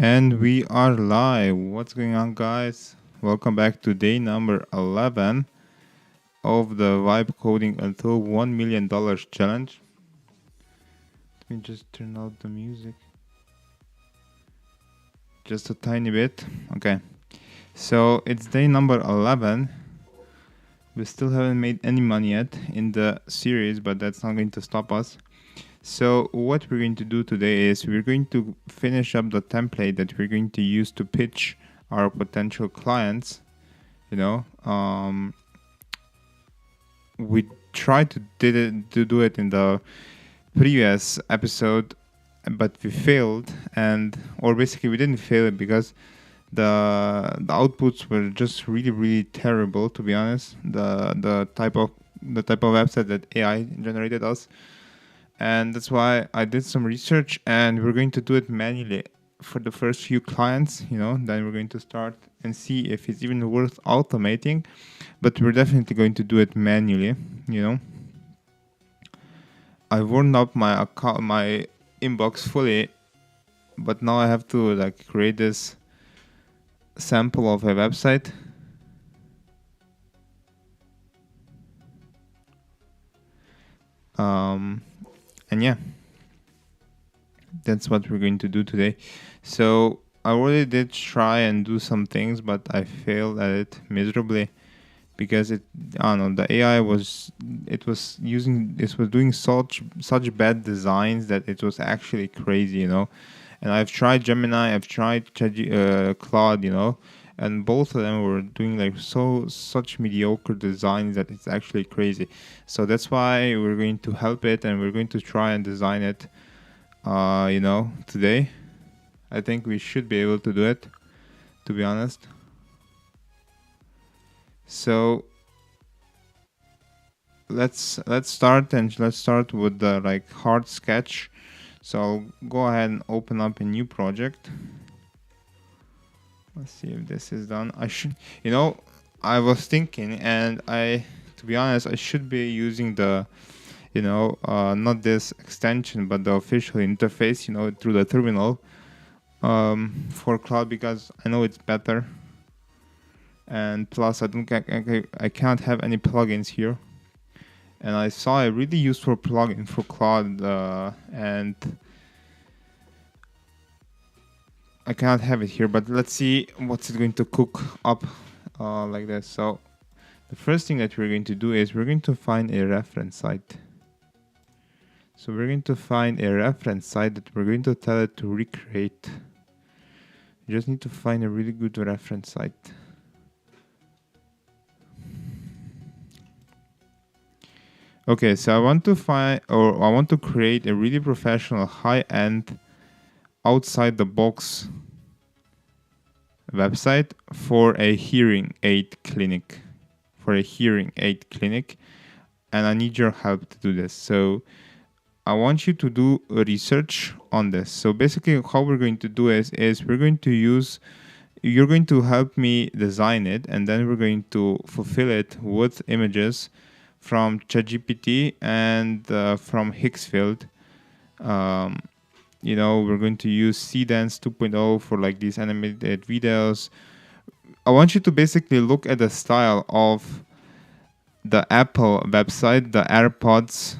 And we are live. What's going on, guys? Welcome back to day number 11 of the Vibe Coding Until $1 Million challenge. Let me just turn out the music. Just a tiny bit. Okay. So it's day number 11. We still haven't made any money yet in the series, but that's not going to stop us. So what we're going to do today is we're going to finish up the template that we're going to use to pitch our potential clients. We tried to do it in the previous episode, but we failed, or basically we didn't fail it because the outputs were just really terrible, to be honest. The type of website that AI generated us. And that's why I did some research, and we're going to do it manually for the first few clients, then we're going to start and see if it's even worth automating. But we're definitely going to do it manually, I warmed up my account, my inbox fully, but now I have to create this sample of a website. And yeah, that's what we're going to do today. So I already did try and do some things, but I failed at it miserably because the AI was doing such bad designs that it was actually crazy, And I've tried Gemini, I've tried Claude, and both of them were doing such mediocre designs that it's actually crazy. So that's why we're going to help it, and we're going to try and design it today. I think we should be able to do it, to be honest. So let's start with the hard sketch. So I'll go ahead and open up a new project. Let's see if this is done. I was thinking, and to be honest, I should be using the not this extension, but the official interface, through the terminal for Claude, because I know it's better. And plus, I can't have any plugins here. And I saw a really useful plugin for Claude, and I cannot have it here. But let's see what's it going to cook up like this. So the first thing that we're going to do is we're going to find a reference site. So we're going to find a reference site that we're going to tell it to recreate. You just need to find a really good reference site. Okay, so I want to create a really professional, high-end, outside-the-box website for a hearing aid clinic. And I need your help to do this. So I want you to do research on this. So basically how we're going to do is you're going to help me design it, and then we're going to fulfill it with images from ChatGPT and from Higgsfield. We're going to use Seedance 2.0 for these animated videos. I want you to basically look at the style of the Apple website, the AirPods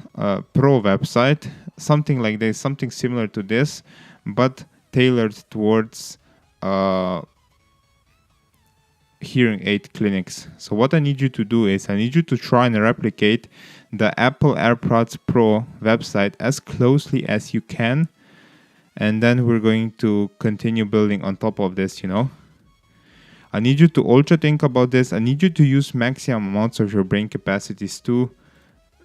Pro website, something like this, something similar to this, but tailored towards hearing aid clinics. So what I need you to do is I need you to try and replicate the Apple AirPods Pro website as closely as you can, and then we're going to continue building on top of this, I need you to also think about this. I need you to use maximum amounts of your brain capacities to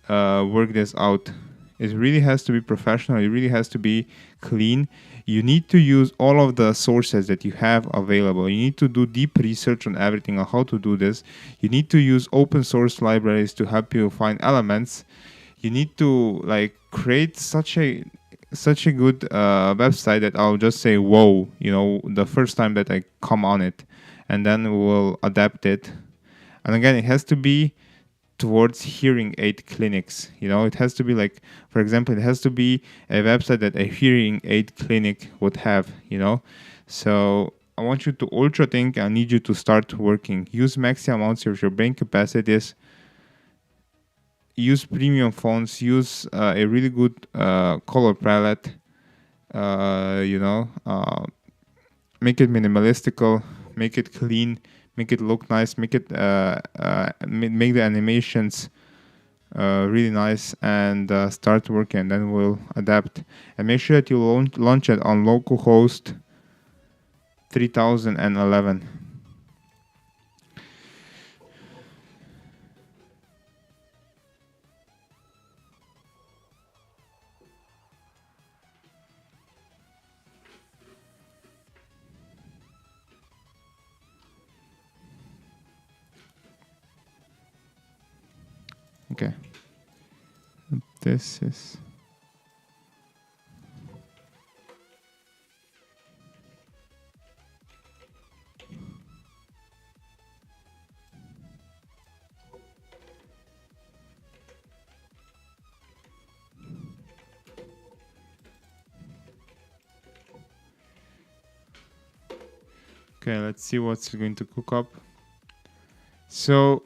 work this out. It really has to be professional. It really has to be clean. You need to use all of the sources that you have available. You need to do deep research on everything on how to do this. You need to use open source libraries to help you find elements. You need to create such a good website that I'll just say, whoa, the first time that I come on it. And then we'll adapt it. And again, it has to be towards hearing aid clinics. It has to be for example, it has to be a website that a hearing aid clinic would have, So I want you to ultra think. I need you to start working. Use maxi amounts of your brain capacities. Use premium fonts. Use a really good color palette. Make it minimalistical. Make it clean. Make it look nice. Make it make the animations really nice, and start working. And then we'll adapt. And make sure that you launch it on localhost 3011. Okay. This is okay. Let's see what's going to cook up. So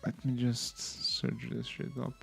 let me just search this shit up.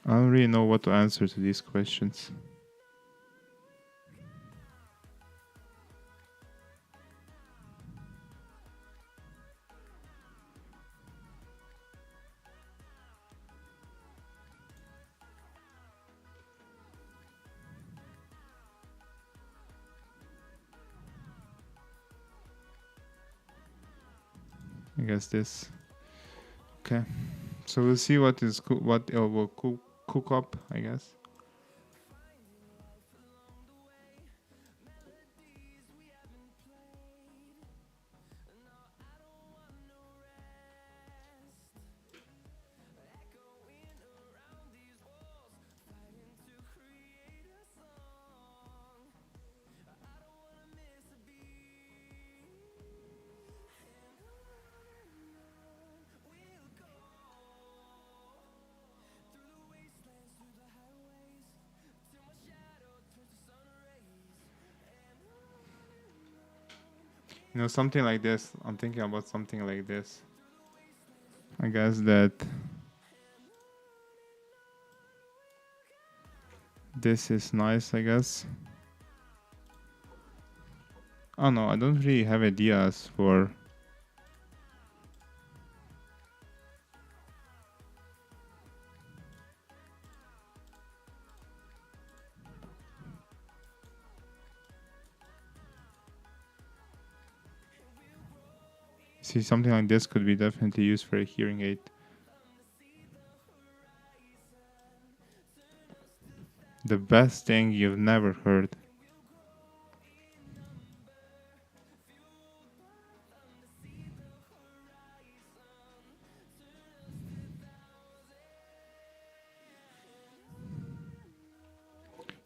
I don't really know what to answer to these questions. I guess this. Okay. So we'll see what will cook up, I guess. Something like this. I'm thinking about something like this. I guess that this is nice, I guess. Oh no, I don't really have ideas for. See, something like this could be definitely used for a hearing aid. The best thing you've never heard.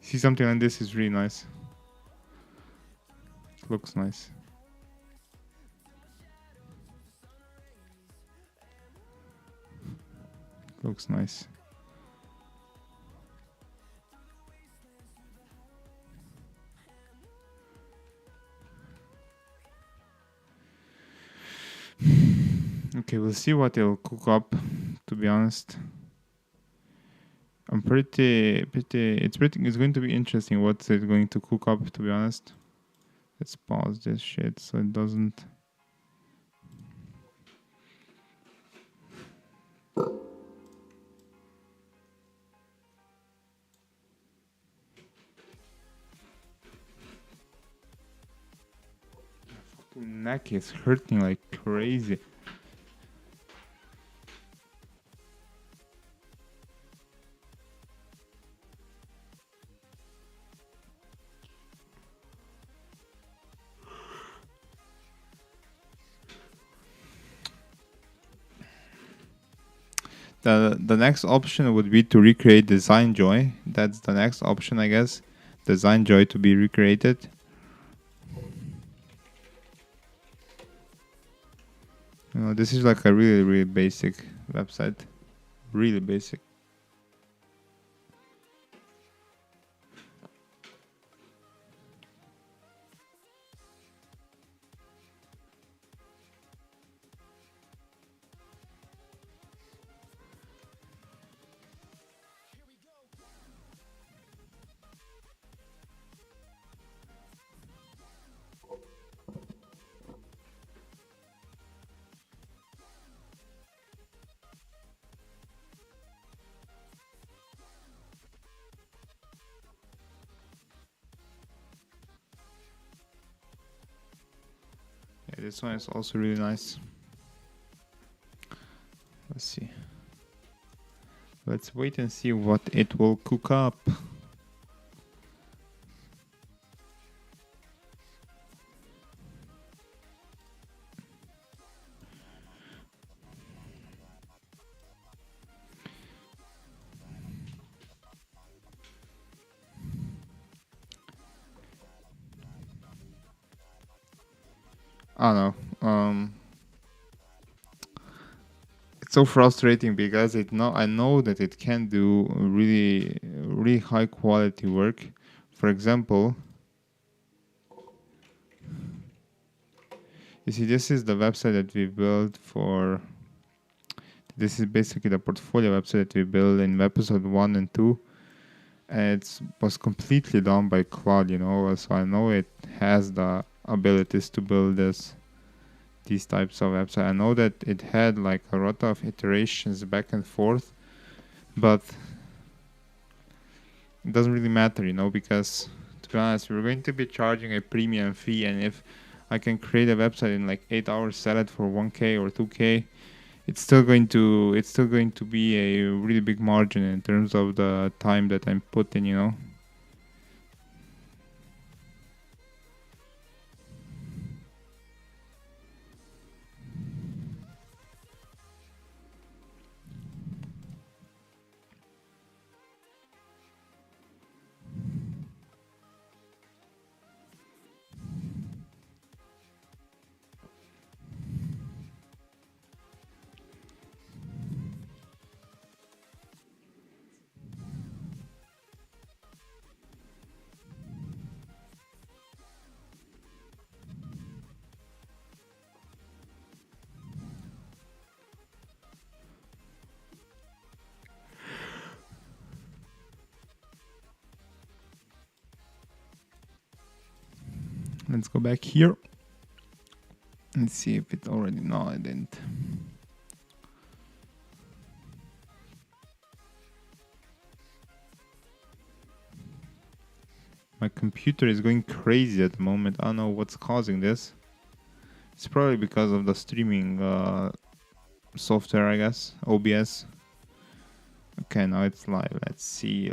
See, something like this is really nice. Looks nice. looks nice. Okay, we'll see what it'll cook up, to be honest. I'm it's going to be interesting what's it going to cook up, to be honest. Let's pause this shit so it doesn't. Neck is hurting like crazy. The next option would be to recreate DesignJoy. That's the next option, I guess. DesignJoy to be recreated. You know, this is like a really basic website. Really basic. Yeah, this one is also really nice. Let's see. Let's wait and see what it will cook up. I don't know. It's so frustrating because I know that it can do really high quality work. For example, you see, this is the website that we built for. This is basically the portfolio website that we built in episode 1 and 2. And it was completely done by Claude, you know. So I know it has the abilities to build these types of websites. I know that it had like a lot of iterations back and forth, but it doesn't really matter, you know, because to be honest, we're going to be charging a premium fee, and if I can create a website in like 8 hours, sell it for 1k or 2k, it's still going to be a really big margin in terms of the time that I'm putting, you know. Let's go back here and see if it already. No, I didn't. My computer is going crazy at the moment. I don't know what's causing this. It's probably because of the streaming software, I guess. OBS. Okay, now it's live. Let's see.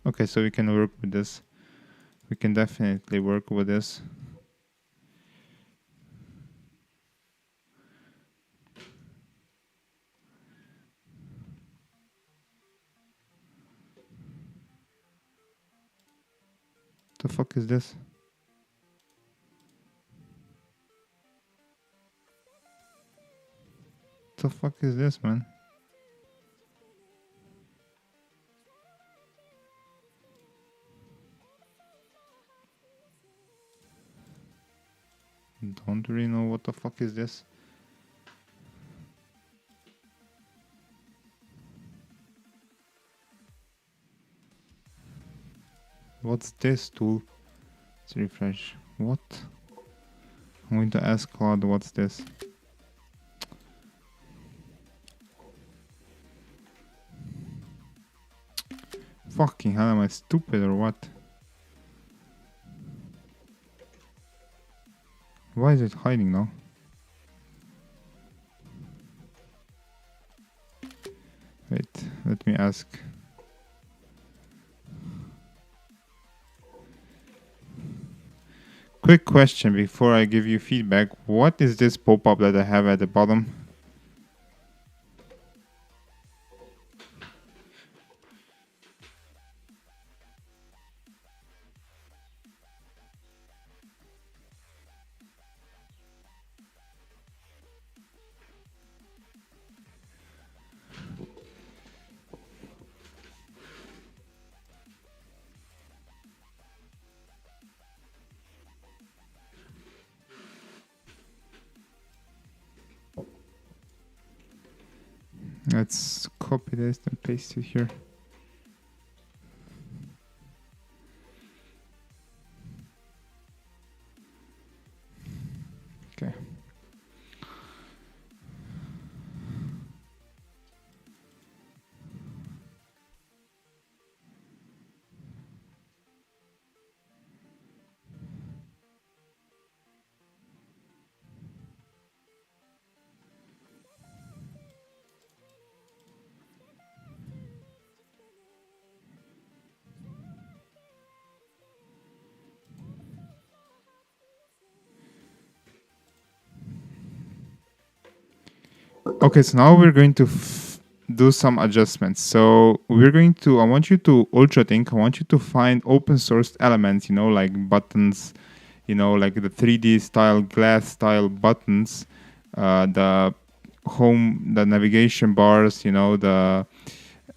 Okay, so we can work with this. We can definitely work with this. The fuck is this? The fuck is this, man? Don't really know what the fuck is this. What's this tool? Let's refresh. What? I'm going to ask Claude, what's this? Fucking hell, am I stupid or what? Why is it hiding now? Wait, let me ask. Quick question before I give you feedback. What is this pop-up that I have at the bottom? Let's copy this and paste it here. Okay. Okay, so now we're going to do some adjustments. So we're going to, I want you to UltraThink, I want you to find open source elements, you know, like buttons, you know, like the 3D style, glass style buttons, the home, the navigation bars, you know, the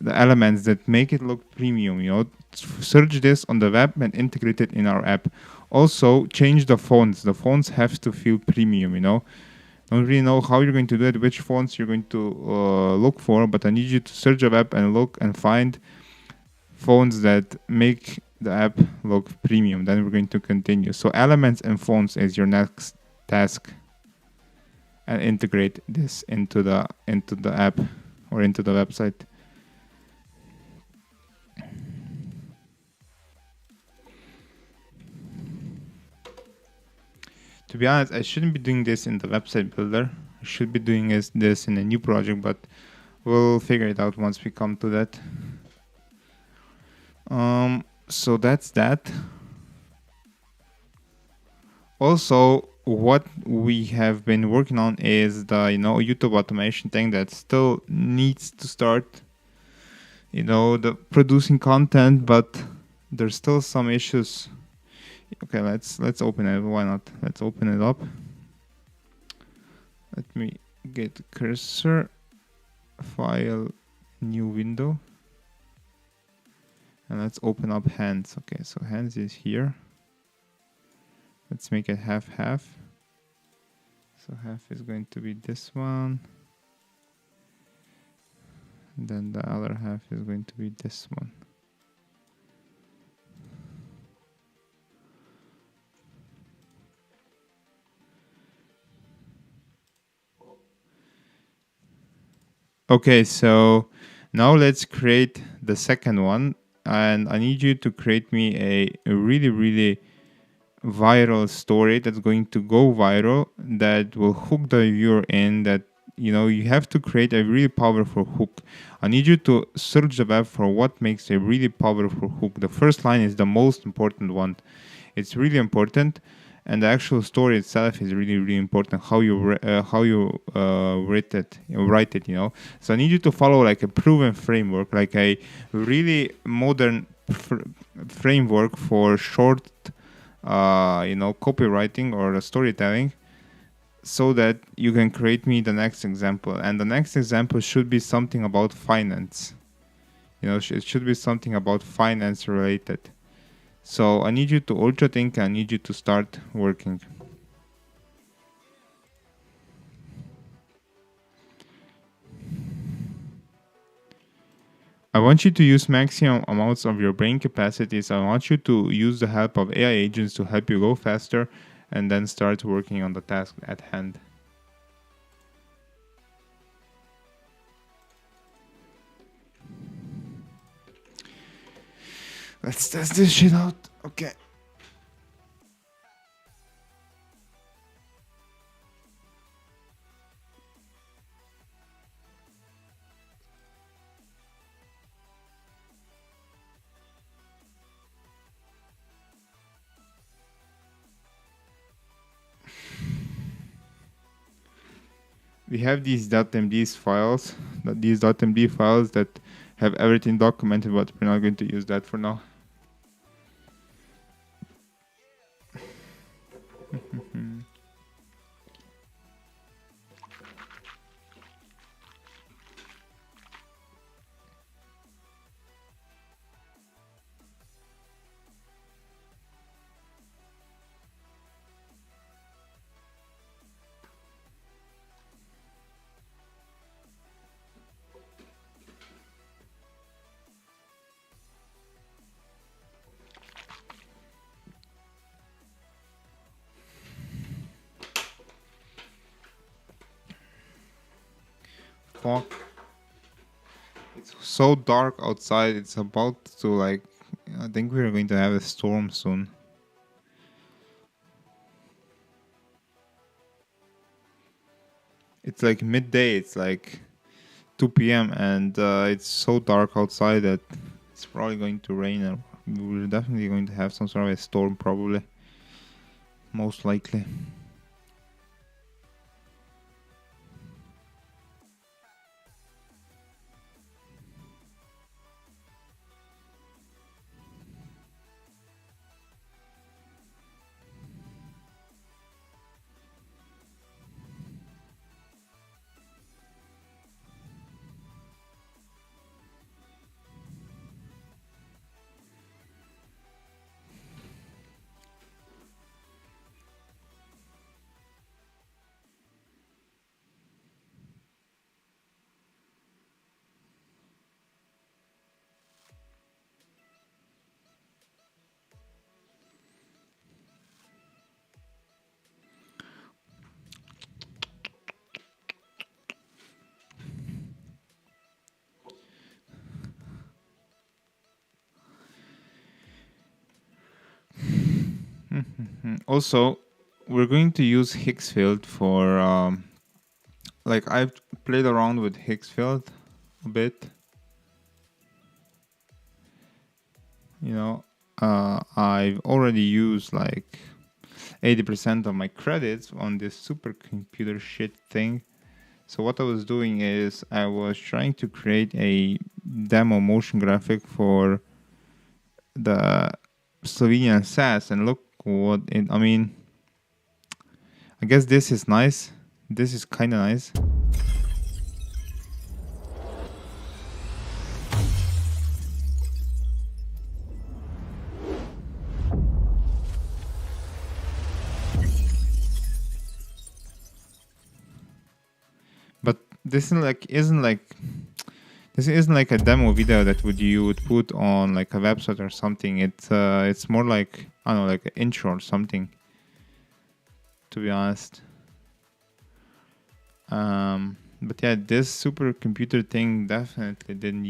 elements that make it look premium, you know. Search this on the web and integrate it in our app. Also, change the fonts. The fonts have to feel premium, you know. Don't really know how you're going to do it, which fonts you're going to look for, but I need you to search the web and look and find fonts that make the app look premium. Then we're going to continue. So elements and fonts is your next task, and integrate this into the app or into the website. To be honest, I shouldn't be doing this in the website builder. I should be doing this in a new project, but we'll figure it out once we come to that. So that's that. Also, what we have been working on is the YouTube automation thing that still needs to start. The producing content, but there's still some issues. Okay, let's open it. Why not? Let's open it up. Let me get cursor, file, new window, and let's open up hands. Okay, so hands is here. Let's make it half. So half is going to be this one. And then the other half is going to be this one. Okay, so now let's create the second one, and I need you to create me a really, really viral story that's going to go viral, that will hook the viewer in, that you have to create a really powerful hook. I need you to search the web for what makes a really powerful hook. The first line is the most important one. It's really important, and the actual story itself is really, really important. How you write it. So I need you to follow like a proven framework, like a really modern framework for short, copywriting or storytelling, so that you can create me the next example. And the next example should be something about finance. It should be something about finance related. So I need you to ultra think. I need you to start working. I want you to use maximum amounts of your brain capacities. I want you to use the help of AI agents to help you go faster and then start working on the task at hand. Let's test this shit out. Okay. We have these .md files that have everything documented, but we're not going to use that for now. Fuck. It's so dark outside. It's about to I think we're going to have a storm soon. It's like midday. It's like 2 p.m. and it's so dark outside that it's probably going to rain. And we're definitely going to have some sort of a storm, probably. Most likely. Also, we're going to use Higgs field for I've played around with Higgs field a bit. I've already used 80% of my credits on this supercomputer shit thing. So what I was doing is I was trying to create a demo motion graphic for the Slovenian SAS, and look what it, I guess this is nice. This is kind of nice. But this isn't like a demo video that you would put on like a website or something. It's more like, I don't know, like an intro or something, to be honest. But yeah, this supercomputer thing definitely didn't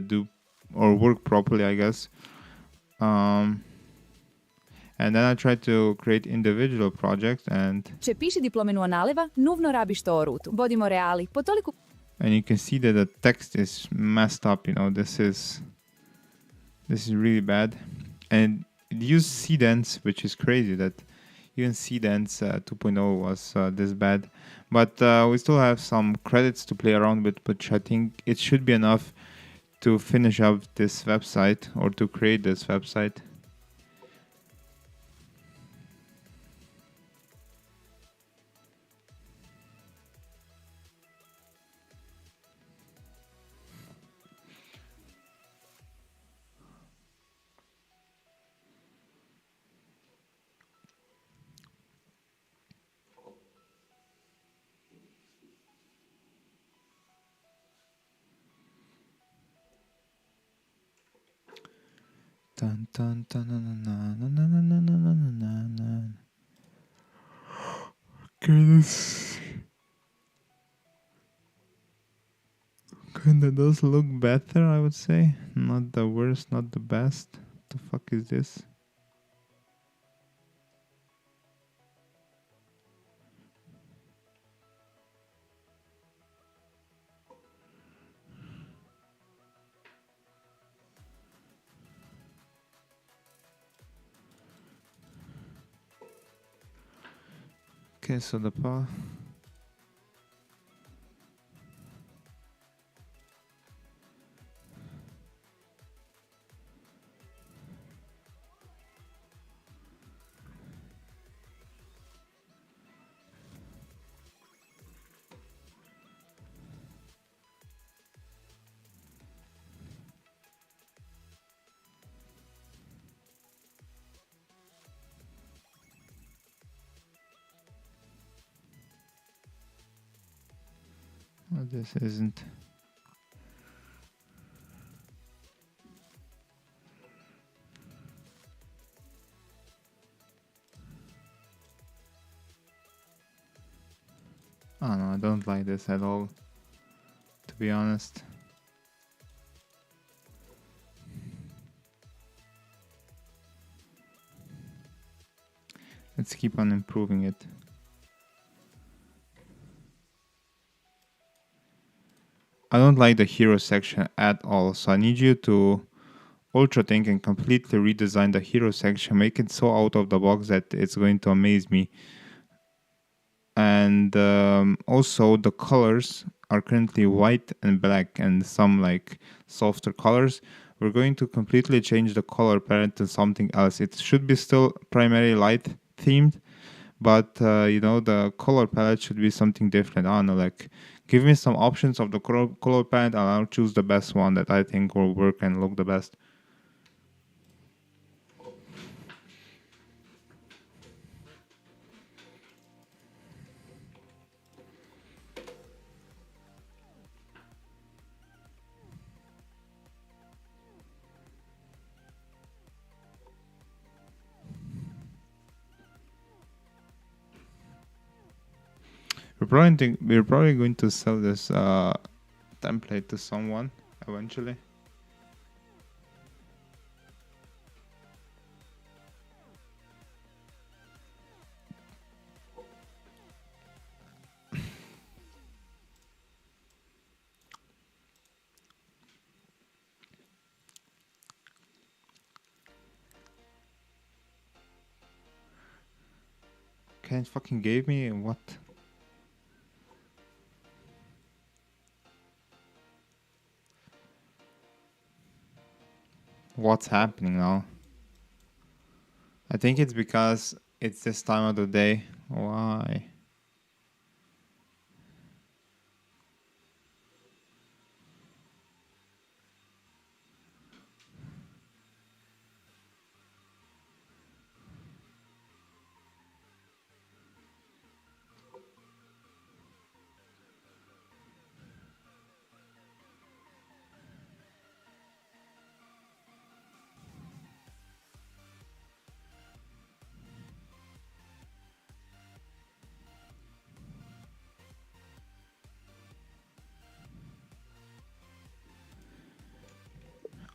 do or work properly, I guess. And then I tried to create individual projects, and Če piši diplomenu analeva, nuvno rabiš to rutu. Bodimo reali, po toliko... And you can see that the text is messed up. This is really bad. And it used Seedance, which is crazy that even Seedance 2.0 was this bad. But we still have some credits to play around with, which I think it should be enough to finish up this website or to create this website. Dun, dun, dun, na, na, na, na, na, na, na, na, na, na. Okay, this kinda does look better, I would say. Not the worst, not the best. What the fuck is this? Okay, so the path. Oh, this isn't. Oh no, I don't like this at all, to be honest. Let's keep on improving it. I don't like the hero section at all, so I need you to ultra think and completely redesign the hero section, make it so out of the box that it's going to amaze me. And also the colors are currently white and black and some like softer colors. We're going to completely change the color palette to something else. It should be still primarily light themed, but the color palette should be something different. I don't know, like give me some options of the color palette and I'll choose the best one that I think will work and look the best. We're probably going to sell this template to someone eventually. Can't fucking gave me what? What's happening now? I think it's because it's this time of the day. Why?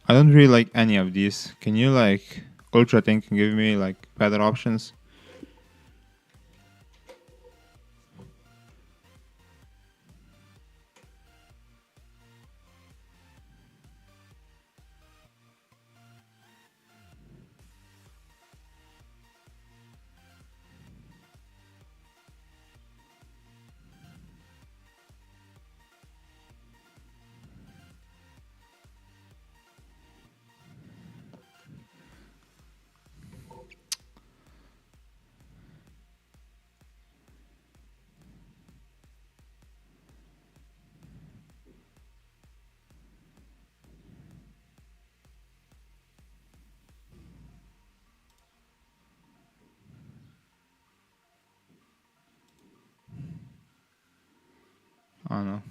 I don't really like any of these. Can you like ultra think and give me like better options? don't know.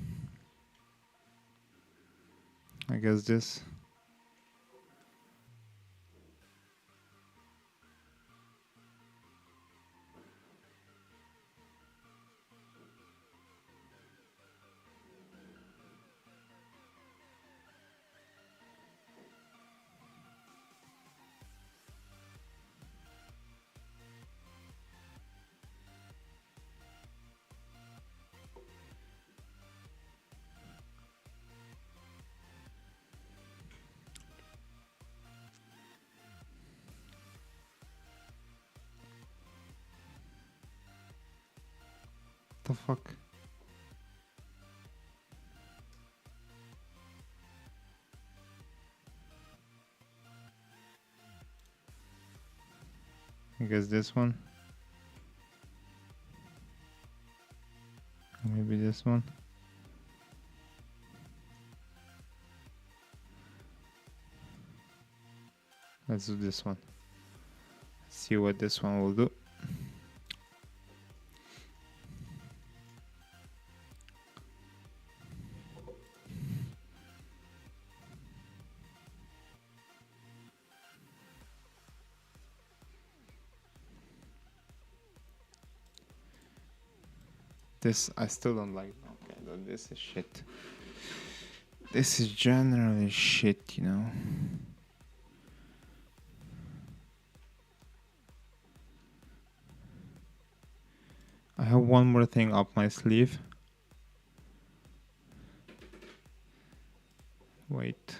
I guess this. The fuck? I guess this one. Maybe this one. Let's do this one. See what this one will do. This I still don't like. Okay, no, this is shit. This is generally shit, you know. I have one more thing up my sleeve. Wait.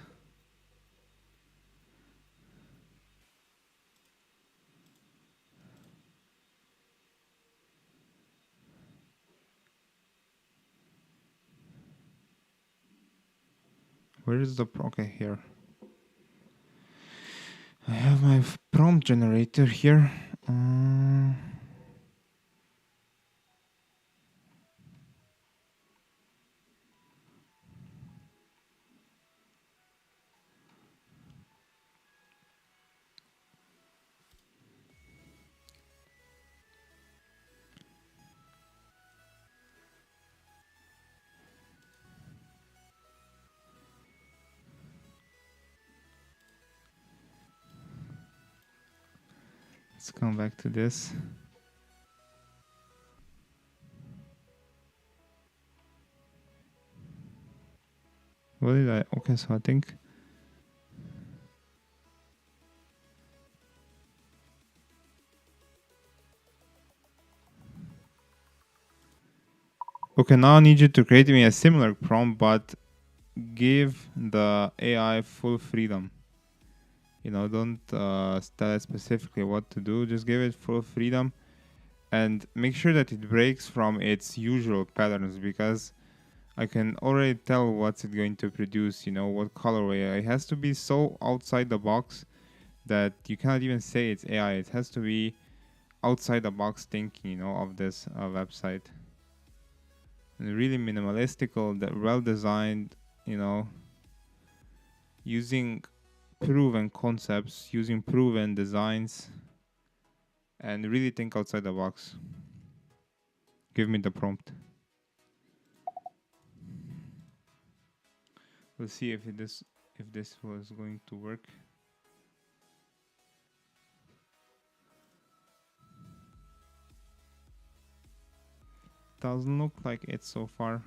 Where is the okay here? I have my prompt generator here. Let's come back to this. What did I? Okay, so I think. Okay, now I need you to create me a similar prompt, but give the AI full freedom. You know, don't tell it specifically what to do. Just give it full freedom and make sure that it breaks from its usual patterns, because I can already tell what's it going to produce, you know, what colorway. It has to be so outside the box that you cannot even say it's AI. It has to be outside the box thinking, you know, of this website. And really minimalistical, well designed, you know, using proven concepts, using proven designs, and really think outside the box. Give me the prompt. We'll see if this was going to work. Doesn't look like it so far.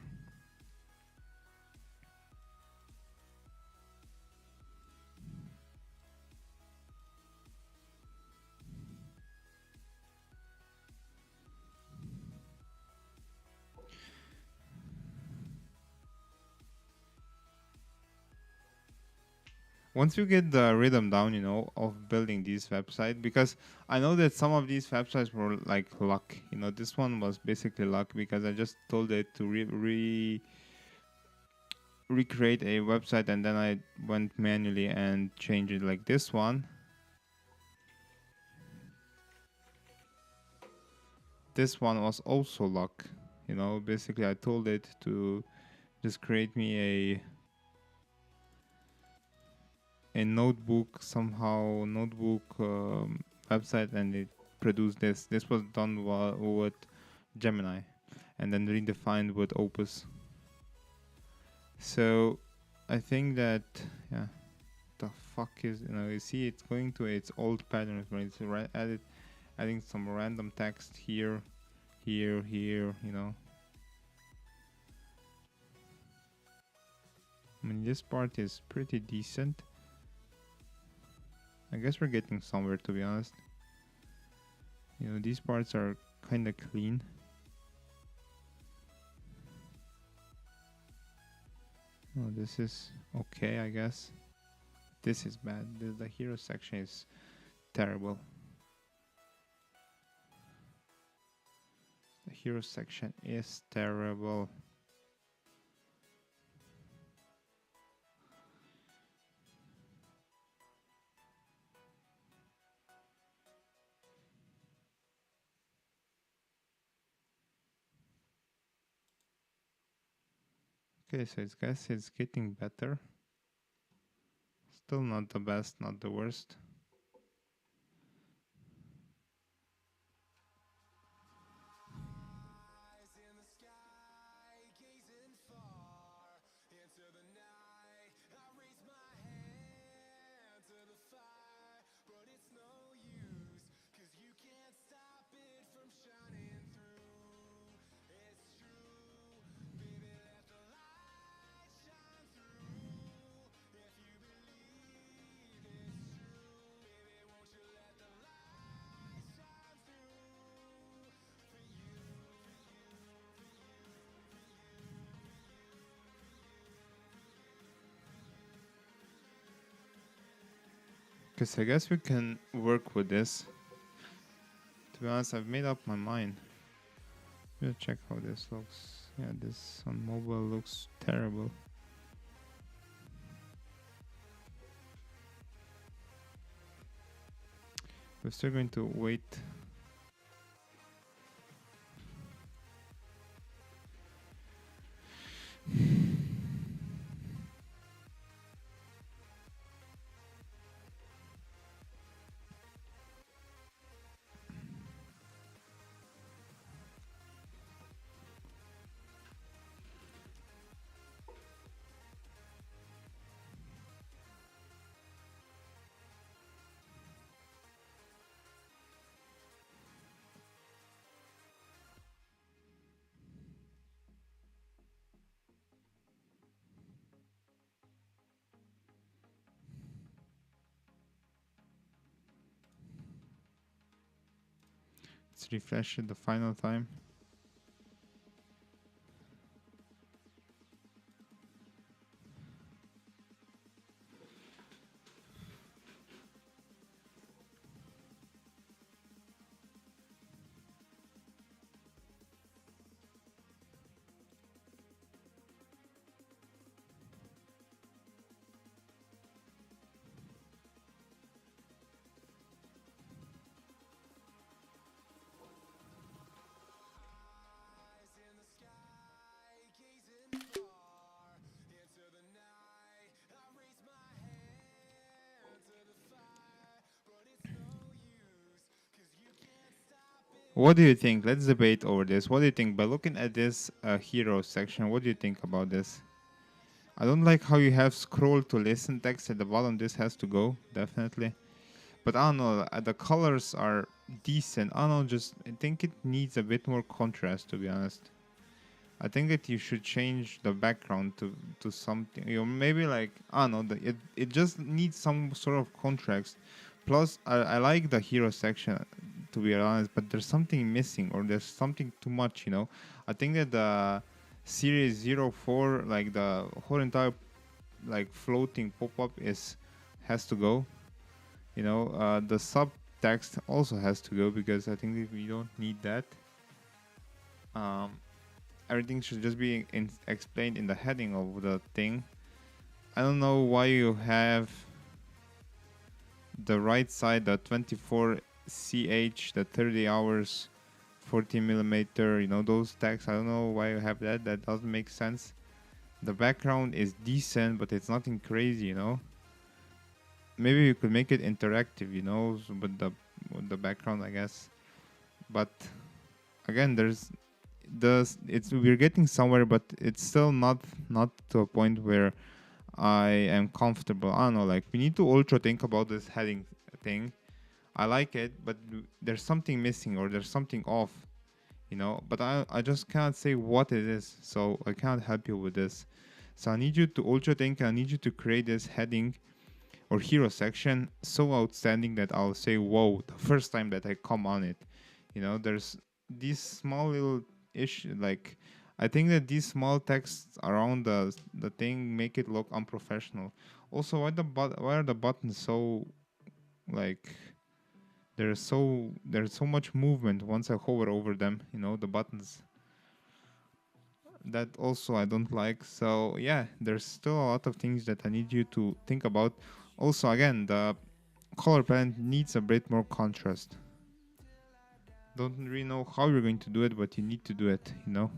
Once you get the rhythm down, you know, of building these websites, because I know that some of these websites were like luck. You know, this one was basically luck because I just told it to recreate a website, and then I went manually and changed it. Like this one. This one was also luck. You know, basically I told it to just create me a notebook website, and it produced this. This was done with Gemini, and then redefined with Opus. So I think that, yeah, the fuck is, you see it's going to its old patterns where it's adding some random text here, here. I mean, this part is pretty decent. I guess we're getting somewhere, to be honest. These parts are kind of clean. Oh, this is okay, I guess. This is bad. The hero section is terrible. The hero section is terrible. Okay, so I guess it's getting better. Still not the best, not the worst. Because I guess we can work with this. To be honest, I've made up my mind. We'll check how this looks. Yeah, this on mobile looks terrible. We're still going to wait. Let's refresh it the final time. What do you think? Let's debate over this. What do you think? By looking at this hero section, what do you think about this? I don't like how you have scroll to listen text at the bottom. This has to go, definitely. But I don't know, the colors are decent. I don't know, I think it needs a bit more contrast, to be honest. I think that you should change the background to something, maybe like, I don't know, it just needs some sort of contrast. Plus, I like the hero section, to be honest, but there's something missing or there's something too much, I think that the Series 04, like the whole entire like floating pop-up has to go. The subtext also has to go because I think that we don't need that. Everything should just be explained in the heading of the thing. I don't know why you have the right side, the 24ch, the 30 hours, 14 millimeter, those tags. I don't know why you have that. That doesn't make sense. The background is decent, but it's nothing crazy, Maybe you could make it interactive, with the background, I guess. But again, we're getting somewhere, but it's still not to a point where I am comfortable. I don't know, like we need to ultra think about this heading thing. I like it, but there's something missing or there's something off, but I just can't say what it is, so I can't help you with this. So I need you to ultra think, and I need you to create this heading or hero section so outstanding that I'll say whoa the first time that I come on it. There's these small little issue, like I think that these small texts around the thing make it look unprofessional. Also, why are the buttons so, like, there's so much movement once I hover over them, the buttons. That also I don't like. So yeah, there's still a lot of things that I need you to think about. Also, again, the color palette needs a bit more contrast. Don't really know how you're going to do it, but you need to do it,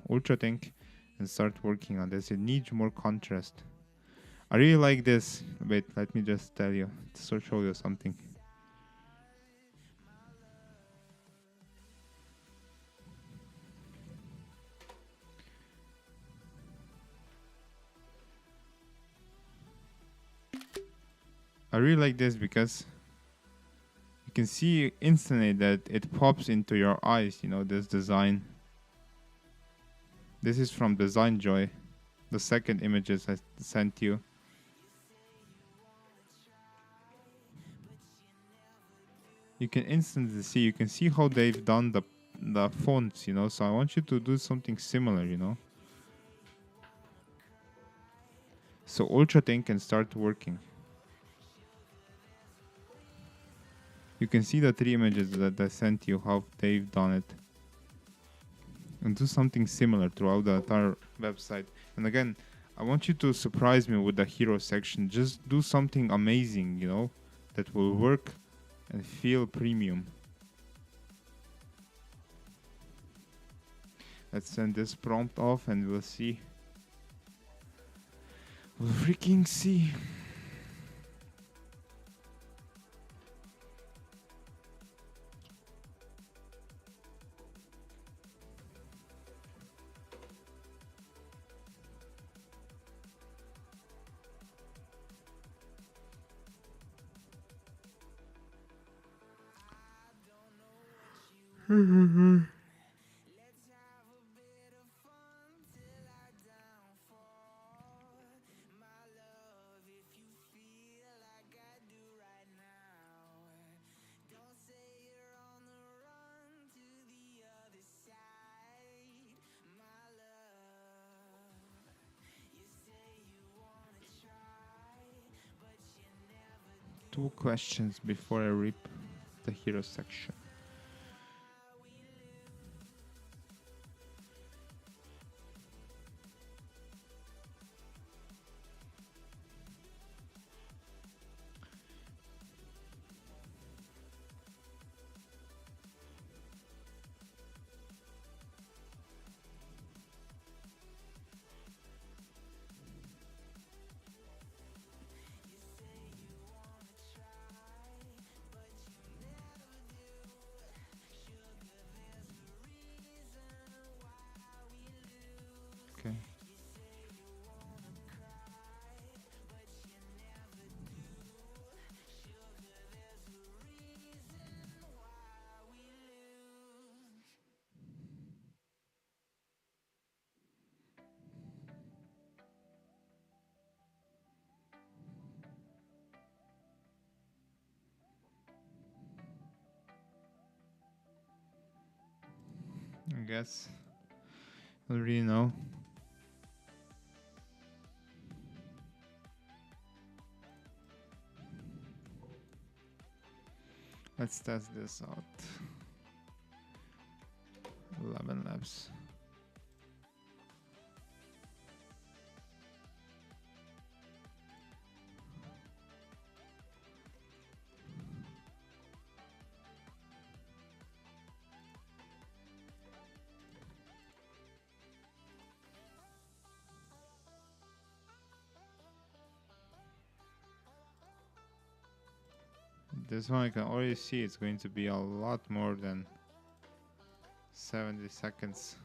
ultra think and start working on this. It needs more contrast. I really like this. Wait, let me just tell you, to show you something. I really like this because you can see instantly that it pops into your eyes, this design. This is from Design Joy, the second images I sent you. You can instantly see, you can see how they've done the fonts, so I want you to do something similar, So Ultra Think can start working. You can see the 3 images that I sent you, how they've done it. And do something similar throughout the entire website. And again, I want you to surprise me with the hero section. Just do something amazing, that will work and feel premium. Let's send this prompt off and we'll see. We'll freaking see. Two questions before I rip the hero section. Okay. I guess. I don't really know. Let's test this out. 11 labs. This one I can already see it's going to be a lot more than 70 seconds.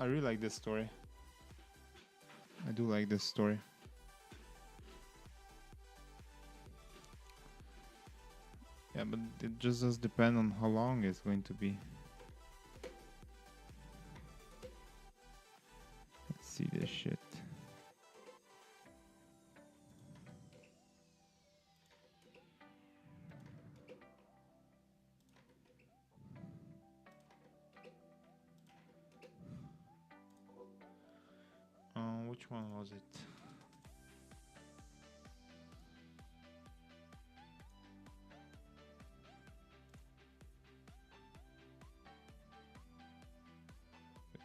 I really like this story. I do like this story. Yeah, but it just does depend on how long it's going to be. Let's see this shit. Which one was it?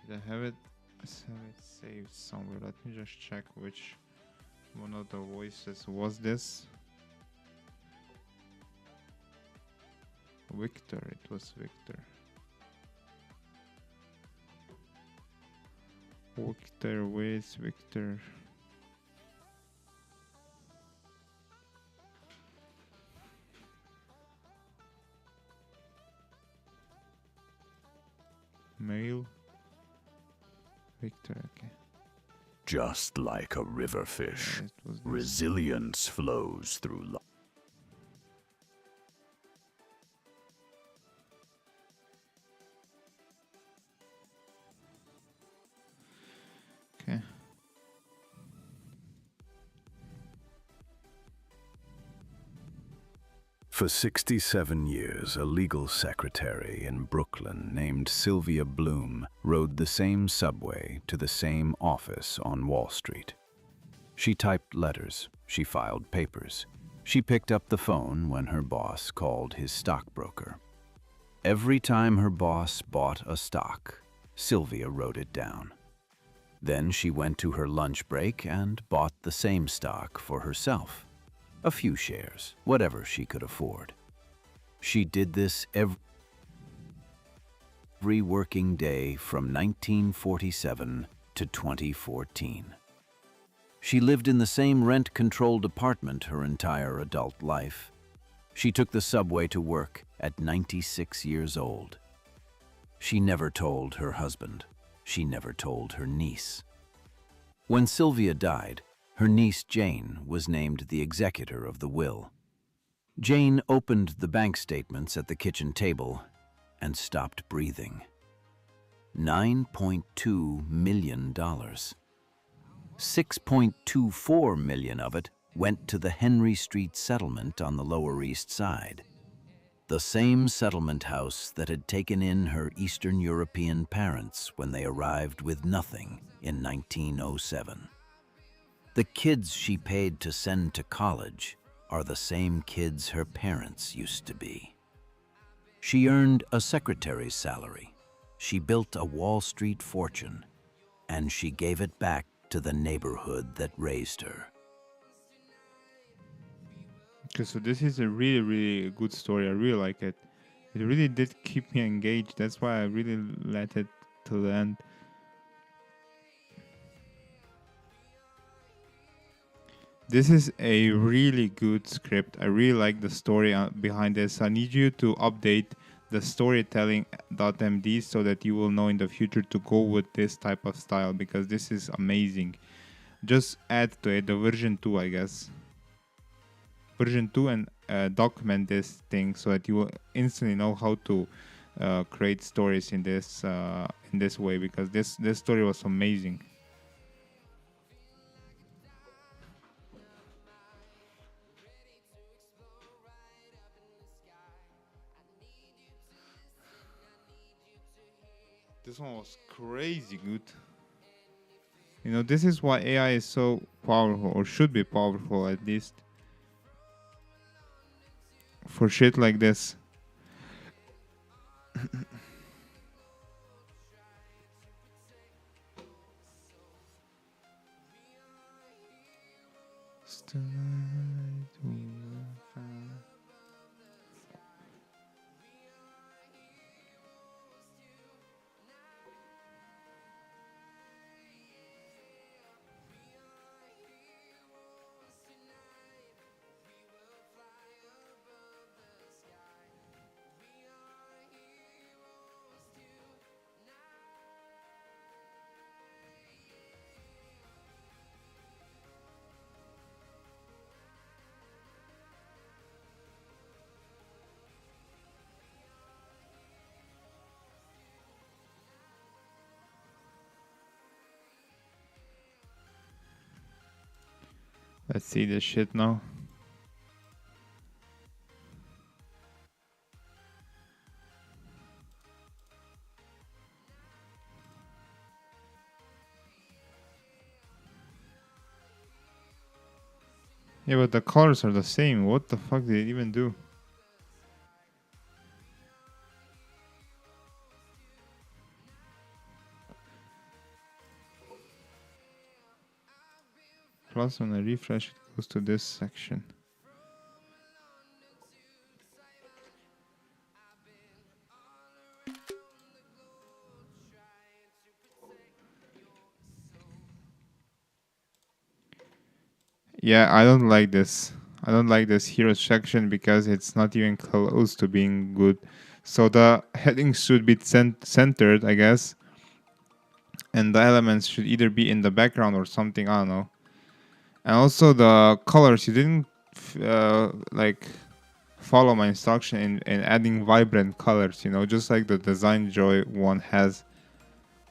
Wait, I have it saved somewhere. Let me just check which one of the voices was this. Victor, it was Victor. Victor, where's Victor? Male. Victor, okay. Just like a river fish, Yeah, it was this. resilience flows through life. Okay. For 67 years, a legal secretary in Brooklyn named Sylvia Bloom rode the same subway to the same office on Wall Street. She typed letters, she filed papers, she picked up the phone when her boss called his stockbroker. Every time her boss bought a stock, Sylvia wrote it down. Then she went to her lunch break and bought the same stock for herself. A few shares, whatever she could afford. She did this every working day from 1947 to 2014. She lived in the same rent-controlled apartment her entire adult life. She took the subway to work at 96 years old. She never told her husband. She never told her niece. When Sylvia died, her niece Jane was named the executor of the will. Jane opened the bank statements at the kitchen table and stopped breathing. $9.2 million. $6.24 million of it went to the Henry Street settlement on the Lower East Side, the same settlement house that had taken in her Eastern European parents when they arrived with nothing in 1907. The kids she paid to send to college are the same kids her parents used to be. She earned a secretary's salary, she built a Wall Street fortune, and she gave it back to the neighborhood that raised her. Okay, so this is a really, really good story. I really like it. It really did keep me engaged. That's why I really let it to the end. This is a really good script. I really like the story behind this. I need you to update the storytelling.md so that you will know in the future to go with this type of style, because this is amazing. Just add to it the version 2, I guess. Version 2, and document this thing so that you will instantly know how to create stories in this way, because this story was amazing. This one was crazy good. You know, this is why AI is so powerful, or should be powerful at least, for shit like this. Tonight we will find. Let's see this shit now. Yeah, but the colors are the same. What the fuck did it even do? Plus, when I refresh, it goes to this section. Yeah, I don't like this. I don't like this hero section because it's not even close to being good. So the headings should be centered, I guess. And the elements should either be in the background or something, I don't know. And also the colors, you didn't like follow my instruction in adding vibrant colors, you know, just like the Design Joy one has.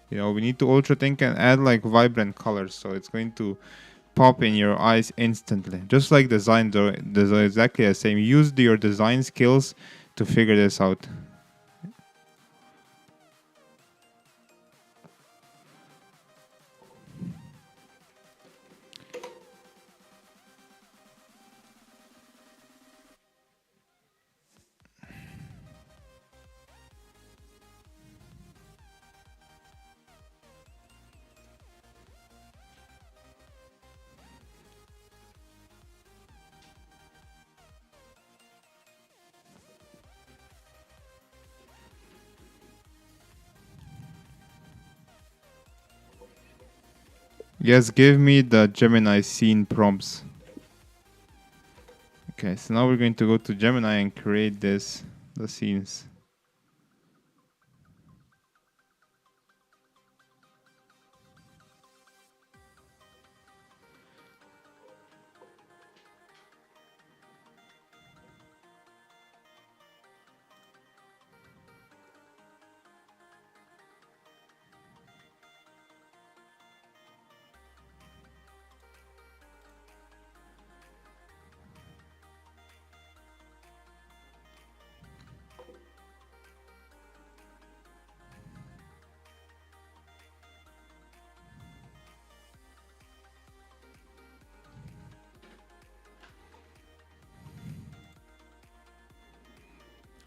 You know, we need to ultra think and add like vibrant colors, so it's going to pop in your eyes instantly. Just like Design Joy, exactly the same. Use your design skills to figure this out. Yes, give me the Gemini scene prompts. Okay, so now we're going to go to Gemini and create the scenes.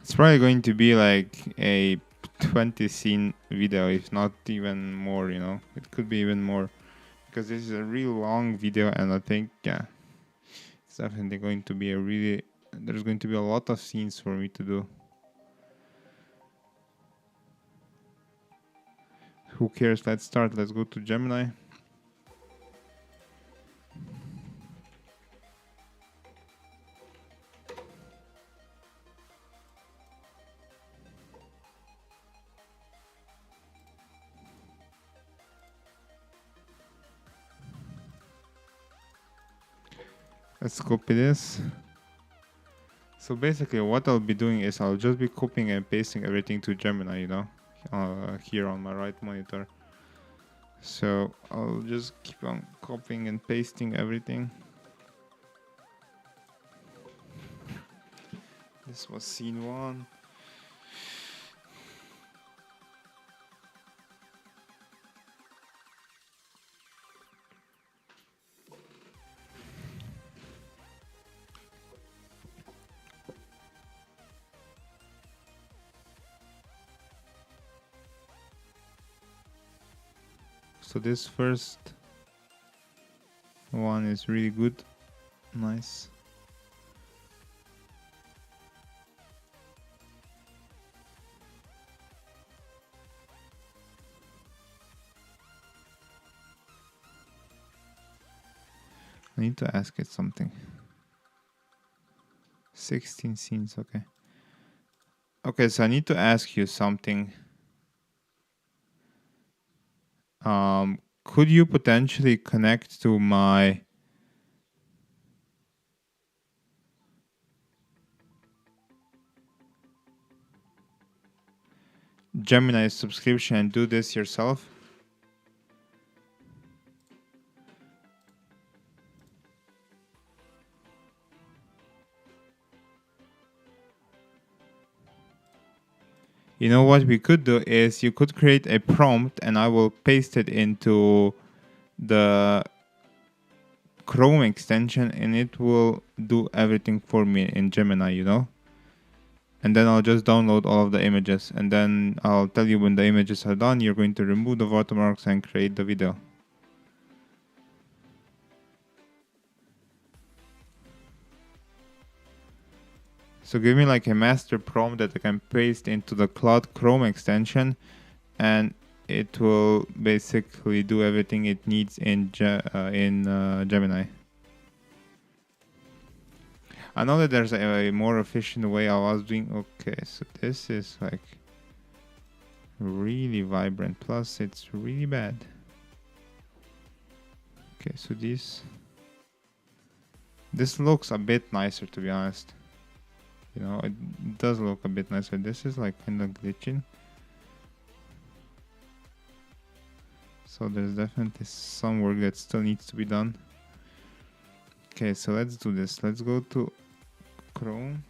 It's probably going to be like a 20 scene video, if not even more, you know. It could be even more. Because this is a real long video, and I think, yeah, it's definitely going to be there's going to be a lot of scenes for me to do. Who cares? Let's start. Let's go to Gemini. Let's copy this. So basically what I'll be doing is I'll just be copying and pasting everything to Gemini, you know, here on my right monitor. So I'll just keep on copying and pasting everything. This was scene 1. So this first one is really good. Nice. I need to ask it something. 16 scenes, okay. Okay, so I need to ask you something. Could you potentially connect to my Gemini subscription and do this yourself? You know what we could do is you could create a prompt and I will paste it into the Chrome extension and it will do everything for me in Gemini, you know? And then I'll just download all of the images and then I'll tell you when the images are done, you're going to remove the watermarks and create the video. So give me like a master prompt that I can paste into the Cloud Chrome extension and it will basically do everything it needs in Gemini. I know that there's a more efficient way I was doing. Okay, so this is like really vibrant, plus it's really bad. Okay, so this looks a bit nicer, to be honest. You know, it does look a bit nicer. This is like kind of glitching. So there's definitely some work that still needs to be done. Okay, so let's do this. Let's go to Chrome.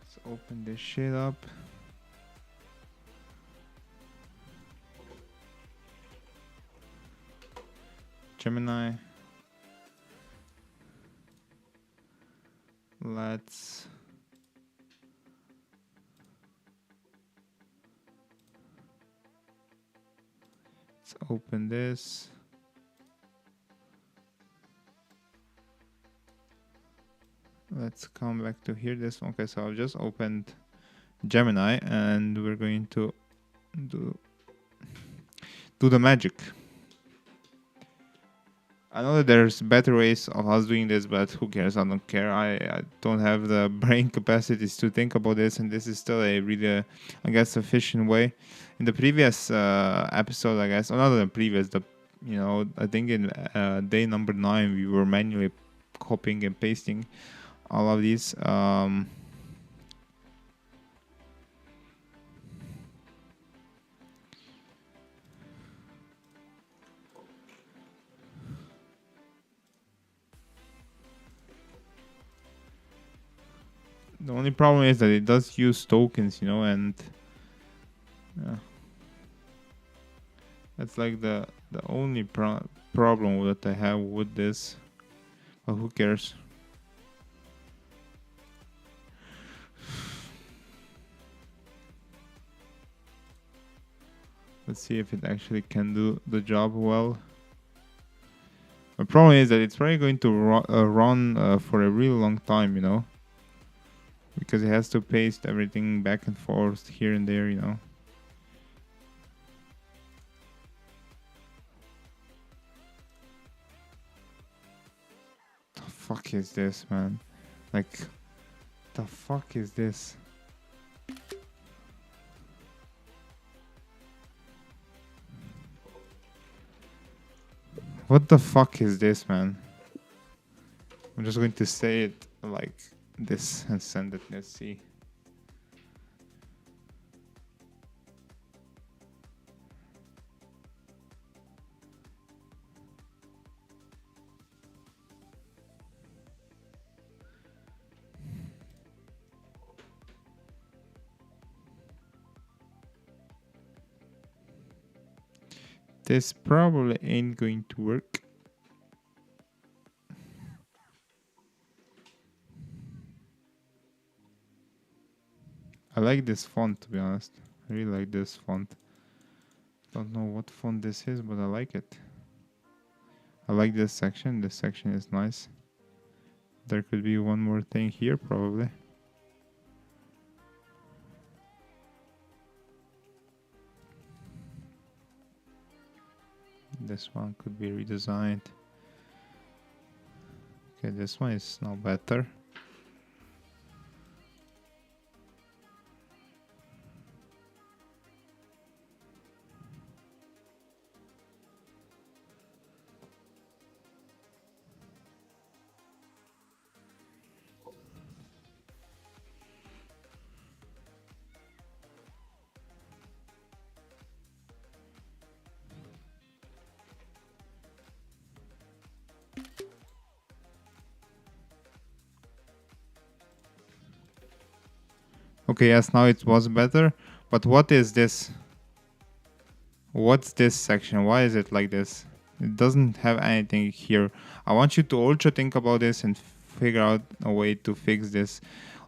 Let's open this shit up. Gemini. Let's open this. Let's come back to here. This one. Okay, so I've just opened Gemini and we're going to do the magic. I know that there's better ways of us doing this, but who cares? I don't care. I don't have the brain capacities to think about this, and this is still a really, I guess, efficient way. In the previous episode, I guess, or not the previous, I think in day number 9, we were manually copying and pasting all of these. The only problem is that it does use tokens, and that's like the only problem that I have with this. But who cares? Let's see if it actually can do the job well. The problem is that it's probably going to run for a really long time, because it has to paste everything back and forth here and there, The fuck is this, man? Like, the fuck is this? What the fuck is this, man? I'm just going to say it like this and send it. Let's see. This probably ain't going to work. I like this font, to be honest. I really like this font. Don't know what font this is, but I like it. I like this section. This section is nice. There could be one more thing here, probably. This one could be redesigned. Okay, this one is now better. Okay, yes, now it was better. But what is this? What's this section? Why is it like this? It doesn't have anything here. I want you to also think about this and figure out a way to fix this.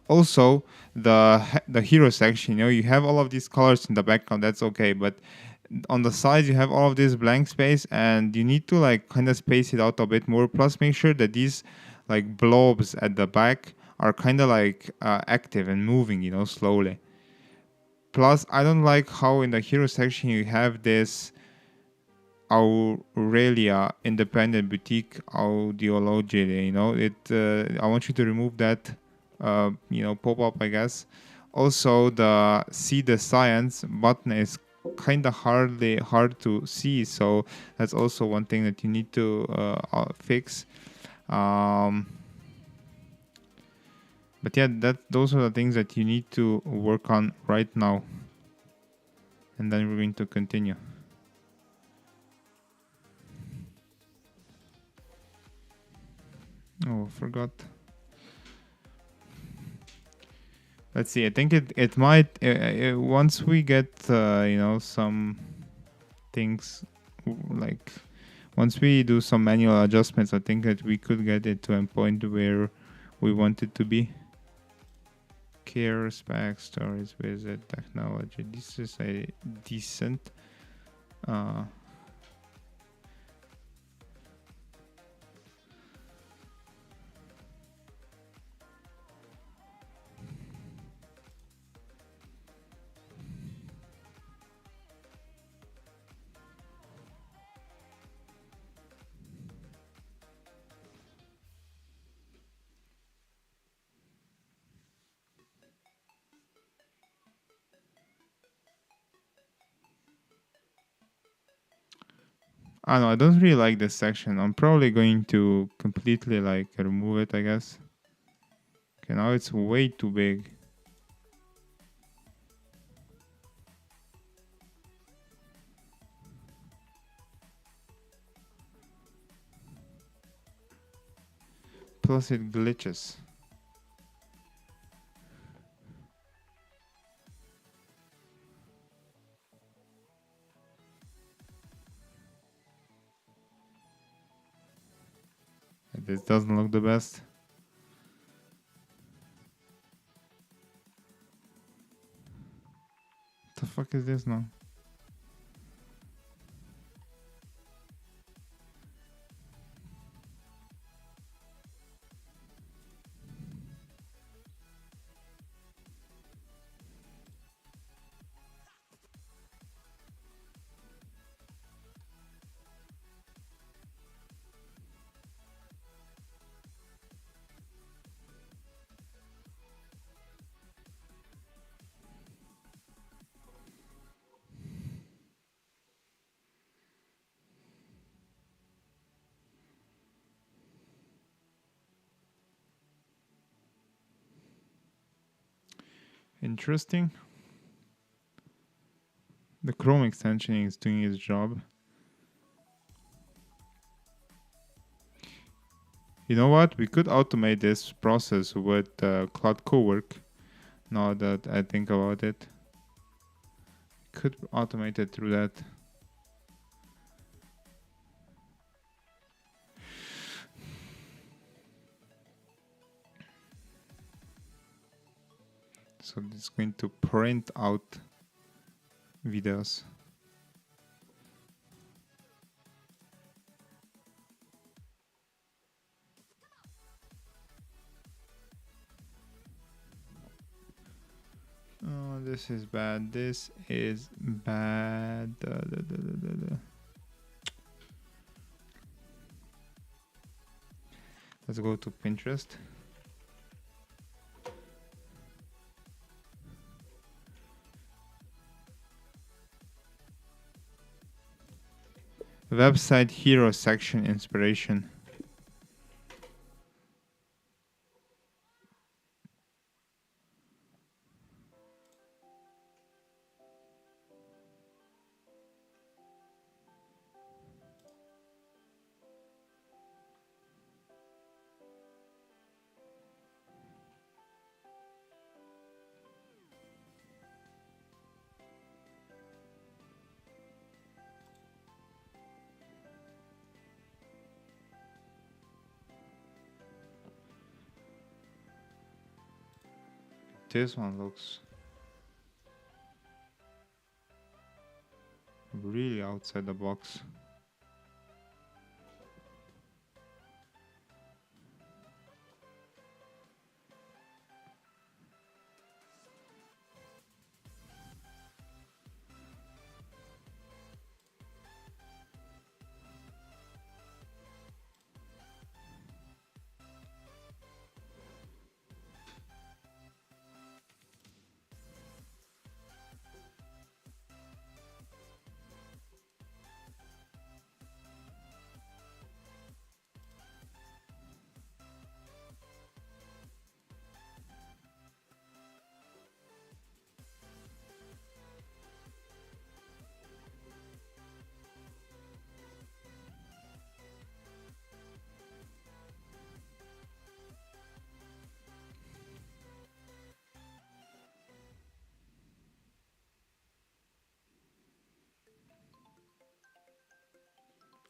Also, the hero section, you have all of these colors in the background. That's okay, but on the sides you have all of this blank space, and you need to like kind of space it out a bit more. Plus, make sure that these like blobs at the back are kind of like active and moving, slowly. Plus, I don't like how in the hero section you have this Aurelia independent boutique audiology. I want you to remove that, pop up, I guess. Also, the see the science button is kind of hard to see, so that's also one thing that you need to fix. But yeah, those are the things that you need to work on right now. And then we're going to continue. Oh, forgot. Let's see. I think it might once we get some things like once we do some manual adjustments, I think that we could get it to a point where we want it to be. Care, specs, stories, visit, technology. This is a decent. I don't know, I don't really like this section. I'm probably going to completely like remove it, I guess. Okay, now it's way too big. Plus it glitches. This doesn't look the best. What the fuck is this now? Interesting. The Chrome extension is doing its job. You know what? We could automate this process with Cloud Cowork. Now that I think about it, could automate it through that. So it's going to print out videos. Oh, this is bad. This is bad. Let's go to Pinterest. Website hero section inspiration. This one looks really outside the box.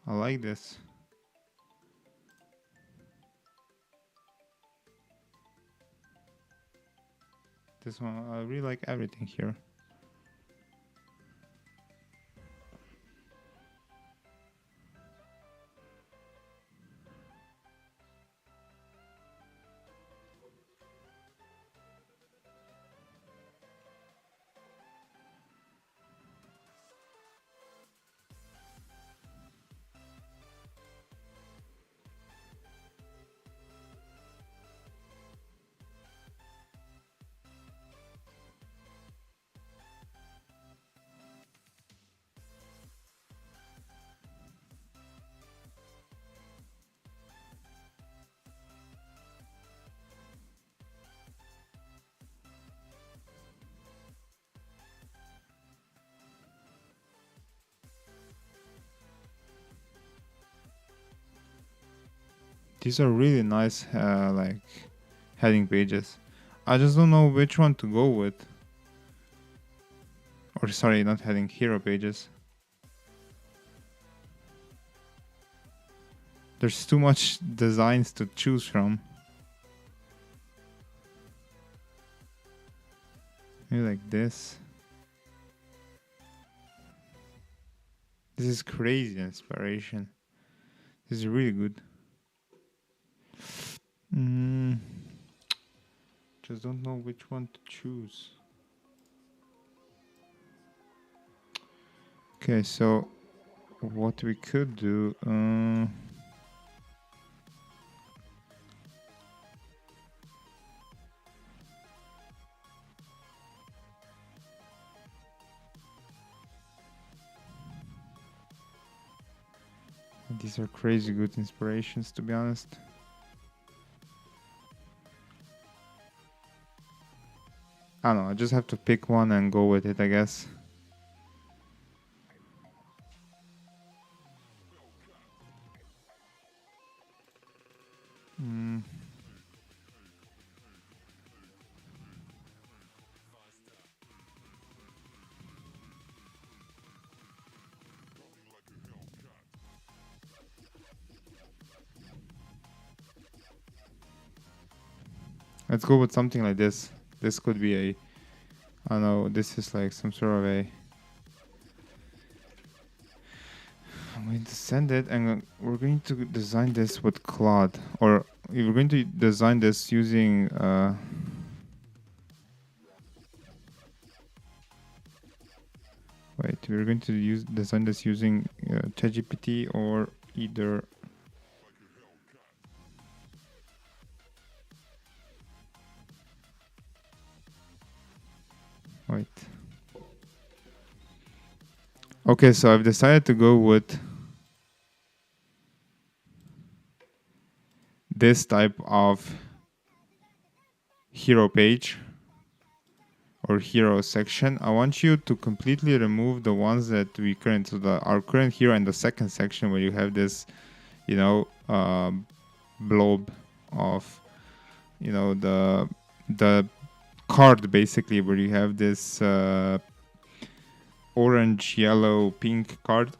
I like this. This one, I really like everything here. These are really nice, like heading pages. I just don't know which one to go with. Or sorry, not heading, hero pages. There's too much designs to choose from. Maybe like this. This is crazy inspiration. This is really good. Just don't know which one to choose. Okay, so what we could do, these are crazy good inspirations, to be honest. I don't know, I just have to pick one and go with it, I guess. Let's go with something like this. This could be a, I don't know, this is like some sort of a, I'm going to send it and we're going to design this with Claude, or we're going to design this using wait, we're going to design this using ChatGPT or either wait. Okay, so I've decided to go with this type of hero page or hero section. I want you to completely remove the ones that we our current hero in the second section, where you have this, you know, blob of, you know, the card basically, where you have this orange, yellow, pink card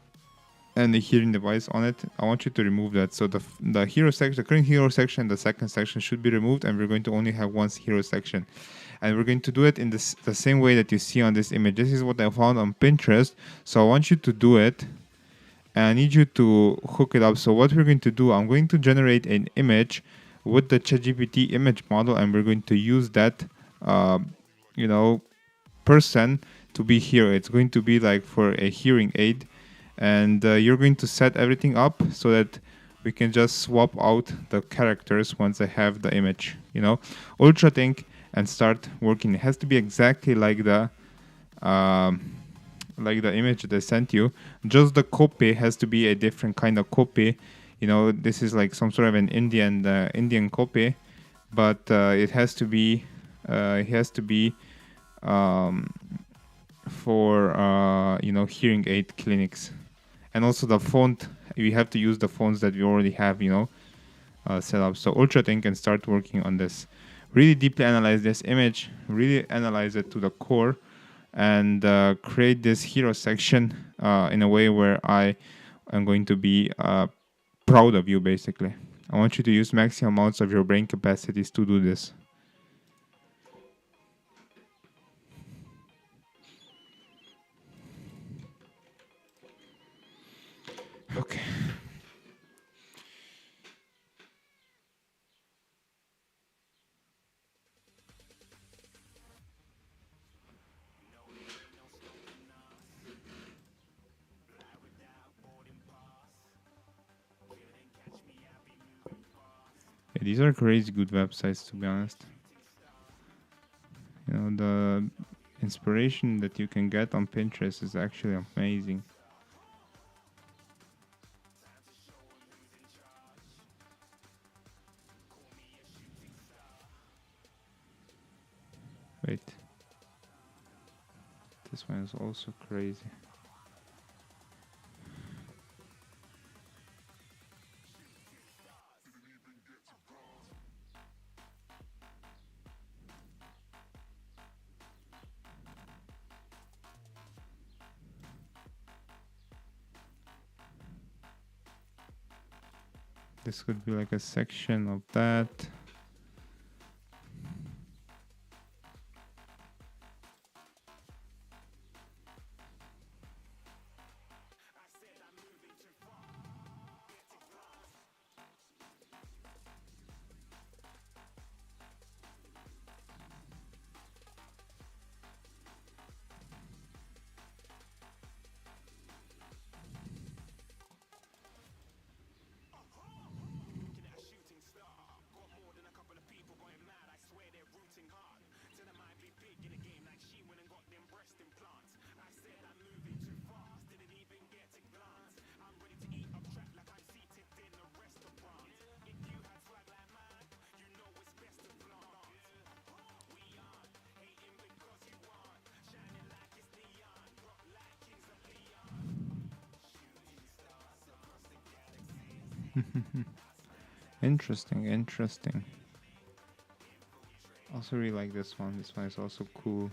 and the hearing device on it. I want you to remove that. So the hero section, the current hero section, the second section should be removed, and we're going to only have one hero section. And we're going to do it in the same way that you see on this image. This is what I found on Pinterest. So I want you to do it. And I need you to hook it up. So what we're going to do, I'm going to generate an image with the ChatGPT image model, and we're going to use that, person to be here. It's going to be like for a hearing aid, and you're going to set everything up so that we can just swap out the characters once I have the image. Ultra think and start working. It has to be exactly like the image that I sent you. Just the copy has to be a different kind of copy. This is like some sort of an Indian copy, but it has to be for hearing aid clinics. And also the font, we have to use the fonts that we already have set up. So UltraThink can start working on this. Really deeply analyze this image, really analyze it to the core, and create this hero section in a way where I am going to be proud of you, basically. I want you to use maximum amounts of your brain capacities to do this. Okay. Yeah, these are crazy good websites, to be honest. The inspiration that you can get on Pinterest is actually amazing. Wait. This one is also crazy. This could be like a section of that. Interesting. Also really like this one. This one is also cool.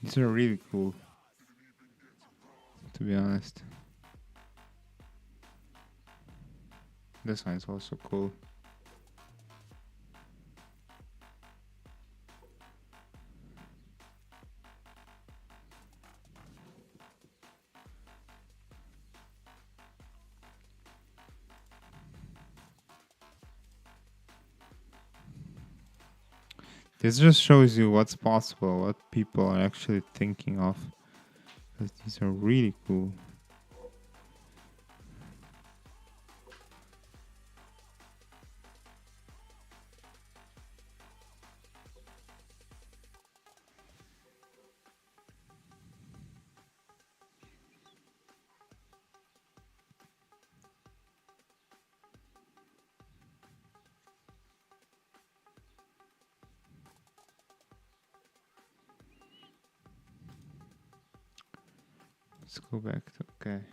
These are really cool, to be honest. This one is also cool. This just shows you what's possible, what people are actually thinking of. Because these are really cool. Let's go back to okay.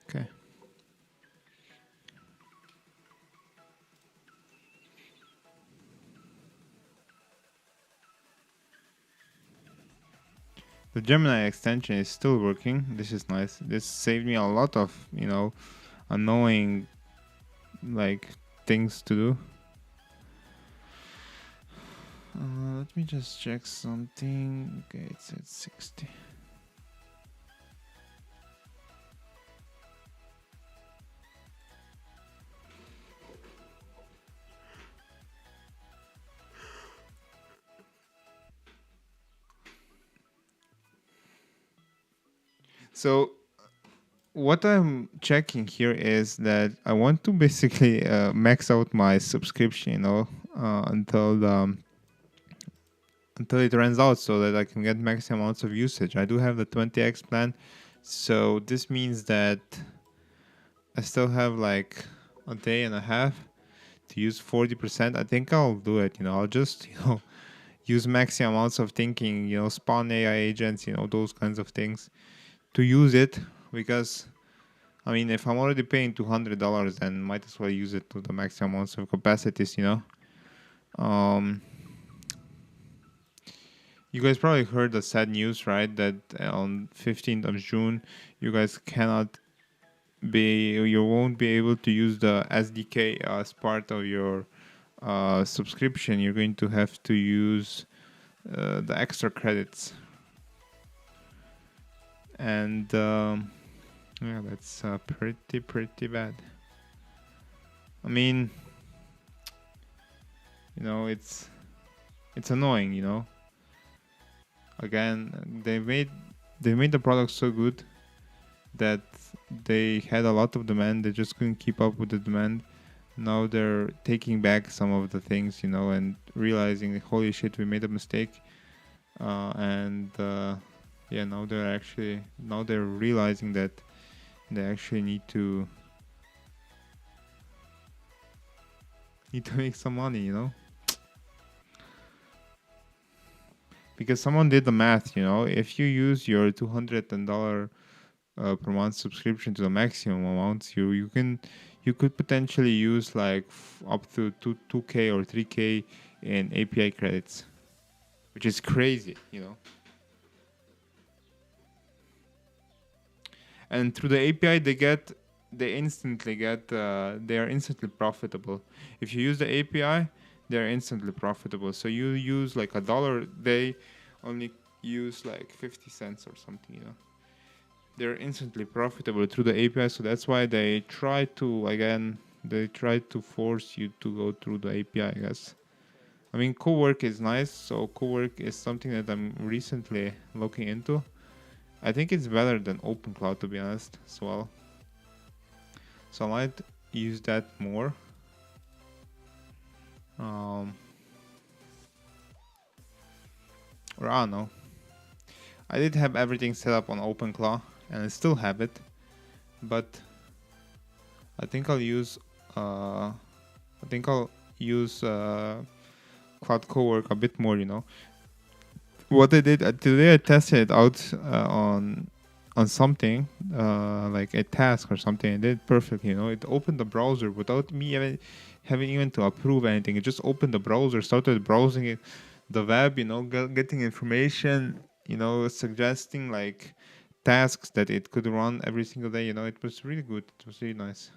Okay. The Gemini extension is still working. This is nice. This saved me a lot of, annoying like things to do. Let me just check something. Okay, it's at 60. So what I'm checking here is that I want to basically max out my subscription, until it runs out, so that I can get maximum amounts of usage. I do have the 20x plan, so this means that I still have like a day and a half to use 40%. I think I'll do it. I'll just use maximum amounts of thinking. Spawn AI agents. Those kinds of things to use it, because if I'm already paying $200, then might as well use it to the maximum amounts of capacities. You guys probably heard the sad news, right? That on 15th of June, you won't be able to use the SDK as part of your subscription. You're going to have to use the extra credits. And yeah, that's pretty bad. It's annoying, Again, they made the product so good that they had a lot of demand. They just couldn't keep up with the demand. Now they're taking back some of the things, and realizing, holy shit, we made a mistake. Yeah, now they're realizing that they actually need to make some money, because someone did the math. If you use your $210 per month subscription to the maximum amounts, you could potentially use like up to 2K or 3K in API credits, which is crazy, And through the API, they are instantly profitable. If you use the API, they're instantly profitable. So you use like $1, they only use like 50 cents or something, They're instantly profitable through the API. So that's why they try to force you to go through the API, I guess. Cowork is nice. So Cowork is something that I'm recently looking into. I think it's better than OpenCloud, to be honest, as well. So I might use that more. Or I don't know. I did have everything set up on OpenClaw, and I still have it, but I think I'll use Cloud Cowork a bit more. What I did today, I tested it out on something like a task or something. It did perfectly. It opened the browser without me having to approve anything. It just opened the browser, started browsing it, the web. Getting information. suggesting like tasks that it could run every single day. It was really good. It was really nice.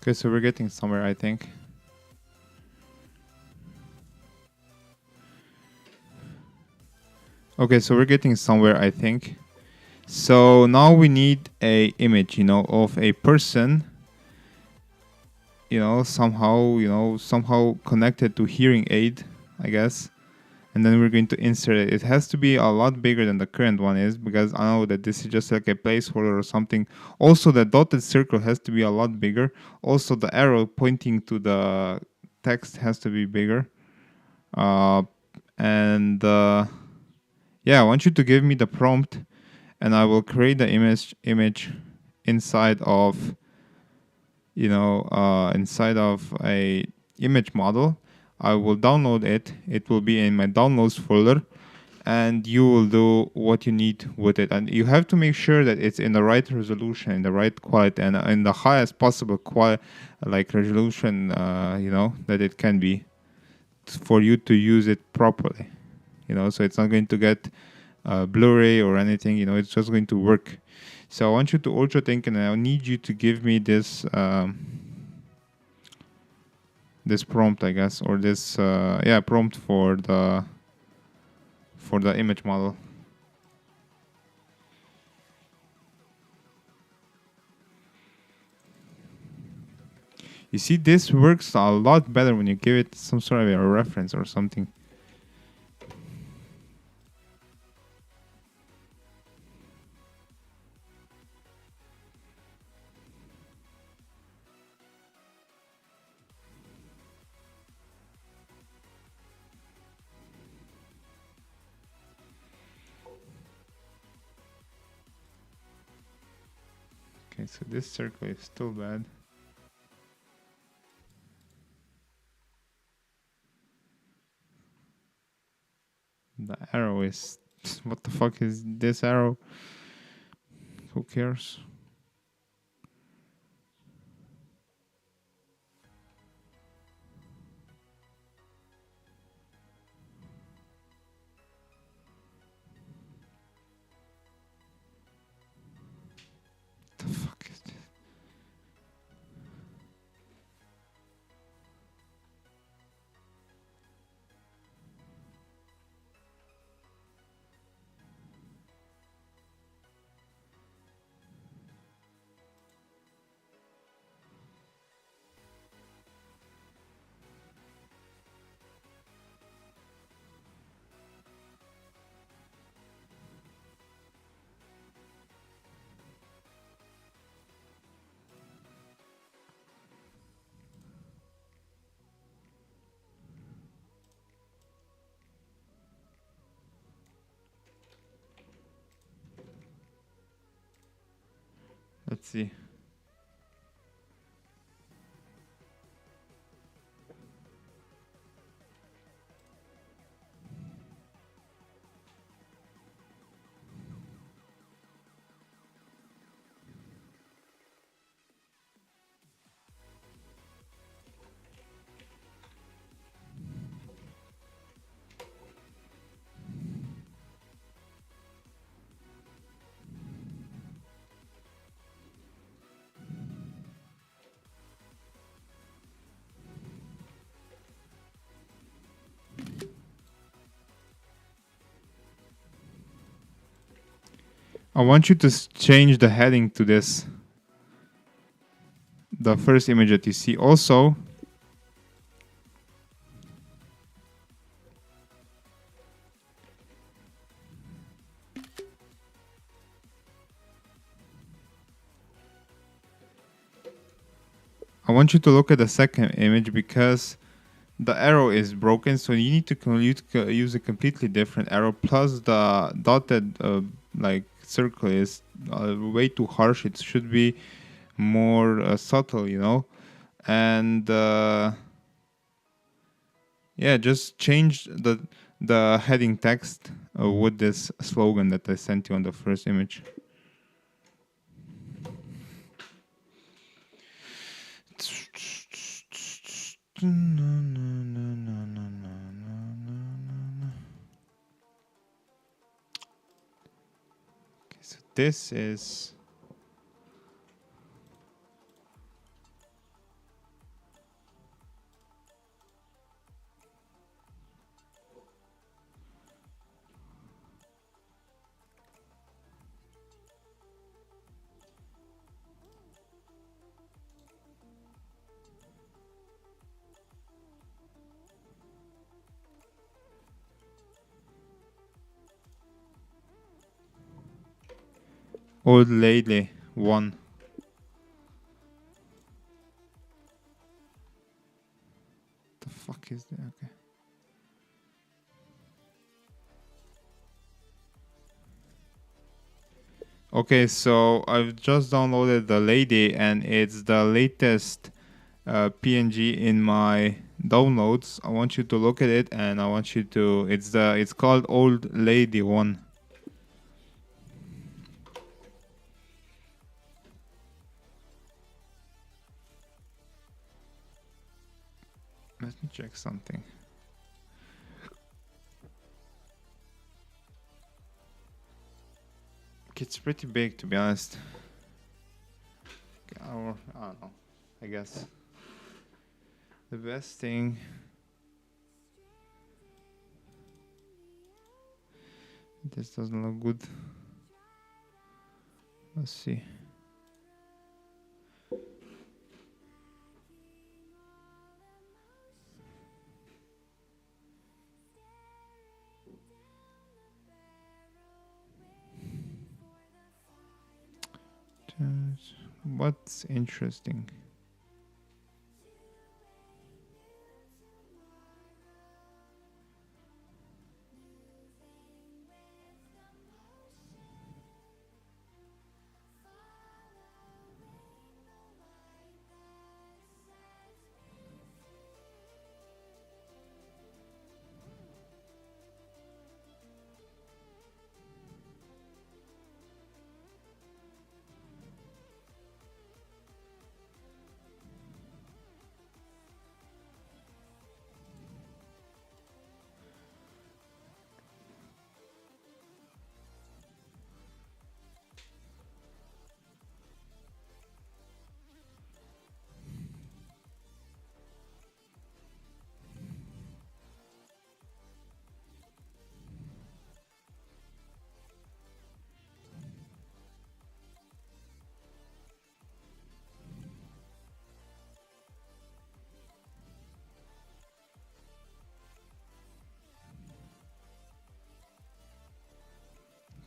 Okay, so we're getting somewhere, I think. Okay, so we're getting somewhere, I think. So now we need a image, of a person, somehow connected to hearing aid, I guess. And then we're going to insert it. It has to be a lot bigger than the current one is, because I know that this is just like a placeholder or something. Also, the dotted circle has to be a lot bigger. Also, the arrow pointing to the text has to be bigger. And yeah, I want you to give me the prompt, and I will create the image inside of inside of a image model. I will download it. It will be in my downloads folder, and you will do what you need with it. And you have to make sure that it's in the right resolution, in the right quality, and in the highest possible resolution, that it can be, for you to use it properly. So it's not going to get blurry or anything. It's just going to work. So I want you to also think, and I need you to give me this this prompt, I guess, or this prompt for the image model. You see, this works a lot better when you give it some sort of a reference or something. Okay, so this circle is still bad. The arrow is... What the fuck is this arrow? Who cares? The fuck is this? Let's see. I want you to change the heading to this. The first image that you see. Also, I want you to look at the second image because the arrow is broken, so you need to use a completely different arrow. Plus, the dotted like circle is way too harsh. It should be more subtle, you know. And yeah, just change the heading text with this slogan that I sent you on the first image. Okay, so this is Old Lady 1. The fuck is that? Okay. Okay, so I've just downloaded the lady and it's the latest PNG in my downloads. I want you to look at it and I want you to it's called Old Lady 1. Let me check something. It's pretty big, to be honest. Or, I don't know. I guess the best thing. This doesn't look good. Let's see. What's interesting?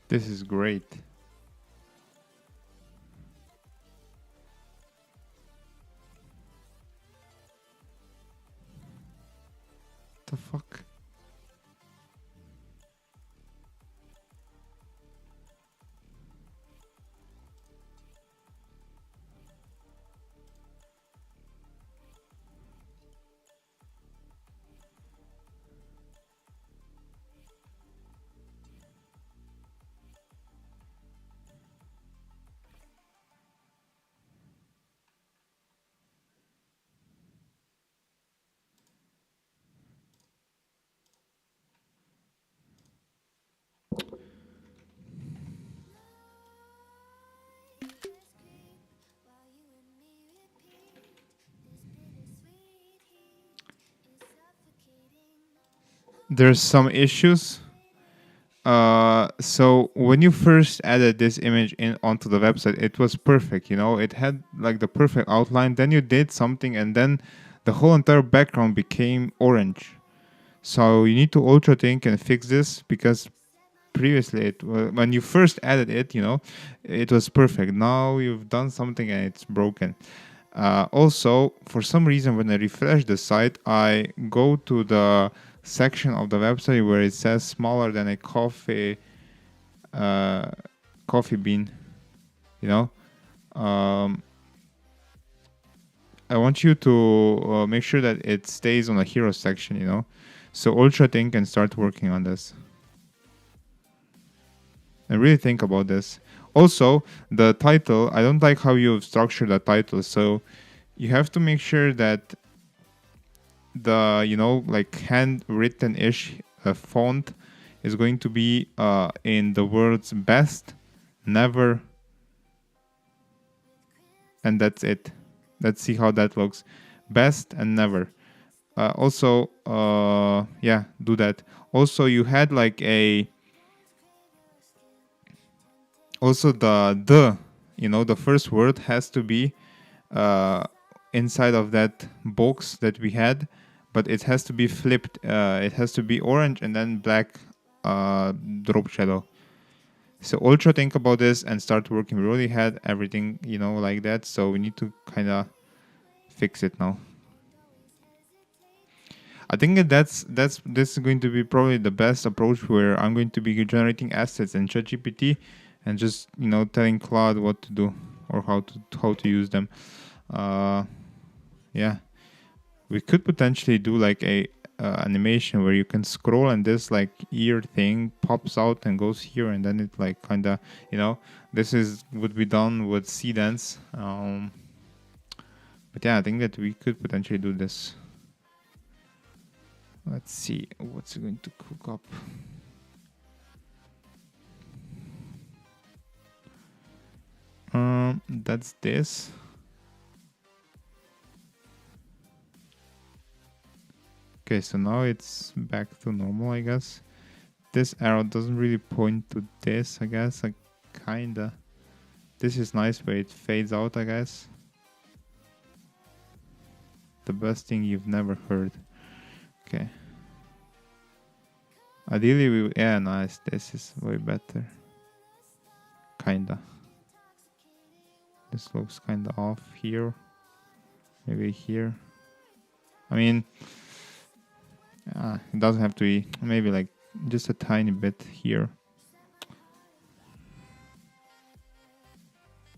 This is great. The fuck? There's some issues So when you first added this image in onto the website, it was perfect. You know, it had like the perfect outline. Then you did something, and then the whole entire background became orange. So you need to ultra think and fix this, because previously when you first added it, you know, it was perfect. Now you've done something and it's broken. Also, for some reason, when I refresh the site, I go to the section of the website where it says smaller than a coffee bean. You know, I want you to make sure that it stays on the hero section. You know, so ultra think and start working on this. And really think about this. Also, the title, I don't like how you've structured the title. So you have to make sure that the, you know, like handwritten-ish font is going to be in the words best, never, and that's it. Let's see how that looks. Best and never. Also, yeah, do that. Also, you had like a... Also, the, you know, the first word has to be inside of that box that we had, but it has to be flipped. It has to be orange and then black drop shadow. So ultra think about this and start working. We already had everything, you know, like that. So we need to kind of fix it now. I think that this is going to be probably the best approach, where I'm going to be generating assets in ChatGPT and just, you know, telling Claude what to do or how to use them. Yeah, we could potentially do like a animation where you can scroll and this like ear thing pops out and goes here, and then it like kind of, you know, this would be done with Seedance. But yeah, I think that we could potentially do this. Let's see what's going to cook up. That's this. Okay, so now it's back to normal, I guess. This arrow doesn't really point to this, I guess. Like, kinda. This is nice, but it fades out, I guess. The best thing you've never heard. Okay. Ideally, yeah, nice. This is way better. Kinda. This looks kinda off here. Maybe here. I mean, it doesn't have to be. Maybe like just a tiny bit here.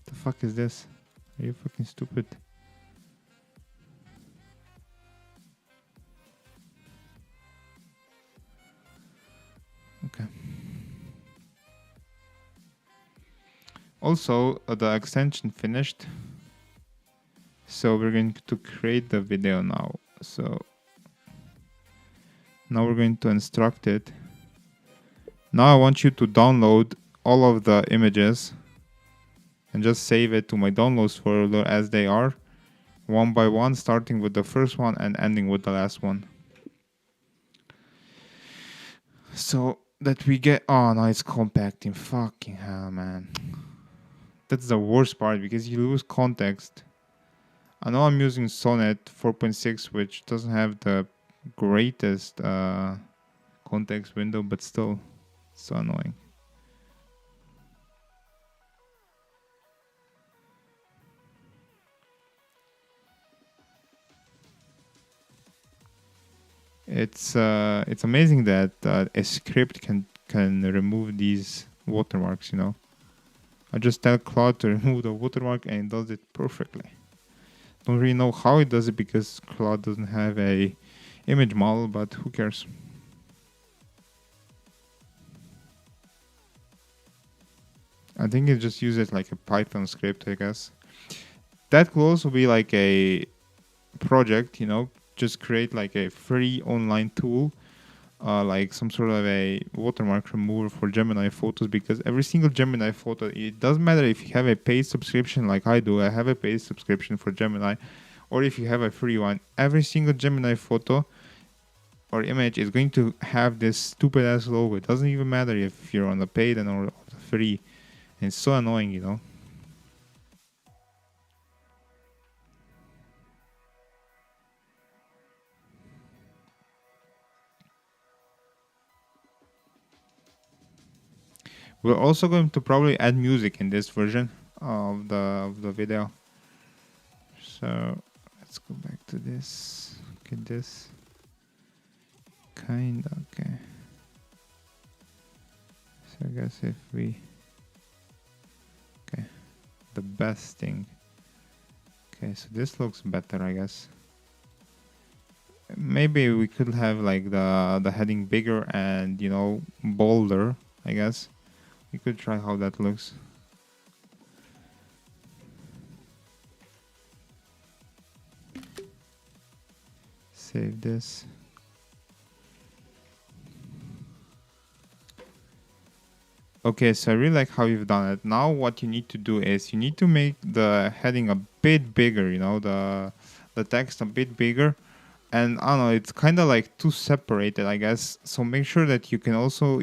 The fuck is this? Are you fucking stupid? Okay. Also, the extension finished. So we're going to create the video now. So now we're going to instruct it. Now I want you to download all of the images and just save it to my downloads folder as they are, one by one, starting with the first one and ending with the last one. So that we get... Oh, no, it's compacting. Fucking hell, man. That's the worst part, because you lose context. I know I'm using Sonnet 4.6, which doesn't have the greatest context window, but still, it's so annoying. It's amazing that a script can remove these watermarks, you know. I just tell Claude to remove the watermark and it does it perfectly. Don't really know how it does it, because Claude doesn't have a image model, but who cares? I think it just uses like a Python script, I guess. That could also be like a project, you know, just create like a free online tool, like some sort of a watermark remover for Gemini photos, because every single Gemini photo, it doesn't matter if you have a paid subscription like I do. I have a paid subscription for Gemini, or if you have a free one. Every single Gemini photo or image is going to have this stupid ass logo. It doesn't even matter if you're on the paid and or the free. And it's so annoying, you know. We're also going to probably add music in this version of the video. So let's go back to this. Get this. Kinda okay. So I guess if we the best thing. Okay, so this looks better, I guess. Maybe we could have like the heading bigger and, you know, bolder, I guess. We could try how that looks. Save this. Okay, so I really like how you've done it. Now what you need to do is you need to make the heading a bit bigger, you know, the text a bit bigger. And I don't know, it's kind of like too separated, I guess. So make sure that you can also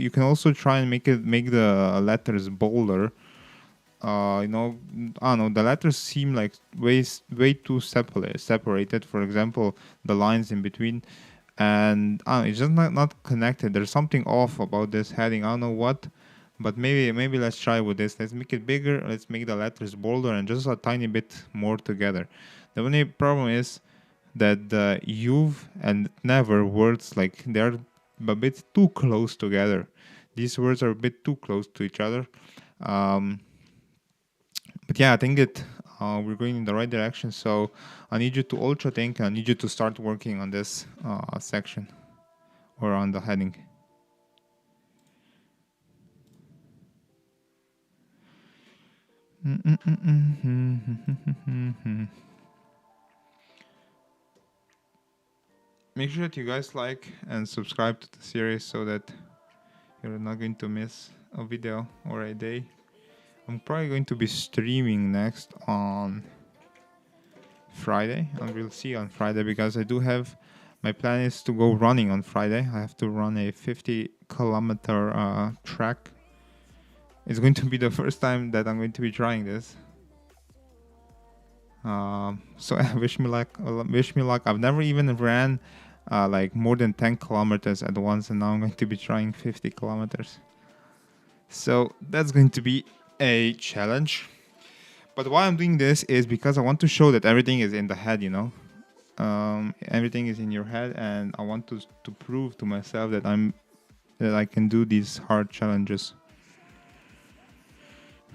try and make the letters bolder. You know, I don't know, the letters seem like way too separated. For example, the lines in between, and I don't know, it's just not connected. There's something off about this heading. I don't know what, but maybe let's try with this. Let's make it bigger. Let's make the letters bolder and just a tiny bit more together. The only problem is that the you've and never words, like they're a bit too close together. These words are a bit too close to each other. But yeah, I think that we're going in the right direction. So I need you to ultra think, and I need you to start working on this section or on the heading. Make sure that you guys like and subscribe to the series so that you're not going to miss a video or a day. I'm probably going to be streaming next on Friday, and we'll see on Friday, because I do have, my plan is to go running on Friday. I have to run a 50-kilometer track. It's going to be the first time that I'm going to be trying this. So wish me luck. I've never even ran like more than 10 kilometers at once, and now I'm going to be trying 50 kilometers. So that's going to be a challenge. But why I'm doing this is because I want to show that everything is in the head, you know. Everything is in your head, and I want to prove to myself that I can do these hard challenges.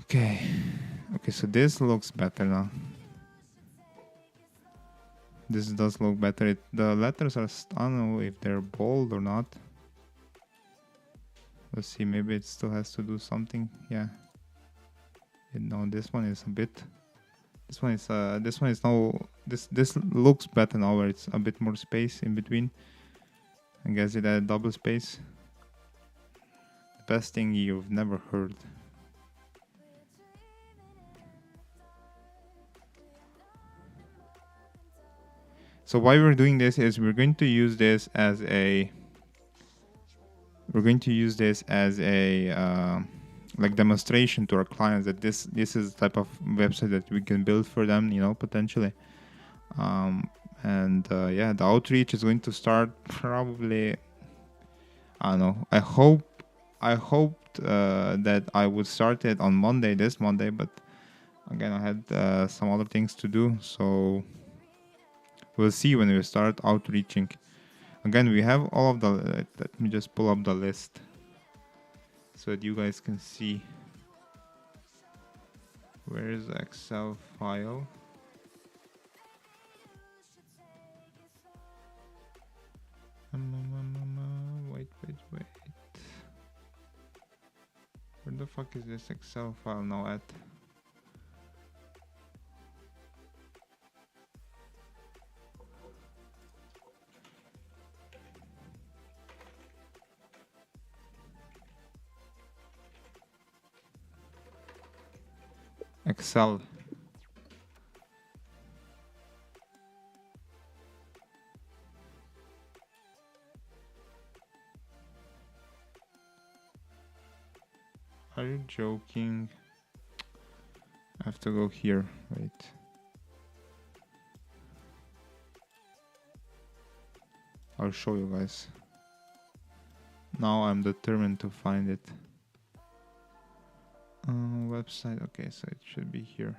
Okay, so this looks better now. This does look better. The letters are, I don't know if they're bold or not. Let's see, maybe it still has to do something. Yeah. No, this one is a bit. This one is now. This looks better now, where it's a bit more space in between. I guess it had double space. The best thing you've never heard. So why we're doing this is we're going to use this as a. Like demonstration to our clients that this is the type of website that we can build for them, you know, potentially. Yeah, the outreach is going to start probably, I don't know, I hoped that I would start it on this Monday, but again, I had some other things to do, so we'll see when we start outreaching. Again, we have all of the, let me just pull up the list so that you guys can see. Where is the Excel file? Wait. Where the fuck is this Excel file now at? Excel. Are you joking? I have to go here. Wait. I'll show you guys. Now I'm determined to find it. Website. Okay, so it should be here.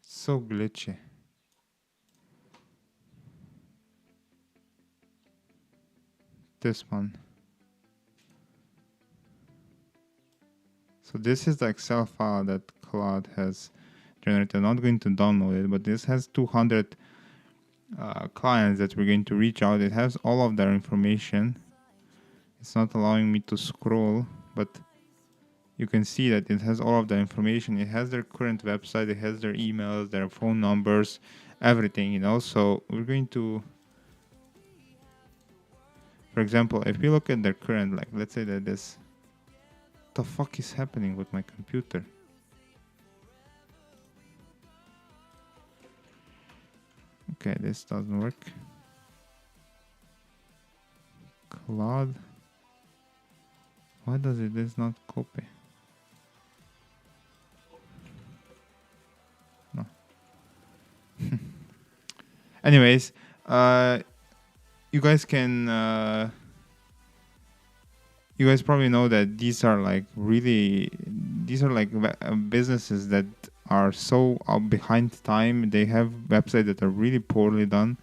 So glitchy. This one. So this is the Excel file that Claude has generated. I'm not going to download it, but this has 200 clients that we're going to reach out. It has all of their information. It's not allowing me to scroll, but you can see that it has all of the information. It has their current website, it has their emails, their phone numbers, everything, you know. So we're going to, for example, if we look at their current, like let's say that this, what the fuck is happening with my computer? Okay, this doesn't work. Claude. Why does it this not copy? No. Anyways, you guys can you guys probably know that these are like businesses that are so behind time. They have websites that are really poorly done,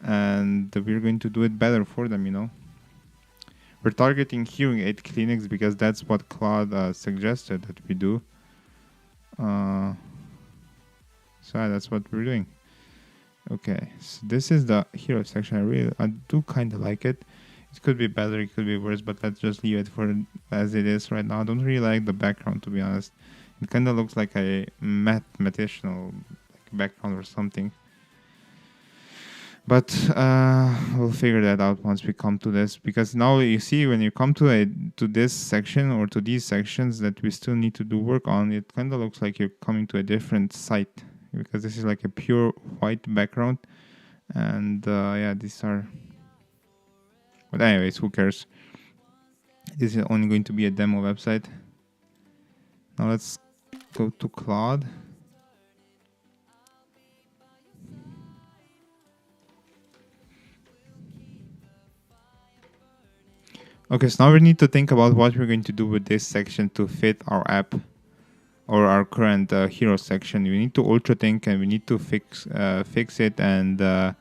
and we're going to do it better for them, you know. We're targeting hearing aid clinics because that's what Claude suggested that we do. So yeah, that's what we're doing. Okay, so this is the hero section. I do kind of like it. It could be better, it could be worse, but let's just leave it for as it is right now. I don't really like the background, to be honest. It kind of looks like a mathematician background or something. But we'll figure that out once we come to this, because now you see when you come to this section or to these sections that we still need to do work on, it kind of looks like you're coming to a different site, because this is like a pure white background, and yeah, these are. But anyways, who cares? This is only going to be a demo website. Now let's go to Claude. Okay, so now we need to think about what we're going to do with this section to fit our app or our current hero section. We need to ultra think, and we need to fix it and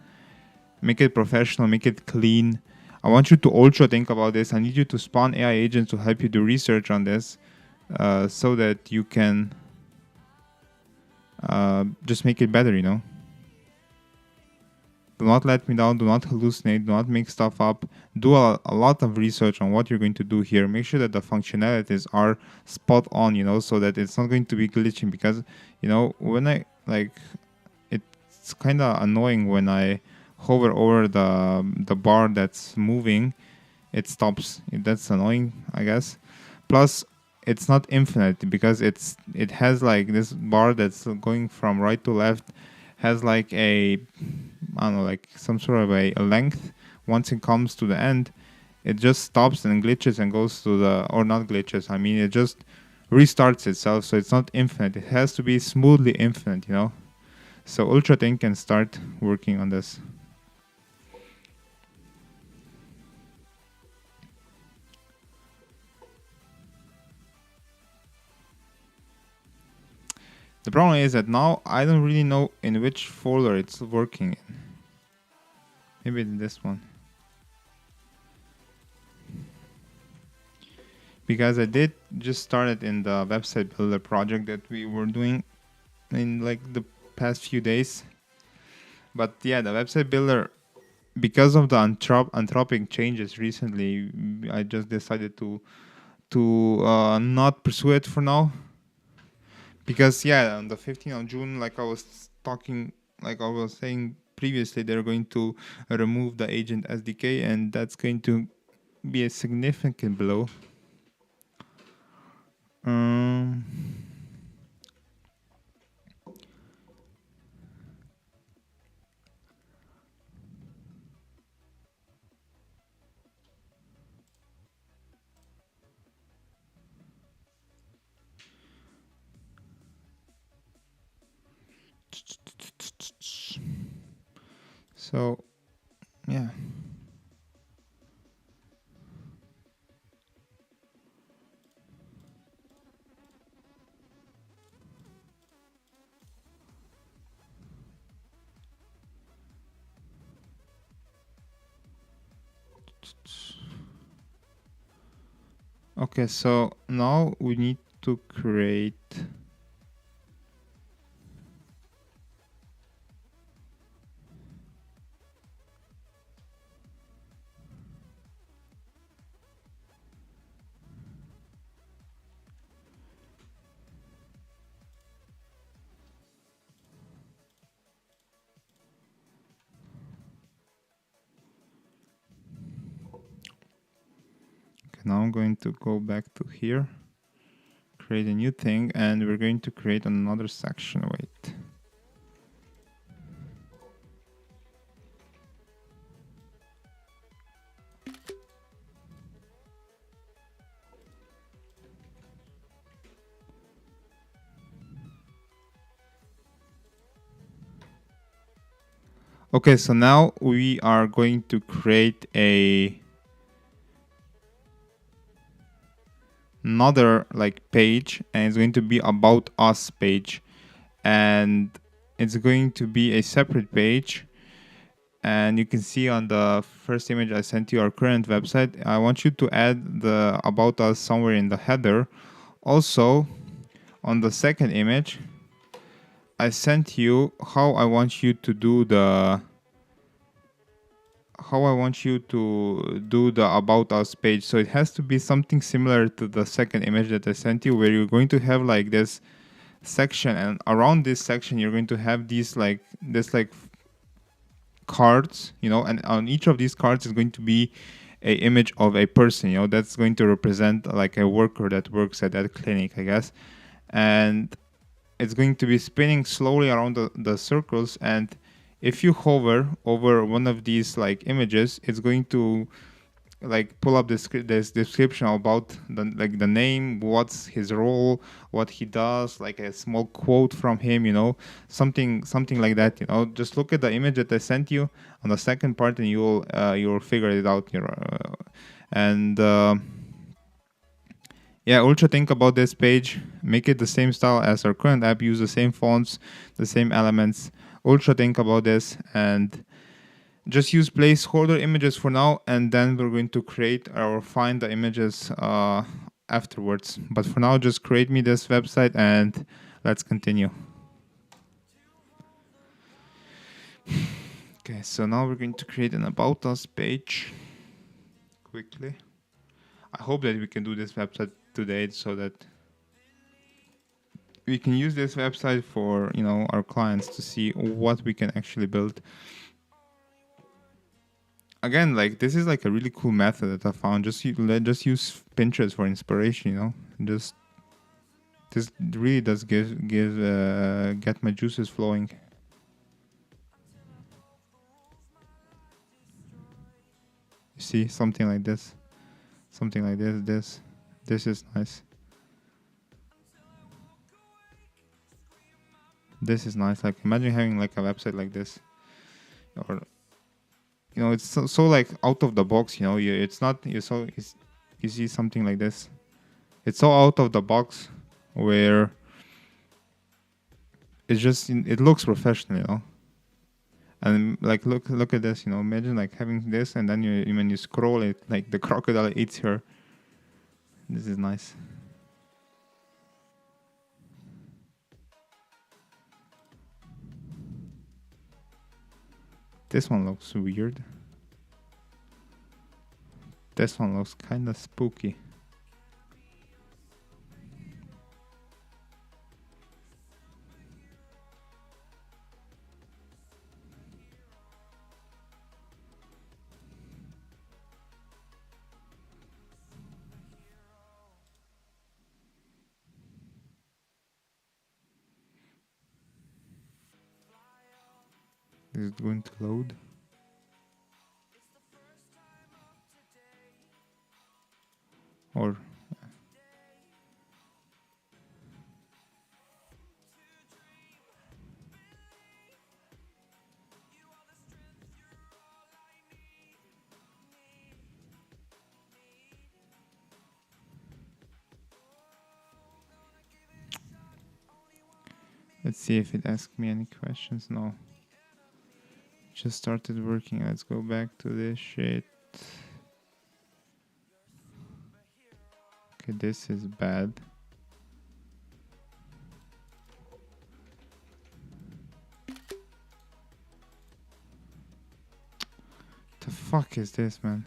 make it professional, make it clean. I want you to ultra think about this. I need you to spawn AI agents to help you do research on this, so that you can just make it better, you know. Do not let me down. Do not hallucinate. Do not make stuff up. Do a lot of research on what you're going to do here. Make sure that the functionalities are spot on, you know, so that it's not going to be glitching. Because, you know, when it's kind of annoying when I hover over the bar that's moving, it stops. That's annoying, I guess. Plus, it's not infinite, because it has like this bar that's going from right to left has like I don't know, like some sort of a length. Once it comes to the end, it just stops and glitches and goes to or not glitches, I mean, it just restarts itself, so it's not infinite. It has to be smoothly infinite, you know. So UltraThink can start working on this. The problem is that now I don't really know in which folder it's working in. Maybe in this one. Because I did just start it in the website builder project that we were doing in like the past few days. But yeah, the website builder, because of the anthropic changes recently, I just decided to not pursue it for now. Because yeah, on the 15th of June, like I was talking like I was saying previously, they're going to remove the agent SDK, and that's going to be a significant blow. Um, so yeah. Okay, so now we need to create. Okay, now I'm going to go back to here, create a new thing, and we're going to create another section. Wait. Okay, so now we are going to create another like page, and it's going to be about us page, and it's going to be a separate page. And you can see on the first image I sent you our current website. I want you to add the about us somewhere in the header. Also, on the second image, I sent you how I want you to do the about us page. So it has to be something similar to the second image that I sent you, where you're going to have like this section, and around this section you're going to have these like cards, and on each of these cards is going to be a image of a person, that's going to represent like a worker that works at that clinic, I guess. And it's going to be spinning slowly around the circles, and if you hover over one of these like images, it's going to like pull up this description about the name, what's his role, what he does, like a small quote from him, something like that. Just look at the image that I sent you on the second part, and you'll figure it out. And yeah, Ultra, think about this page. Make it the same style as our current app. Use the same fonts, the same elements. Ultra, think about this, and just use placeholder images for now, and then we're going to create or find the images afterwards. But for now, just create me this website and let's continue. Okay, so now we're going to create an About Us page quickly. I hope that we can do this website today so that we can use this website for our clients to see what we can actually build. Again, like this is like a really cool method that I found. Just use Pinterest for inspiration, Just this really does get my juices flowing. You see, something like this, This is nice. This is nice. Like imagine having like a website like this, or it's so like out of the box. It's not. You see something like this. It's so out of the box where it looks professional. And like look at this. Imagine like having this, and then when you scroll it, like the crocodile eats her. This is nice. This one looks weird. This one looks kind of spooky. Is it going to load? Or let's see if it asks me any questions. No. Just started working. Let's go back to this shit. Okay, this is bad. The fuck is this, man?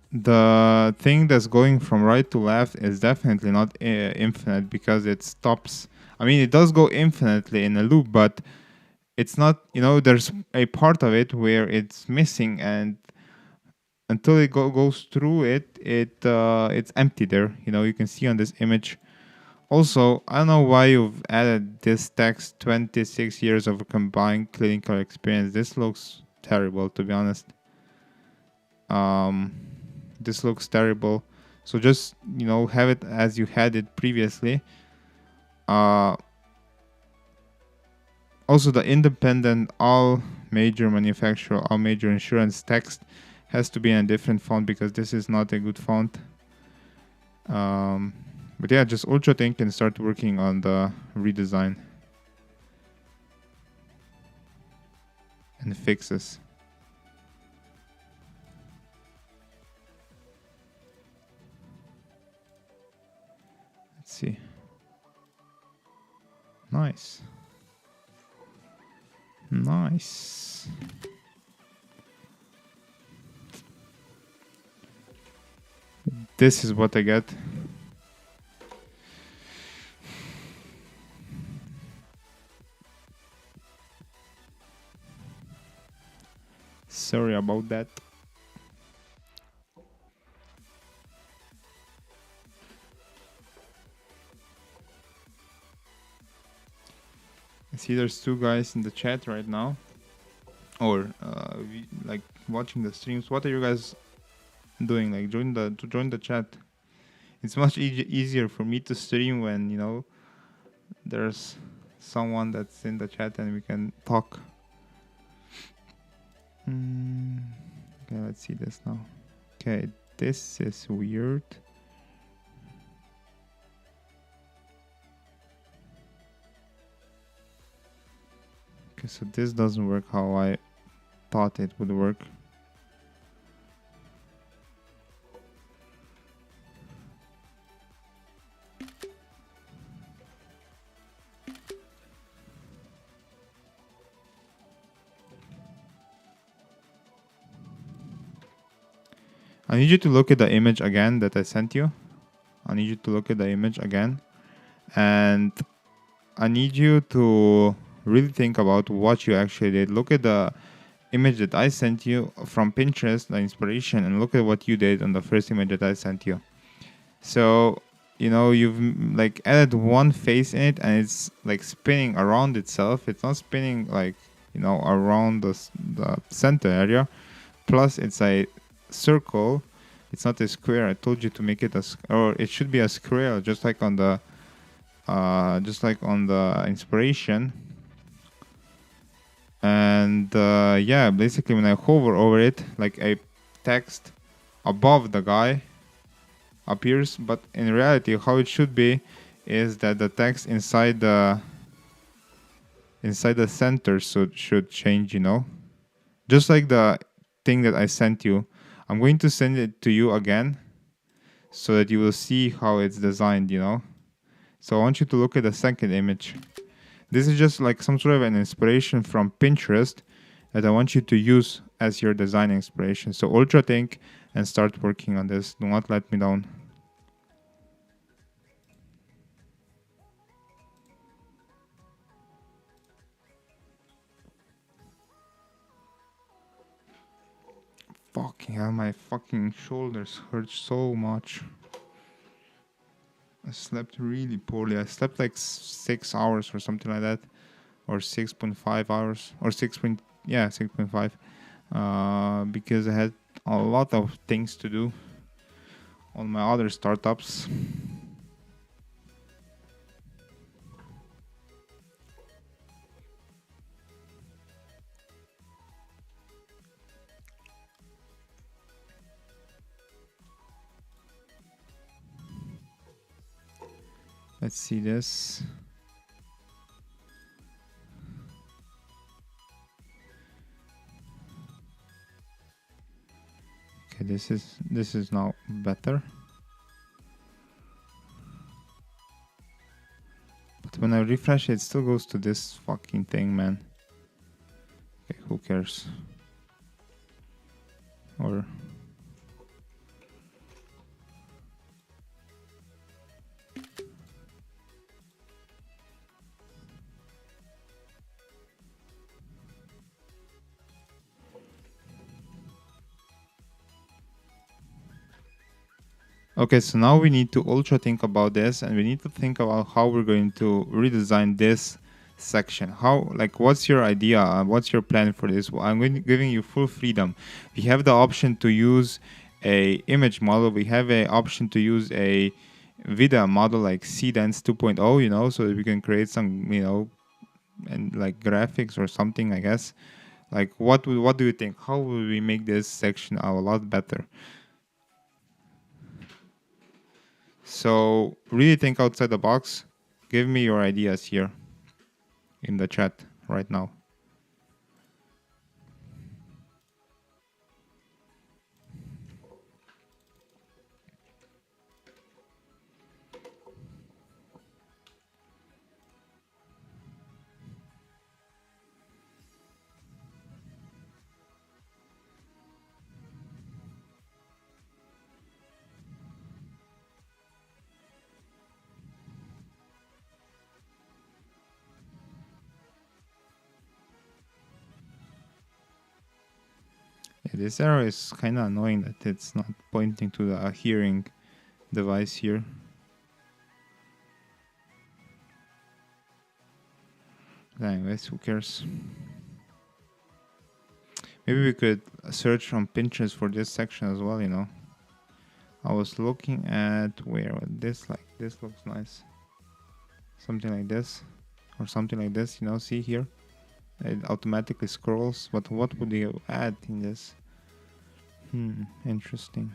The thing that's going from right to left is definitely not infinite because it stops. I mean, it does go infinitely in a loop, but it's not, you know, there's a part of it where it's missing, and until it goes through it, it's empty there. You know, you can see on this image. Also, I don't know why you've added this text, 26 years of combined clinical experience. This looks terrible, to be honest. This looks terrible. So just, you know, have it as you had it previously. Also, the independent all major manufacturer, all major insurance text has to be in a different font because this is not a good font. But yeah, just UltraThink and start working on the redesign and fixes. Let's see. Nice. Nice. This is what I get. Sorry about that. I see there's two guys in the chat right now, or like watching the streams. What are you guys doing? Like join the chat. It's much easier for me to stream when, you know, there's someone that's in the chat and we can talk. Okay, let's see this now. Okay, this is weird. Okay, so this doesn't work how I thought it would work. I need you to look at the image again that I sent you. I need you to look at the image again. And I need you to really think about what you actually did. Look at the image that I sent you from Pinterest, the inspiration, and look at what you did on the first image that I sent you. So, you know, you've like added one face in it and it's like spinning around itself. It's not spinning like, you know, around the center area. Plus it's a circle. It's not a square. I told you to make it or it should be a square, just like on the inspiration. And yeah, basically when I hover over it, like a text above the guy appears, but in reality how it should be is that the text inside the center should change, you know, just like the thing that I sent you. I'm going to send it to you again so that you will see how it's designed, you know. So I want you to look at the second image. This is just like some sort of an inspiration from Pinterest that I want you to use as your design inspiration. So UltraThink and start working on this. Do not let me down. Fucking hell, my fucking shoulders hurt so much. I slept really poorly. I slept like 6 hours or something like that, or 6.5 hours, or 6.5, because I had a lot of things to do on my other startups. Let's see this. Okay, this is now better. But when I refresh it, it still goes to this fucking thing, man. Okay, who cares? Or okay, so now we need to ultra think about this, and we need to think about how we're going to redesign this section. How, like, what's your idea? What's your plan for this? Well, giving you full freedom. We have the option to use a image model. We have a option to use a video model like Seedance 2.0, you know, so that we can create some, you know, and like graphics or something, I guess. Like, what do you think? How will we make this section a lot better? So really think outside the box. Give me your ideas here in the chat right now. Yeah, this arrow is kind of annoying that it's not pointing to the hearing device here. Anyways, who cares? Maybe we could search on Pinterest for this section as well, you know. I was looking at where this, like, this looks nice. Something like this, or something like this, you know, see here? It automatically scrolls, but what would you add in this? Interesting.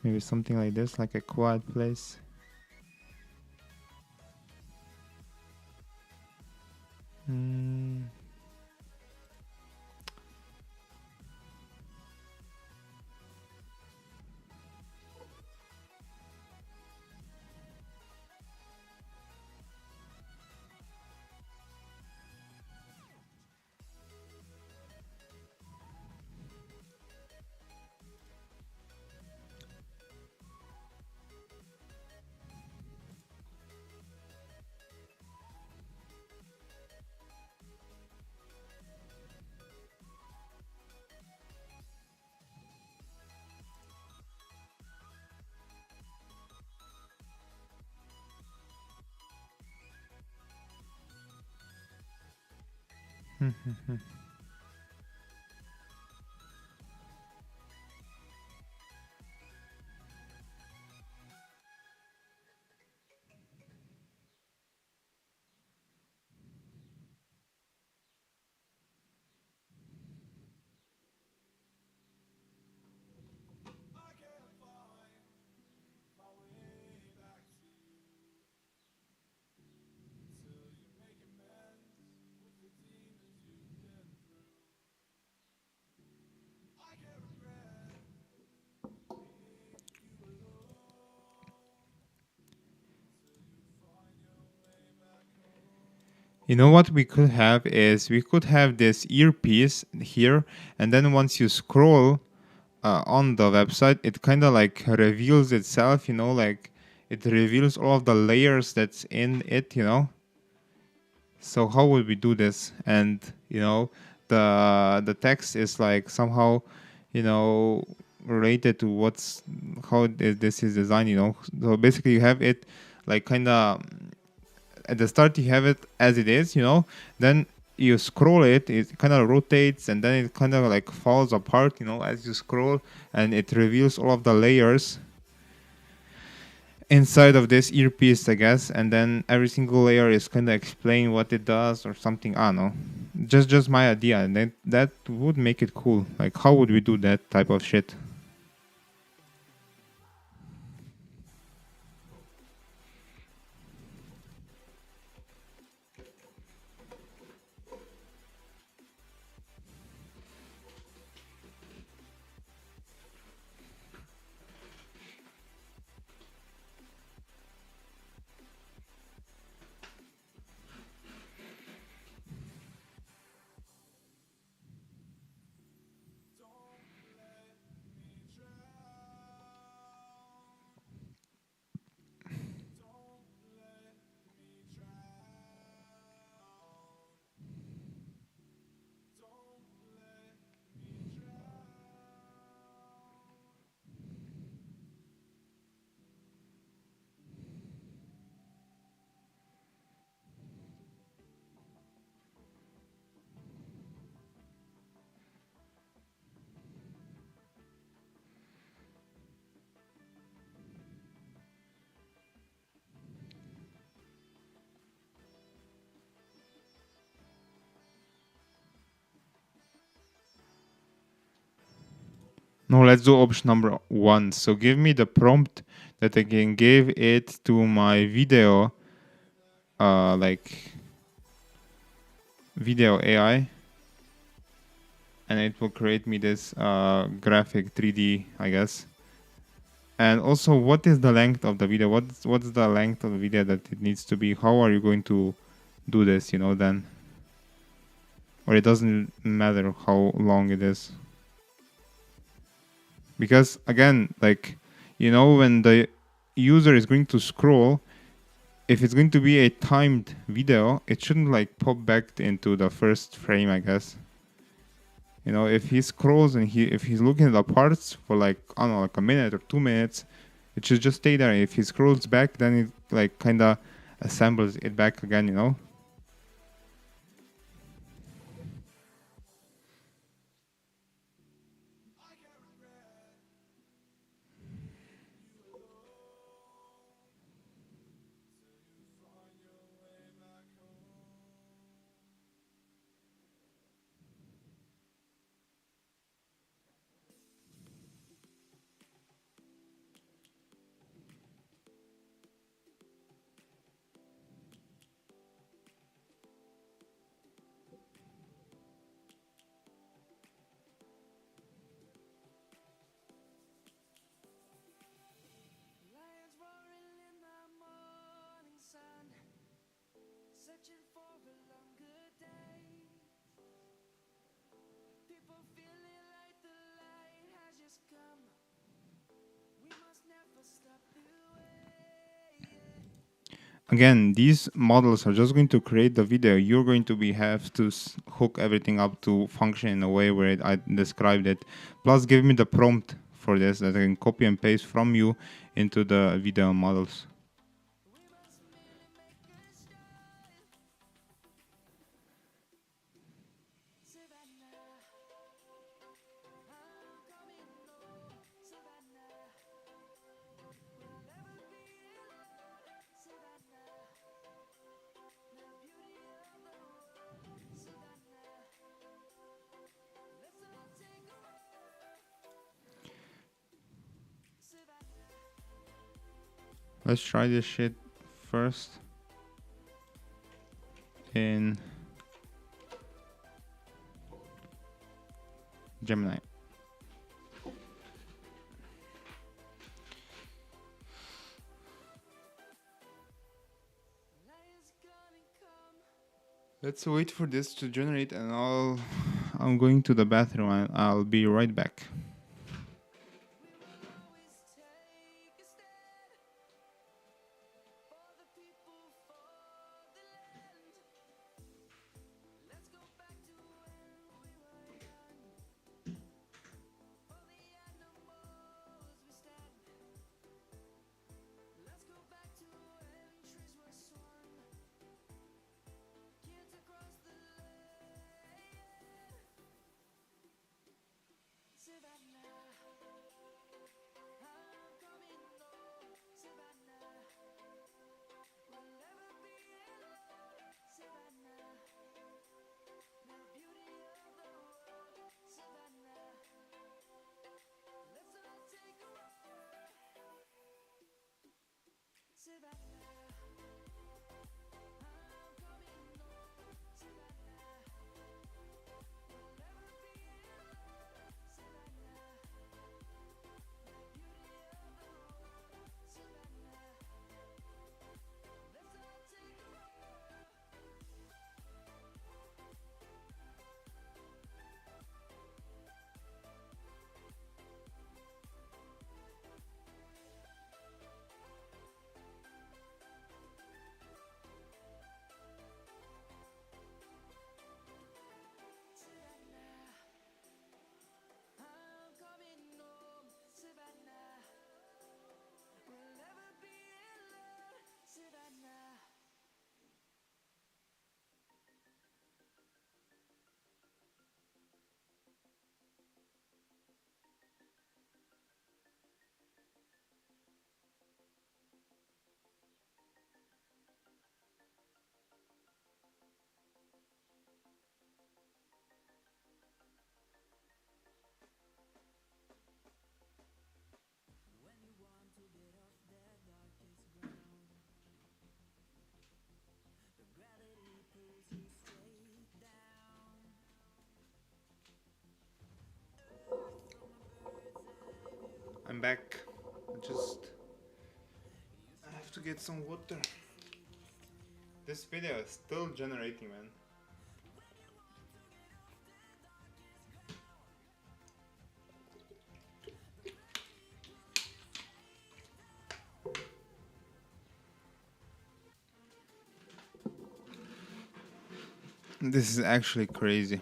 Maybe something like this, like a quiet place. You know what we could have is we could have this earpiece here, and then once you scroll on the website, it kind of like reveals itself, you know, like it reveals all of the layers that's in it, you know. So how would we do this? And you know, the text is like somehow, you know, related to this is designed, you know. So basically you have it like kind of at the start you have it as it is, you know, then you scroll it, it kind of rotates, and then it kind of like falls apart, you know, as you scroll, and it reveals all of the layers inside of this earpiece, I guess, and then every single layer is kind of explain what it does or something. I don't know, just my idea, and that would make it cool. Like, how would we do that type of shit? No, let's do option number 1. So give me the prompt that I can give it to my video, like video AI, and it will create me this graphic 3D, I guess. And also, what is the length of the video? What's the length of the video that it needs to be? How are you going to do this, you know, then? Or it doesn't matter how long it is. Because again, like, you know, when the user is going to scroll, if it's going to be a timed video, it shouldn't like pop back into the first frame, I guess. You know, if he scrolls and if he's looking at the parts for like, I don't know, like a minute or 2 minutes, it should just stay there. If he scrolls back, then it like kind of assembles it back again, you know? Lions roaring in the morning sun, searching for a longer day. People feeling like the light has just come. We must never stop the way. Again, these models are just going to create the video. You're going to have to hook everything up to function in a way where I described it. Plus, give me the prompt for this that I can copy and paste from you into the video models. Let's try this shit first in Gemini. Let's wait for this to generate, and I'm going to the bathroom and I'll be right back. I'm back. I have to get some water. This video is still generating, man. This is actually crazy.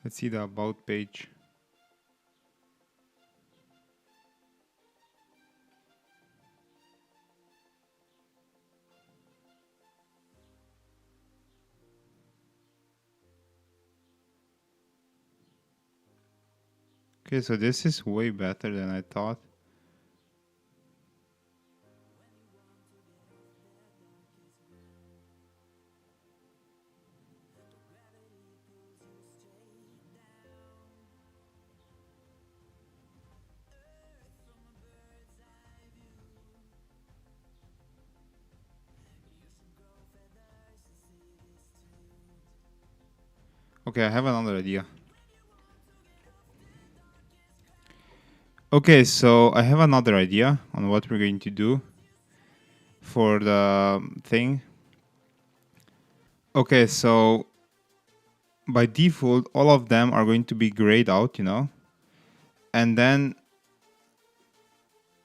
Let's see the about page. Okay, so this is way better than I thought. Okay, I have another idea. Okay, so I have another idea on what we're going to do for the thing. Okay, so by default, all of them are going to be grayed out, you know? And then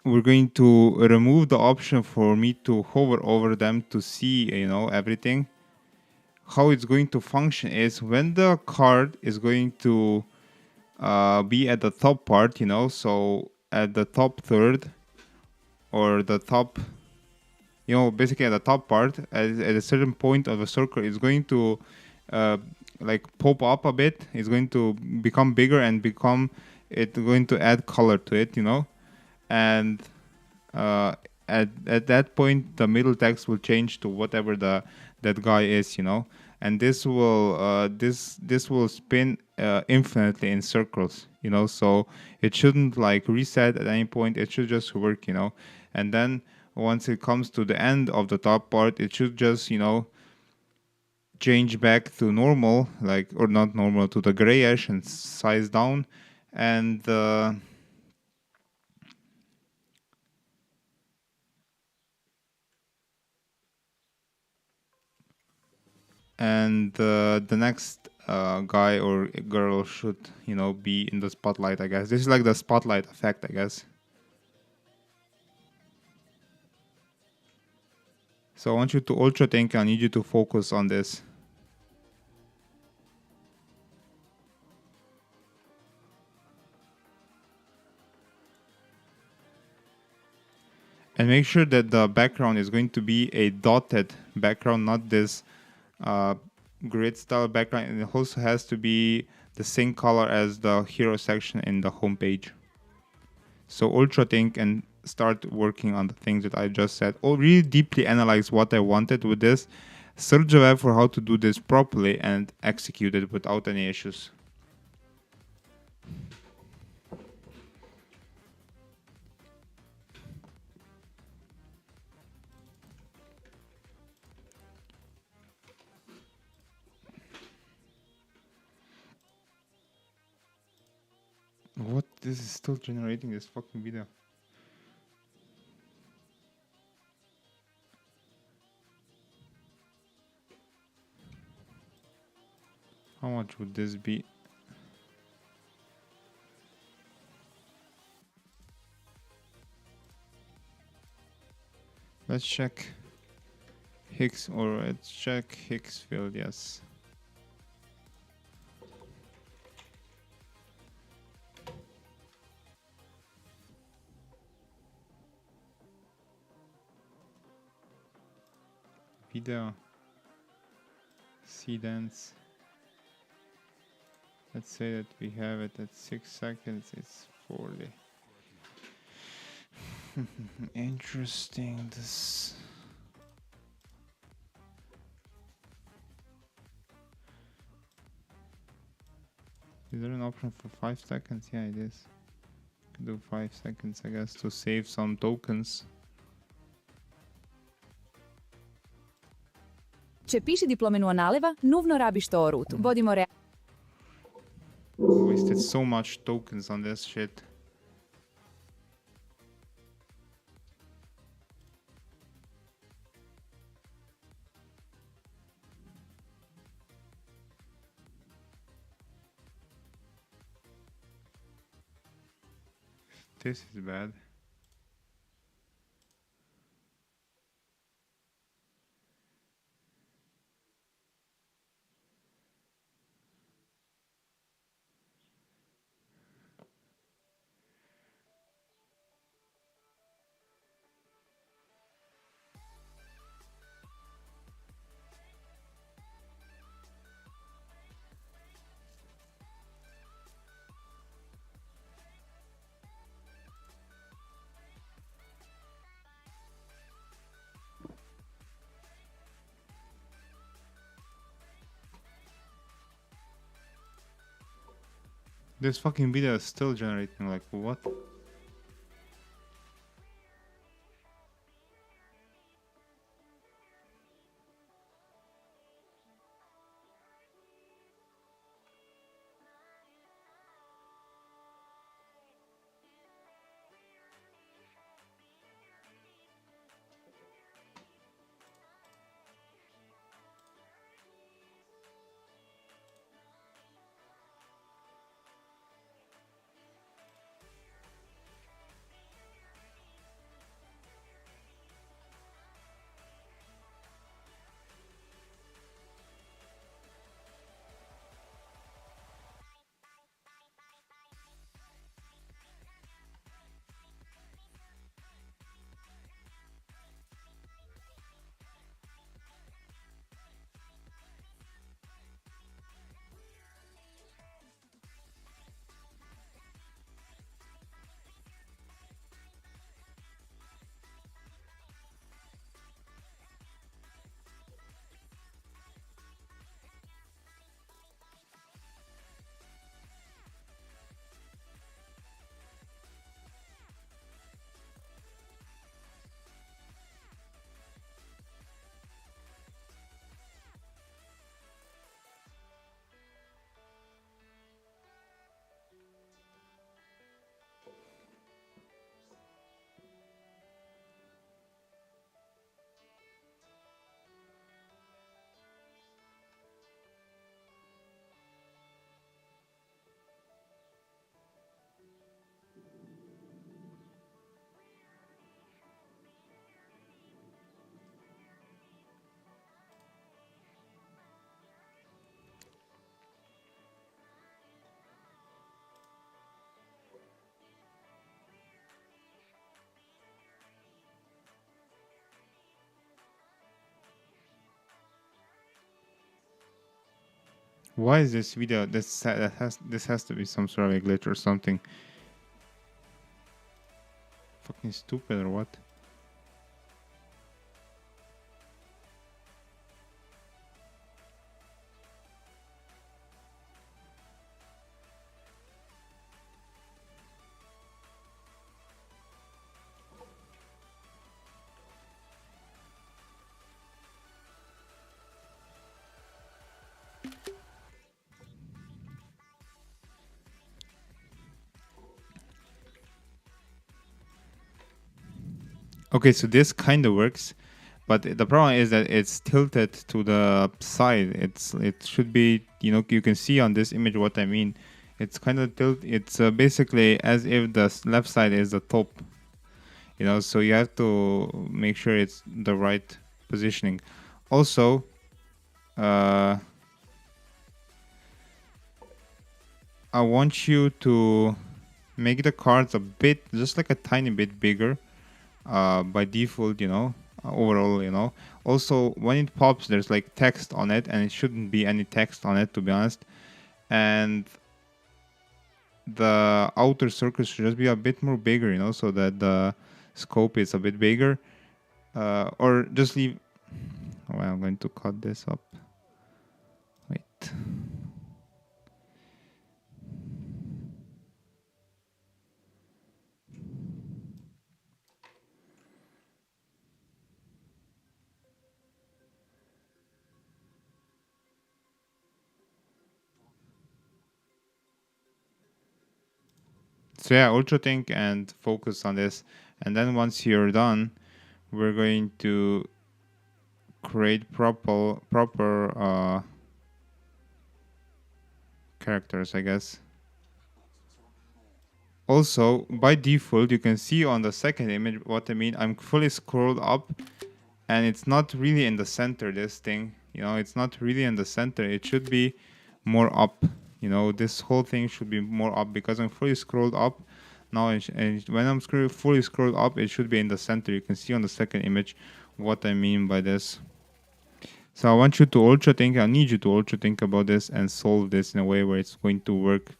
we're going to remove the option for me to hover over them to see, you know, everything. How it's going to function is when the card is going to be at the top part, you know, so at the top third or the top, you know, basically at the top part, at a certain point of a circle, it's going to like pop up a bit. It's going to become bigger and it's going to add color to it, you know, and at that point the middle text will change to whatever that guy is, you know, and this will this will spin infinitely in circles, you know, so it shouldn't like reset at any point. It should just work, you know, and then once it comes to the end of the top part, it should just, you know, change back to normal, like, or not normal, to the grayish and size down, and the next guy or girl should, you know, be in the spotlight, I guess. This is like the spotlight effect, I guess. So I want you to ultra think. I need you to focus on this. And make sure that the background is going to be a dotted background, not this grid style background. And it also has to be the same color as the hero section in the homepage. So ultra think and start working on the things that I just said. Or really deeply analyze what I wanted with this. Search the web for how to do this properly and execute it without any issues. What? This is still generating this fucking video. How much would this be? Let's check Higgs, or let's check Higgs field, yes. video. Seedance. Let's say that we have it at 6 seconds. It's 40. Interesting. This. Is there an option for 5 seconds? Yeah, it is. Can do 5 seconds, I guess, to save some tokens. Če piši diplomenu naleva, nuvno rabiš to rutu. Bodimo re... Wasted so much tokens on this shit. This is bad. This fucking video is still generating, like, what? Why is this video this has to be some sort of a glitch or something? Fucking stupid or what? Okay, so this kind of works, but the problem is that it's tilted to the side. It should be, you know, you can see on this image what I mean. It's kind of tilt. It's basically as if the left side is the top, you know. So you have to make sure it's the right positioning. Also, I want you to make the cards a bit, just like a tiny bit bigger. By default, you know, overall, you know. Also, when it pops, there's like text on it, and it shouldn't be any text on it, to be honest. And the outer circle should just be a bit more bigger, you know, so that the scope is a bit bigger. Or just leave. Oh, I'm going to cut this up. Wait. So yeah, ultra think and focus on this. And then once you're done, we're going to create proper characters, I guess. Also, by default, you can see on the second image what I mean. I'm fully scrolled up, and it's not really in the center, this thing. You know, it's not really in the center. It should be more up. You know, this whole thing should be more up because I'm fully scrolled up. Now, and when I'm fully scrolled up, it should be in the center. You can see on the second image what I mean by this. So I want you to ultra think. I need you to ultra think about this and solve this in a way where it's going to work.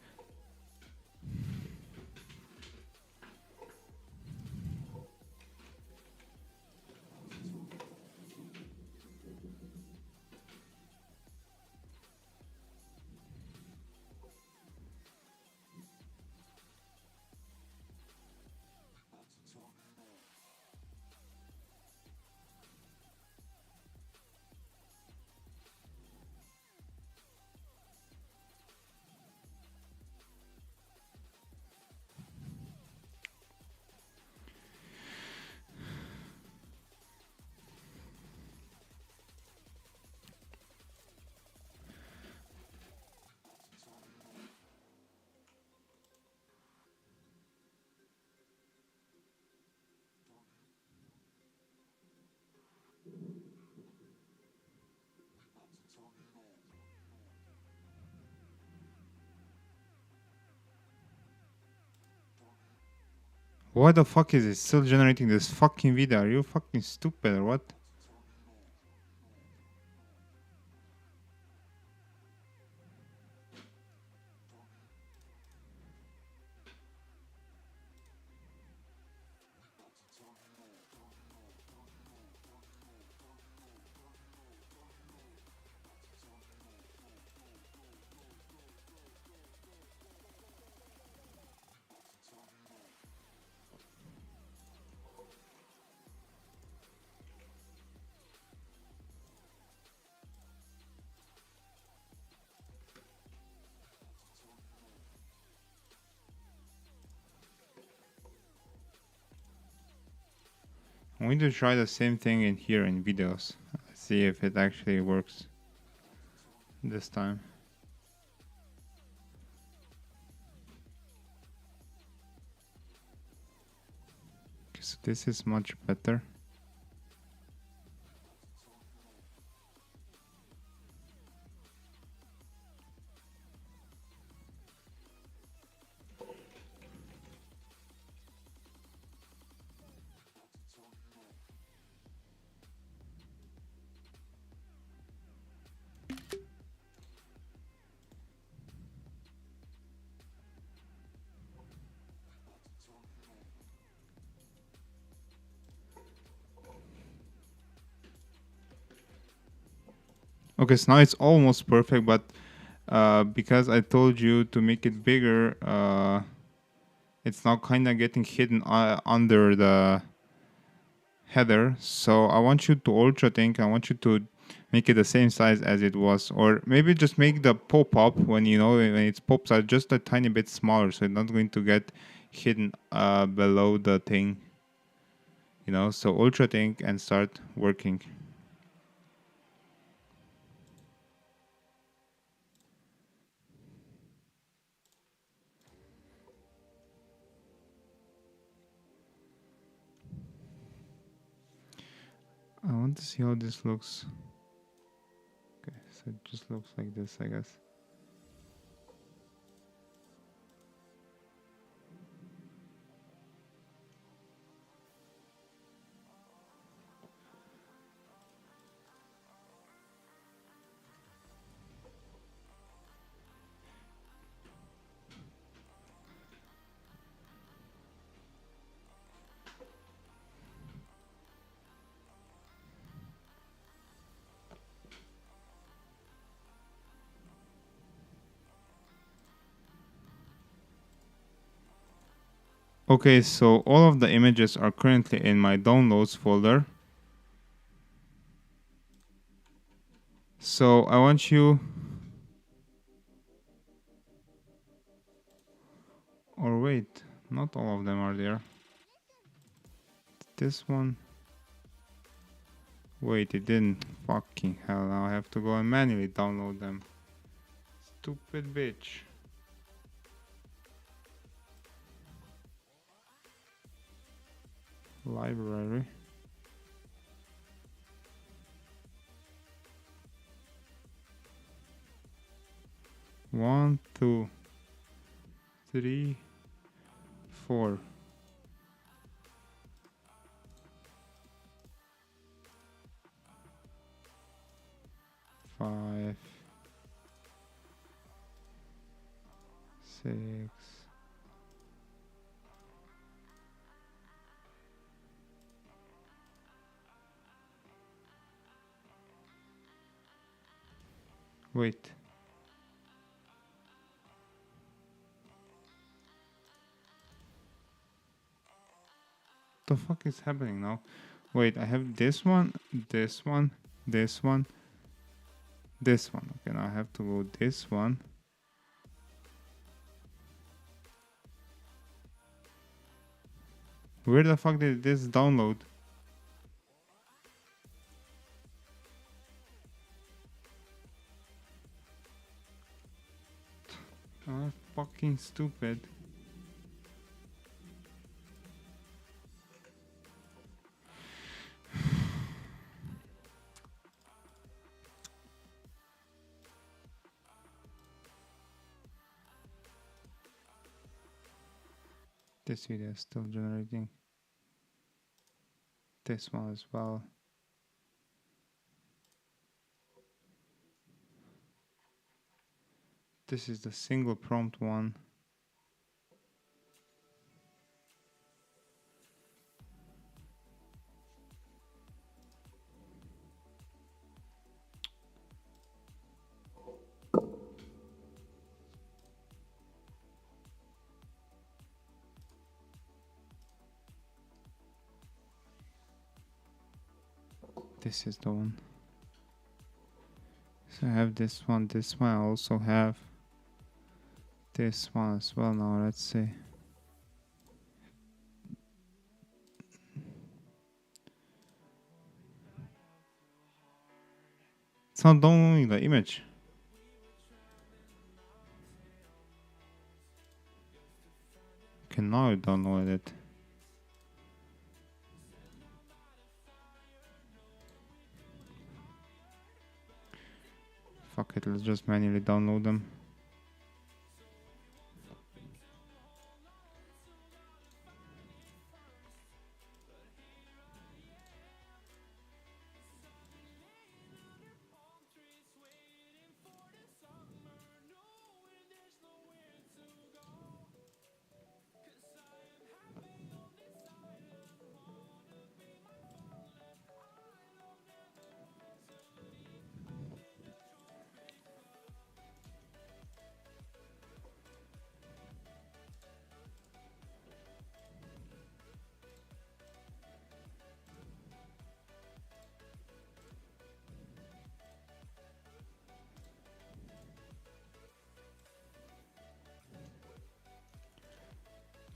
Why the fuck is it still generating this fucking video? Are you fucking stupid or what? I'm going to try the same thing in here in videos. See if it actually works this time. Okay, so this is much better. Okay, so now it's almost perfect, but because I told you to make it bigger, it's now kind of getting hidden under the header. So I want you to ultra think. I want you to make it the same size as it was, or maybe just make the pop-up when you know when it pops out just a tiny bit smaller, so it's not going to get hidden below the thing. You know, so ultra think and start working. I want to see how this looks. Okay, so it just looks like this, I guess. Okay, so all of the images are currently in my downloads folder. So I want you, or wait, not all of them are there. This one. Wait, it didn't. Fucking hell, now I have to go and manually download them. Stupid bitch. Library. One, two, three, four. Five, six, wait. The fuck is happening now? Wait, I have this one, this one, this one, this one. Okay, now I have to go this one. Where the fuck did this download? I'm fucking stupid. This video is still generating. This one as well. This is the single prompt one. This is the one. So I have this one. This one I also have this one as well. Now let's see. It's not downloading the image. Okay, now I download it. Fuck it, let's just manually download them.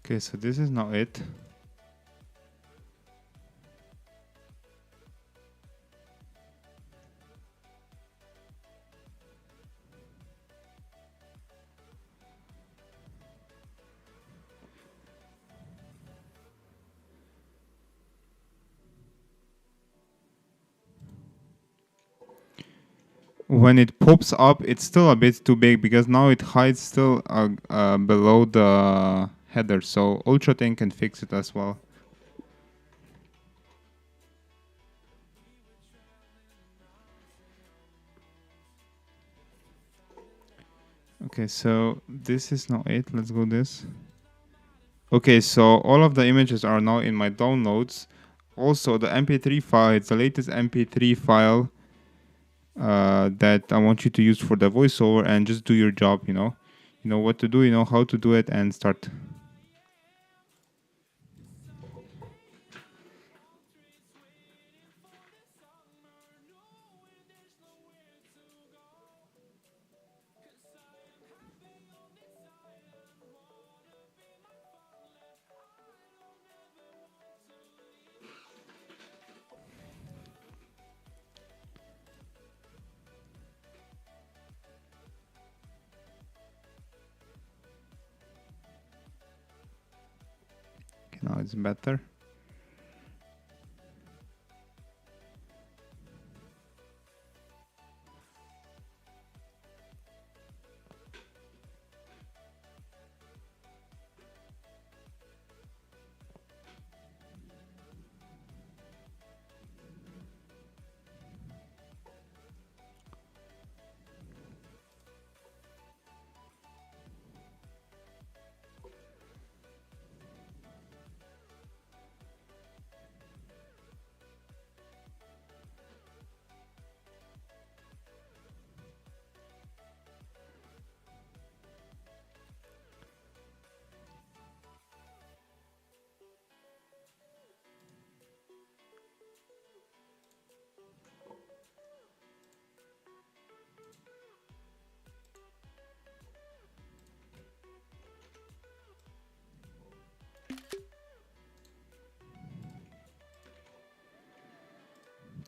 Okay, so this is not it. When it pops up, it's still a bit too big because now it hides still below the header. So UltraThin can fix it as well. Okay, so this is not it. Let's go this. Okay, so all of the images are now in my downloads. Also, the MP3 file, it's the latest MP3 file that I want you to use for the voiceover, and just do your job, you know. You know what to do, you know how to do it, and start. Now it's better.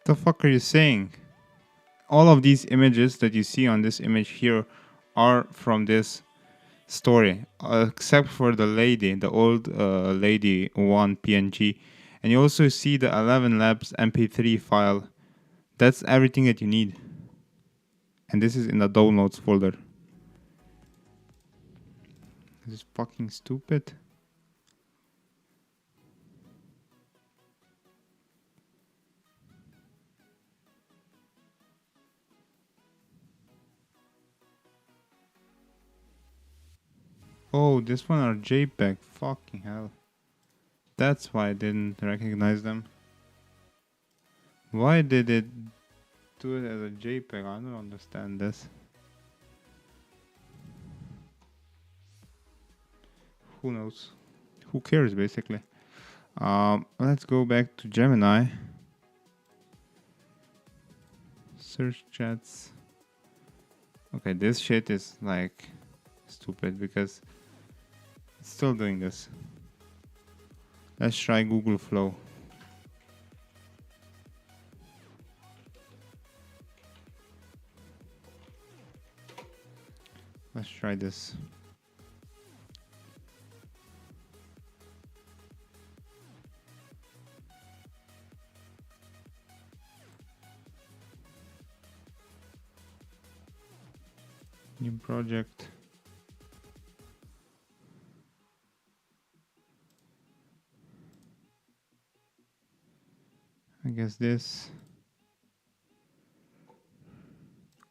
The fuck are you saying? All of these images that you see on this image here are from this story, except for the lady, the old lady one PNG. And you also see the 11 Labs MP3 file. That's everything that you need. And this is in the downloads folder. This is fucking stupid. Oh, this one are JPEG. Fucking hell. That's why I didn't recognize them. Why did it do it as a JPEG? I don't understand this. Who knows? Who cares, basically? Let's go back to Gemini. Search chats. Okay, this shit is like stupid because it's still doing this. Let's try Google Flow. Let's try this. New project. I guess this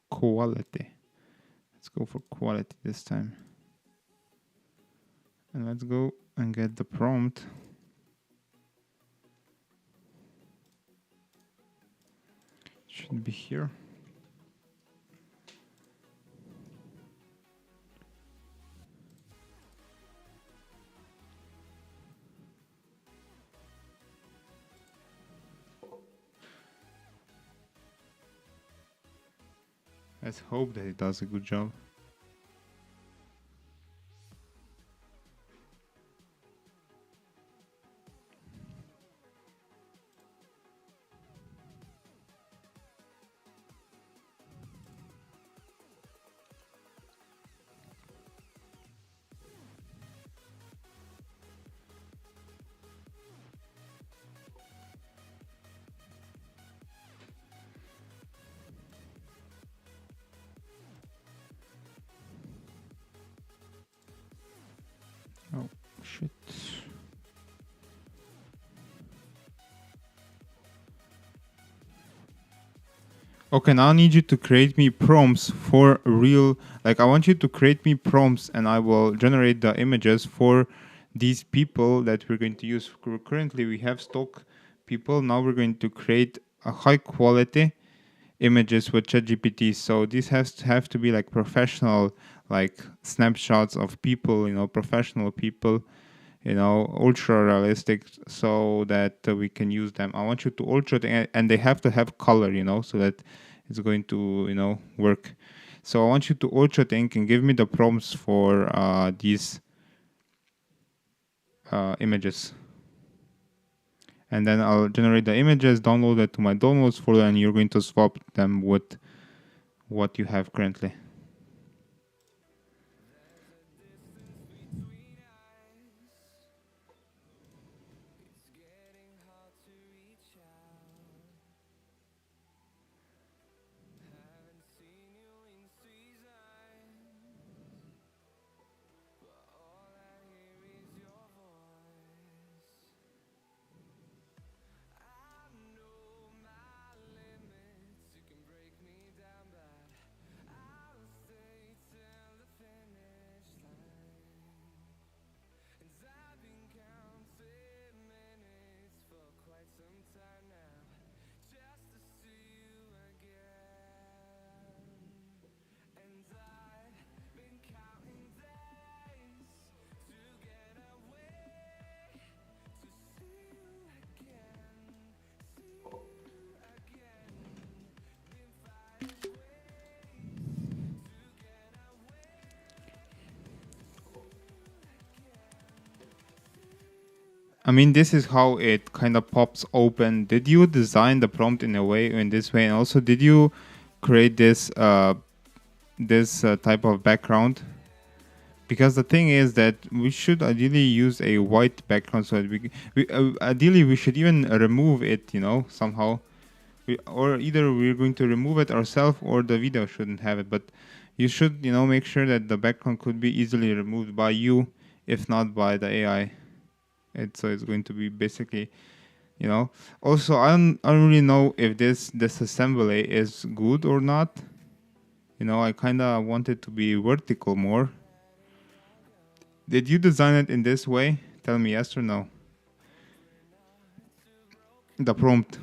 quality. Let's go for quality this time. And let's go and get the prompt. Should be here. Let's hope that it does a good job. Oh, shit. Okay, now I need you to create me prompts for real. Like, I want you to create me prompts and I will generate the images for these people that we're going to use. Currently, we have stock people. Now we're going to create a high quality images with ChatGPT. So this has to have to be like professional, like snapshots of people, professional people, ultra realistic, so that we can use them. I want you to ultra, and they have to have color, so that it's going to, work. So I want you to ultra think and give me the prompts for these images. And then I'll generate the images, download it to my downloads folder, and you're going to swap them with what you have currently. I mean, this is how it kind of pops open. Did you design the prompt in a way, in this way, and also did you create this type of background? Because the thing is that we should ideally use a white background, so that ideally we should even remove it, you know, somehow. Or either we're going to remove it ourselves, or the video shouldn't have it. But you should, you know, make sure that the background could be easily removed by you, if not by the AI. So it's going to be basically, you know. Also, I don't really know if this assembly is good or not. You know, I kind of want it to be vertical more. Did you design it in this way? Tell me yes or no. The prompt.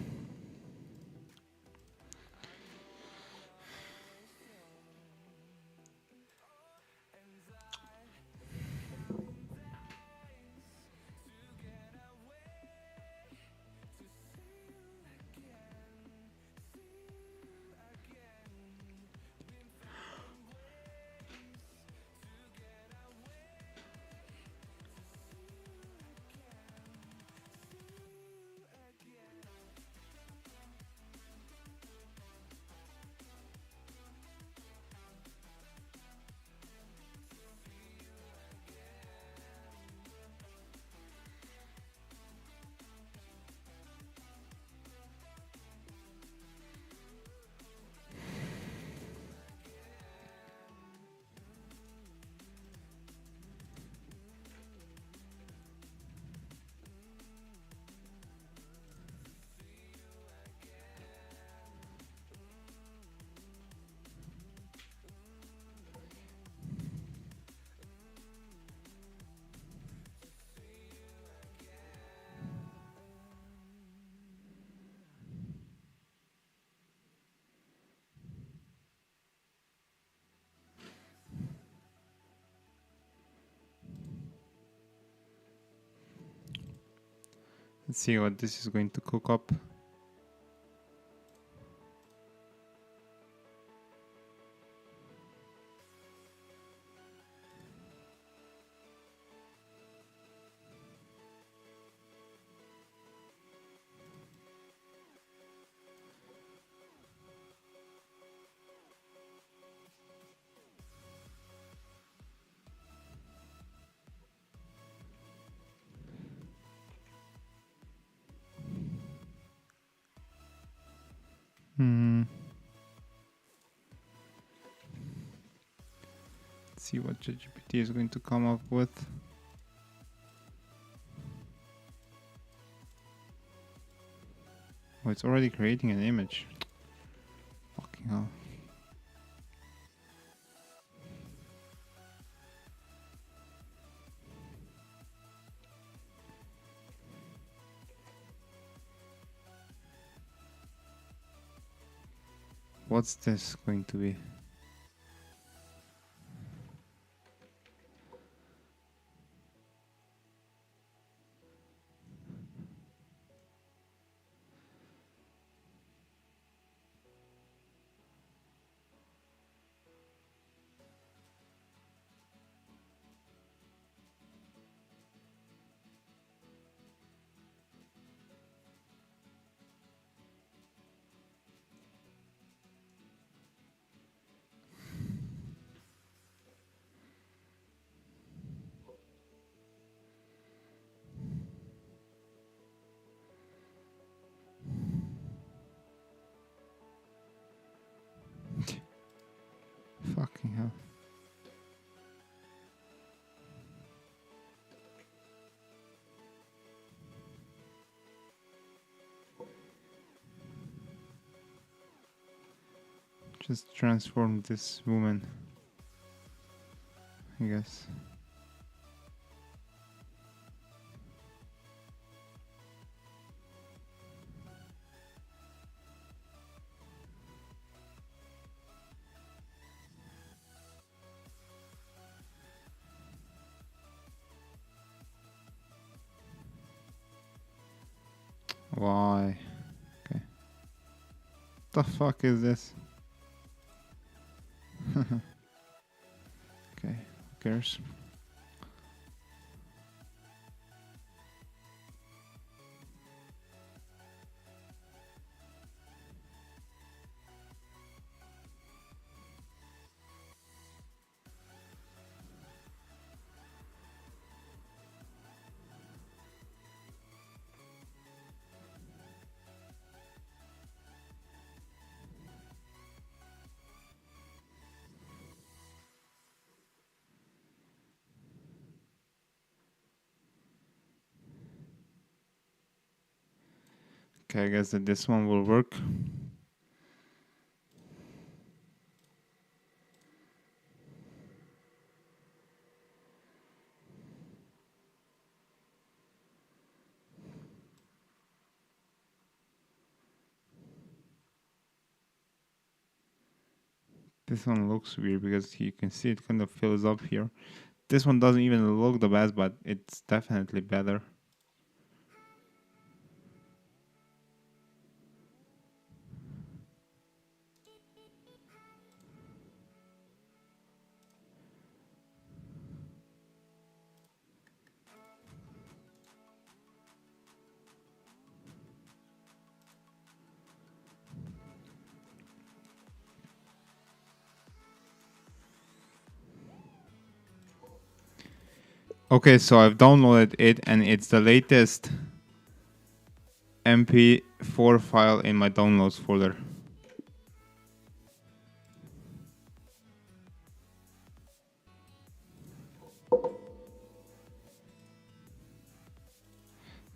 Let's see what this is going to cook up. Let's see what ChatGPT is going to come up with. Oh, it's already creating an image. Fucking hell. What's this going to be? Fucking hell. Just transform this woman, I guess. Why? Okay. The fuck is this? Okay, who cares? Okay, I guess that this one will work. This one looks weird because you can see it kind of fills up here. This one doesn't even look the best, but it's definitely better. Okay, so I've downloaded it and it's the latest MP4 file in my downloads folder.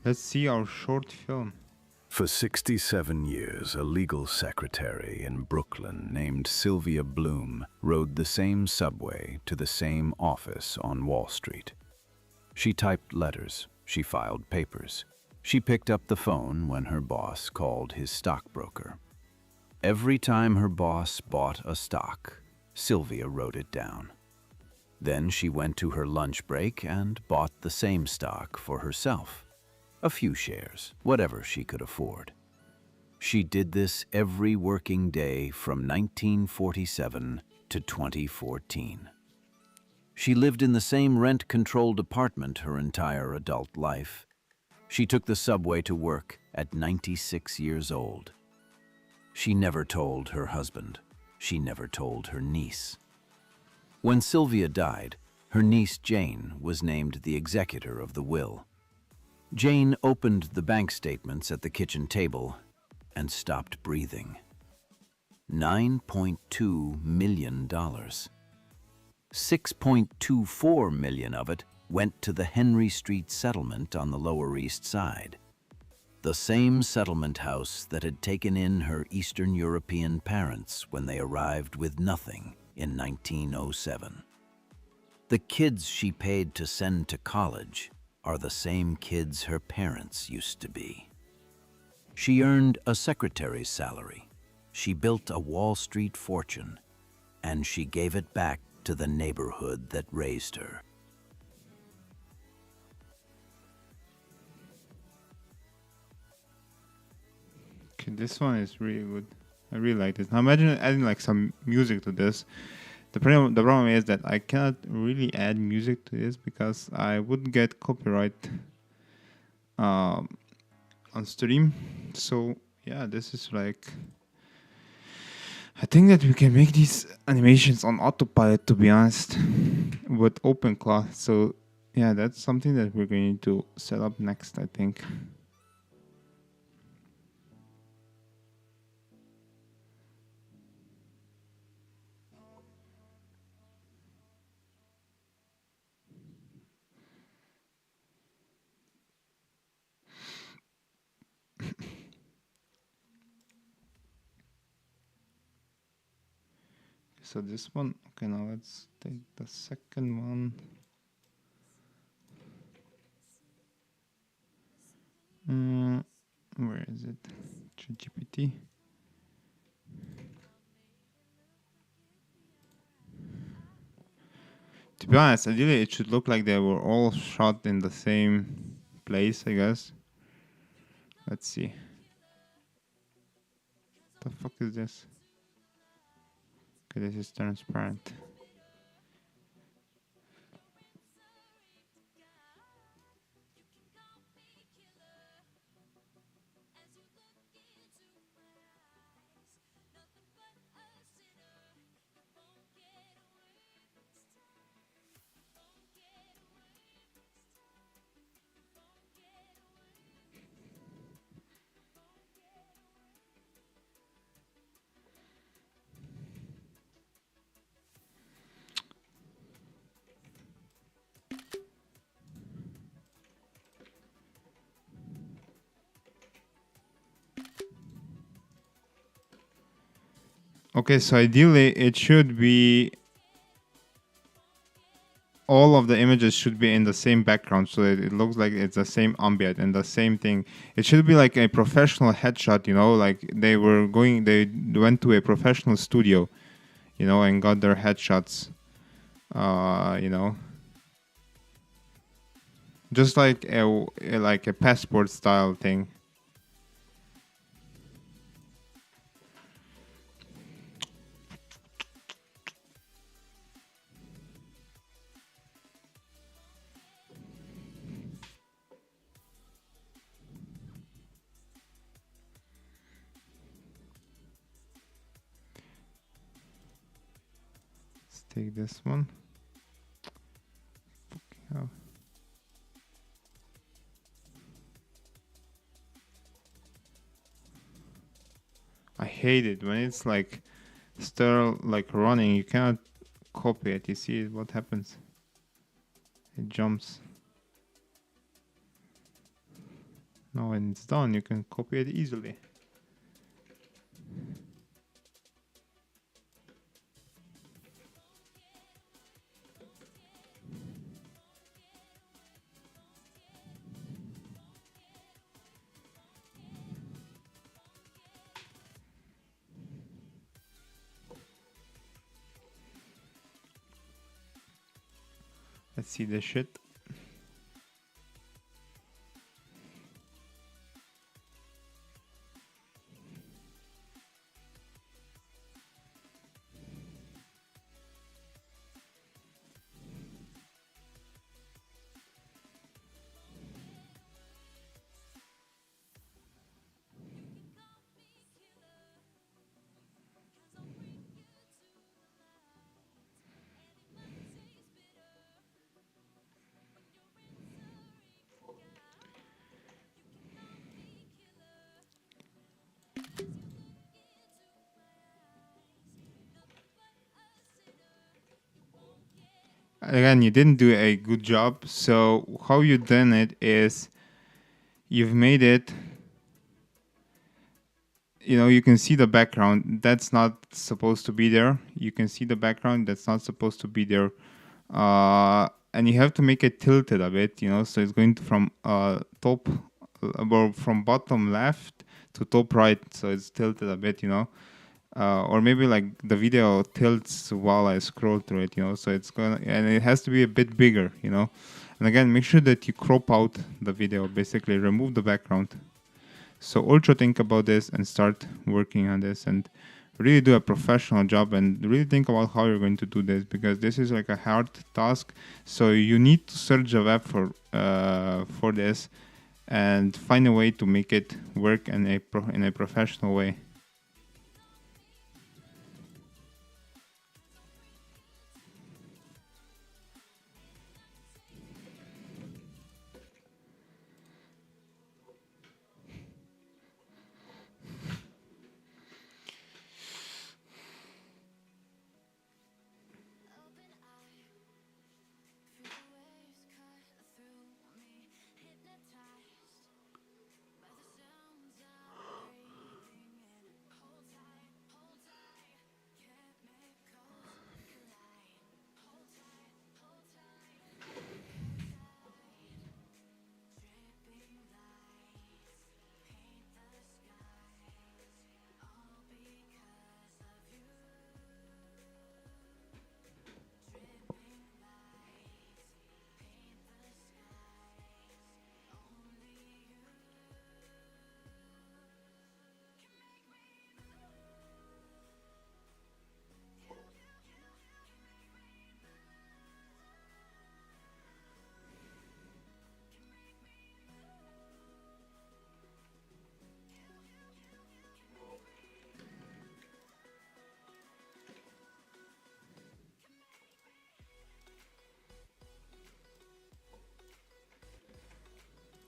Let's see our short film. For 67 years, a legal secretary in Brooklyn named Sylvia Bloom rode the same subway to the same office on Wall Street. She typed letters, she filed papers, she picked up the phone when her boss called his stockbroker. Every time her boss bought a stock, Sylvia wrote it down. Then she went to her lunch break and bought the same stock for herself. A few shares, whatever she could afford. She did this every working day from 1947 to 2014. She lived in the same rent-controlled apartment her entire adult life. She took the subway to work at 96 years old. She never told her husband. She never told her niece. When Sylvia died, her niece Jane was named the executor of the will. Jane opened the bank statements at the kitchen table and stopped breathing. $9.2 million. $6.24 million of it went to the Henry Street settlement on the Lower East Side, the same settlement house that had taken in her Eastern European parents when they arrived with nothing in 1907. The kids she paid to send to college are the same kids her parents used to be. She earned a secretary's salary, she built a Wall Street fortune, and she gave it back to the neighborhood that raised her. Okay, this one is really good. I really like this. Now imagine adding like some music to this. The problem is that I cannot really add music to this because I would get copyright on stream. So yeah, this is like, I think that we can make these animations on autopilot, to be honest, with OpenClaw. So yeah, that's something that we're going to set up next, I think. So this one, okay, now let's take the second one. Where is it? ChatGPT. To be honest, ideally it should look like they were all shot in the same place, I guess. Let's see. The fuck is this? Okay, this is transparent. Okay, so ideally it should be all of the images should be in the same background so that it looks like it's the same ambient and the same thing. It should be like a professional headshot, like they went to a professional studio, and got their headshots, just like a passport style thing. Let's take this one. Oh. I hate it when it's like still like running. You cannot copy it. You see what happens? It jumps. Now when it's done, you can copy it easily. Let's see the shit. Again, you didn't do a good job. So how you done it is you've made it, you can see the background that's not supposed to be there. You can see the background that's not supposed to be there. And you have to make it tilted a bit, so it's going from top, or from bottom left to top right, so it's tilted a bit, or maybe like the video tilts while I scroll through it, so it's gonna, and it has to be a bit bigger, and again, make sure that you crop out the video, basically remove the background. So also think about this and start working on this and really do a professional job and really think about how you're going to do this, because this is like a hard task. So you need to search the web for this and find a way to make it work in a professional way.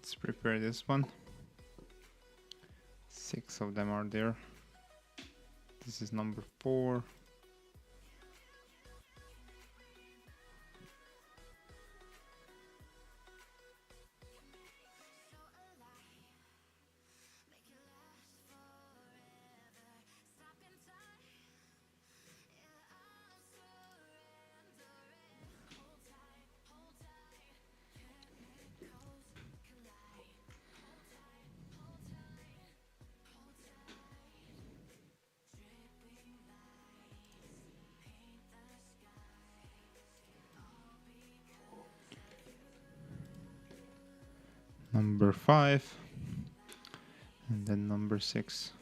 Let's prepare this one. 6 of them are there. This is number 4. number 5, and then number 6.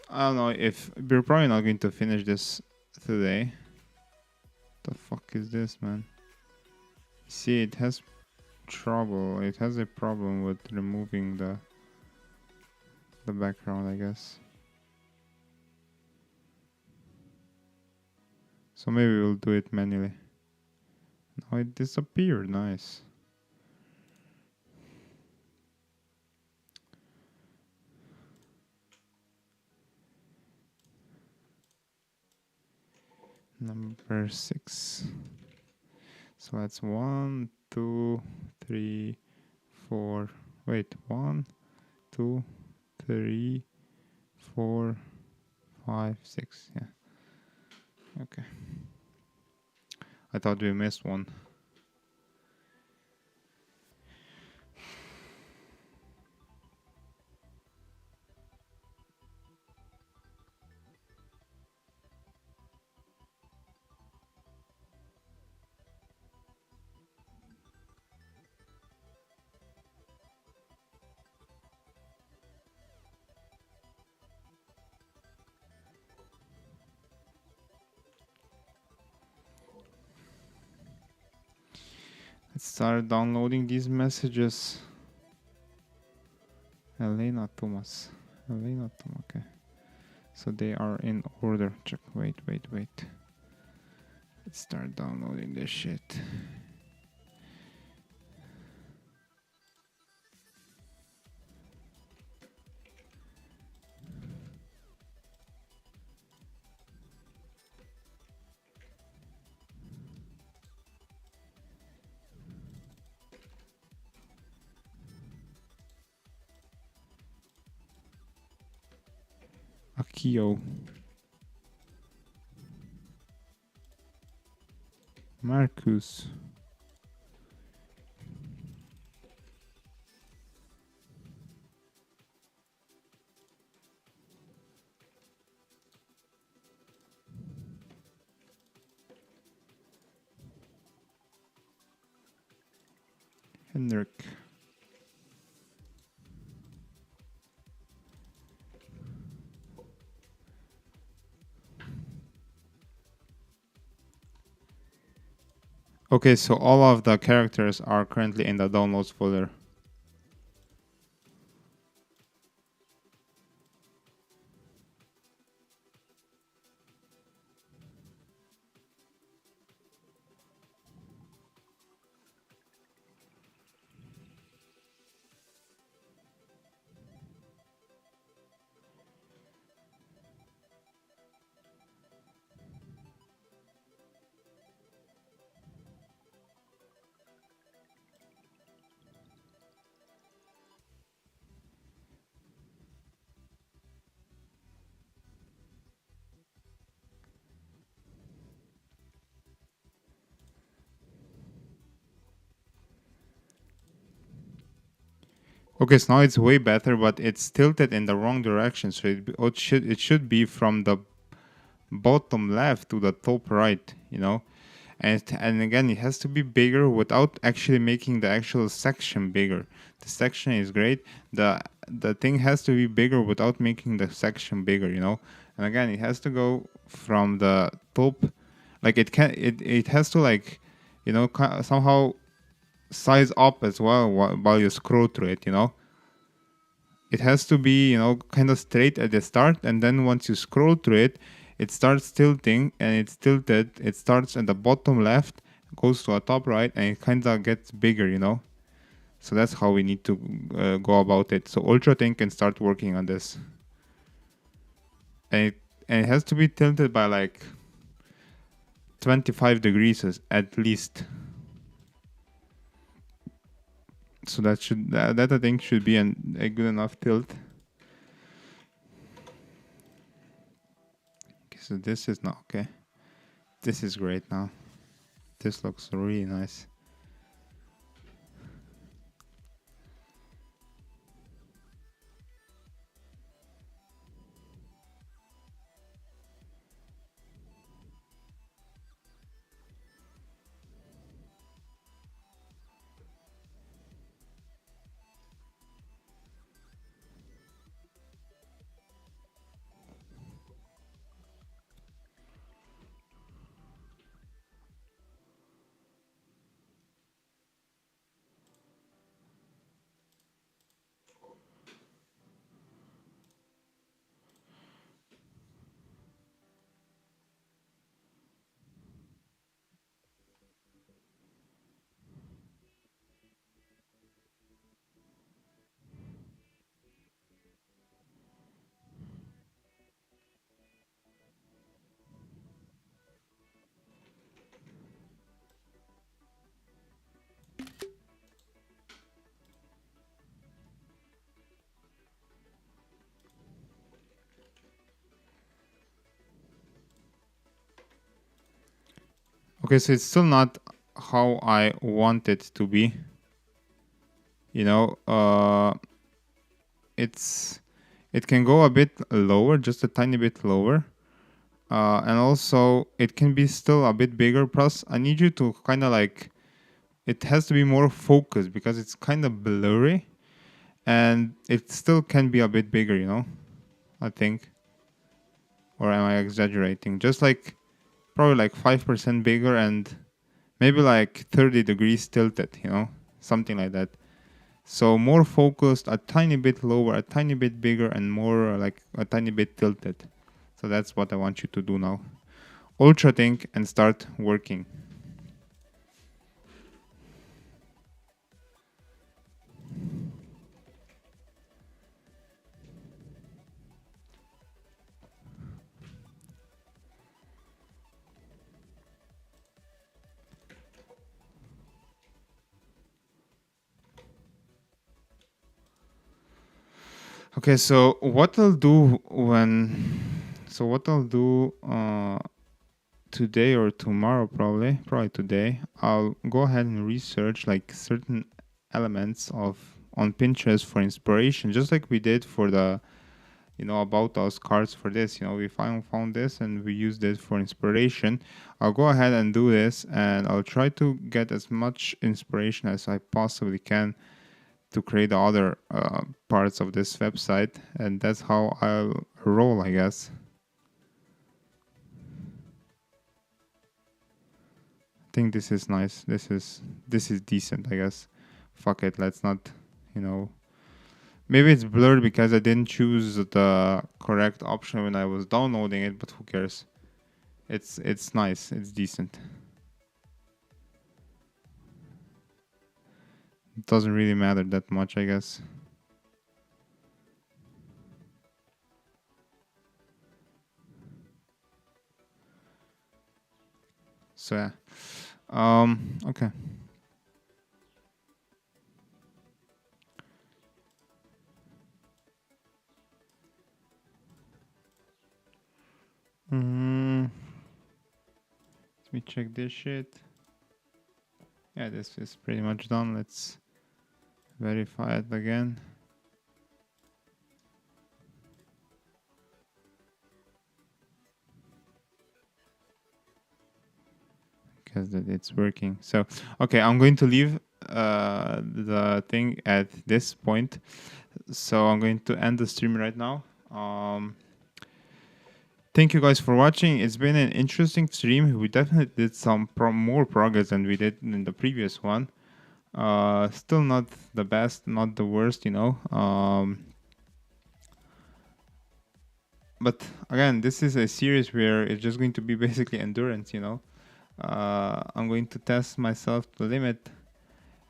I don't know if we're probably not going to finish this today. The fuck is this, man? See, it has trouble. It has a problem with removing the background, I guess. So maybe we'll do it manually. Now it disappeared. Nice. Number 6. So that's 1, 2, 3, 4. Wait, 1, 2, 3, 4, 5, 6. Yeah. Okay. I thought we missed one. Let's start downloading these messages. Elena Thomas. Okay. So they are in order. Check. Wait. Let's start downloading this shit. Akio. Marcus. Henrik. Okay, so all of the characters are currently in the downloads folder. Okay, so now it's way better, but it's tilted in the wrong direction. So it should be from the bottom left to the top right, you know. And again, it has to be bigger without actually making the actual section bigger. The section is great. The thing has to be bigger without making the section bigger, you know. And again, it has to go from the top, like it has to, like, you know, somehow size up as well while you scroll through it, you know. It has to be, you know, kind of straight at the start, and then once you scroll through it, it starts tilting, and it's tilted. It starts at the bottom left, goes to a top right, and it kind of gets bigger, you know. So that's how we need to go about it. So UltraThink can start working on this, and it has to be tilted by like 25 degrees at least. So that I think should be a good enough tilt. Okay, so this is not okay. This is great now. This looks really nice. Okay, so it's still not how I want it to be. You know, it can go a bit lower, just a tiny bit lower. And also it can be still a bit bigger. Plus, I need you to kind of like, it has to be more focused because it's kind of blurry, and it still can be a bit bigger, you know, I think. Or am I exaggerating? Just like probably like 5% bigger and maybe like 30 degrees tilted, you know, something like that. So more focused, a tiny bit lower, a tiny bit bigger, and more like a tiny bit tilted. So that's what I want you to do now. Ultra think and start working. Okay, so what I'll do today or tomorrow, probably today, I'll go ahead and research like certain elements on Pinterest for inspiration, just like we did for the, you know, about us cards for this. You know, we found this and we used it for inspiration. I'll go ahead and do this, and I'll try to get as much inspiration as I possibly can to create the other parts of this website, and that's how I'll roll, I guess. I think this is nice. This is decent, I guess. Fuck it, let's not, you know. Maybe it's blurred because I didn't choose the correct option when I was downloading it, but who cares? It's nice. It's decent. It doesn't really matter that much, I guess. So yeah. Okay. Let me check this shit. Yeah, this is pretty much done. Let's verify it again. Because it's working. So, okay, I'm going to leave the thing at this point. So I'm going to end the stream right now. Thank you guys for watching. It's been an interesting stream. We definitely did some more progress than we did in the previous one. Still not the best, not the worst, you know. But again, this is a series where it's just going to be basically endurance, you know. I'm going to test myself to the limit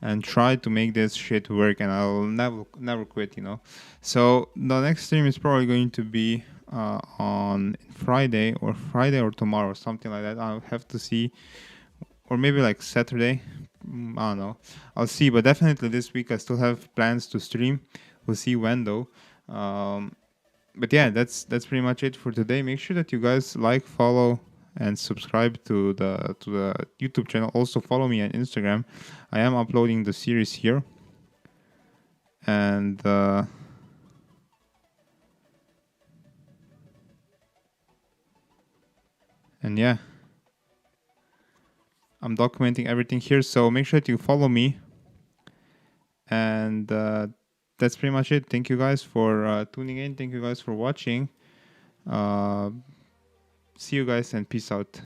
and try to make this shit work, and I'll never quit, you know. So the next stream is probably going to be on Friday or tomorrow, something like that. I'll have to see, or maybe like Saturday. I don't know. I'll see, but definitely this week I still have plans to stream. We'll see when though. But yeah, that's pretty much it for today. Make sure that you guys like, follow, and subscribe to the YouTube channel. Also follow me on Instagram. I am uploading the series here, and yeah, I'm documenting everything here. So make sure that you follow me, and that's pretty much it. Thank you guys for tuning in. Thank you guys for watching. See you guys and peace out.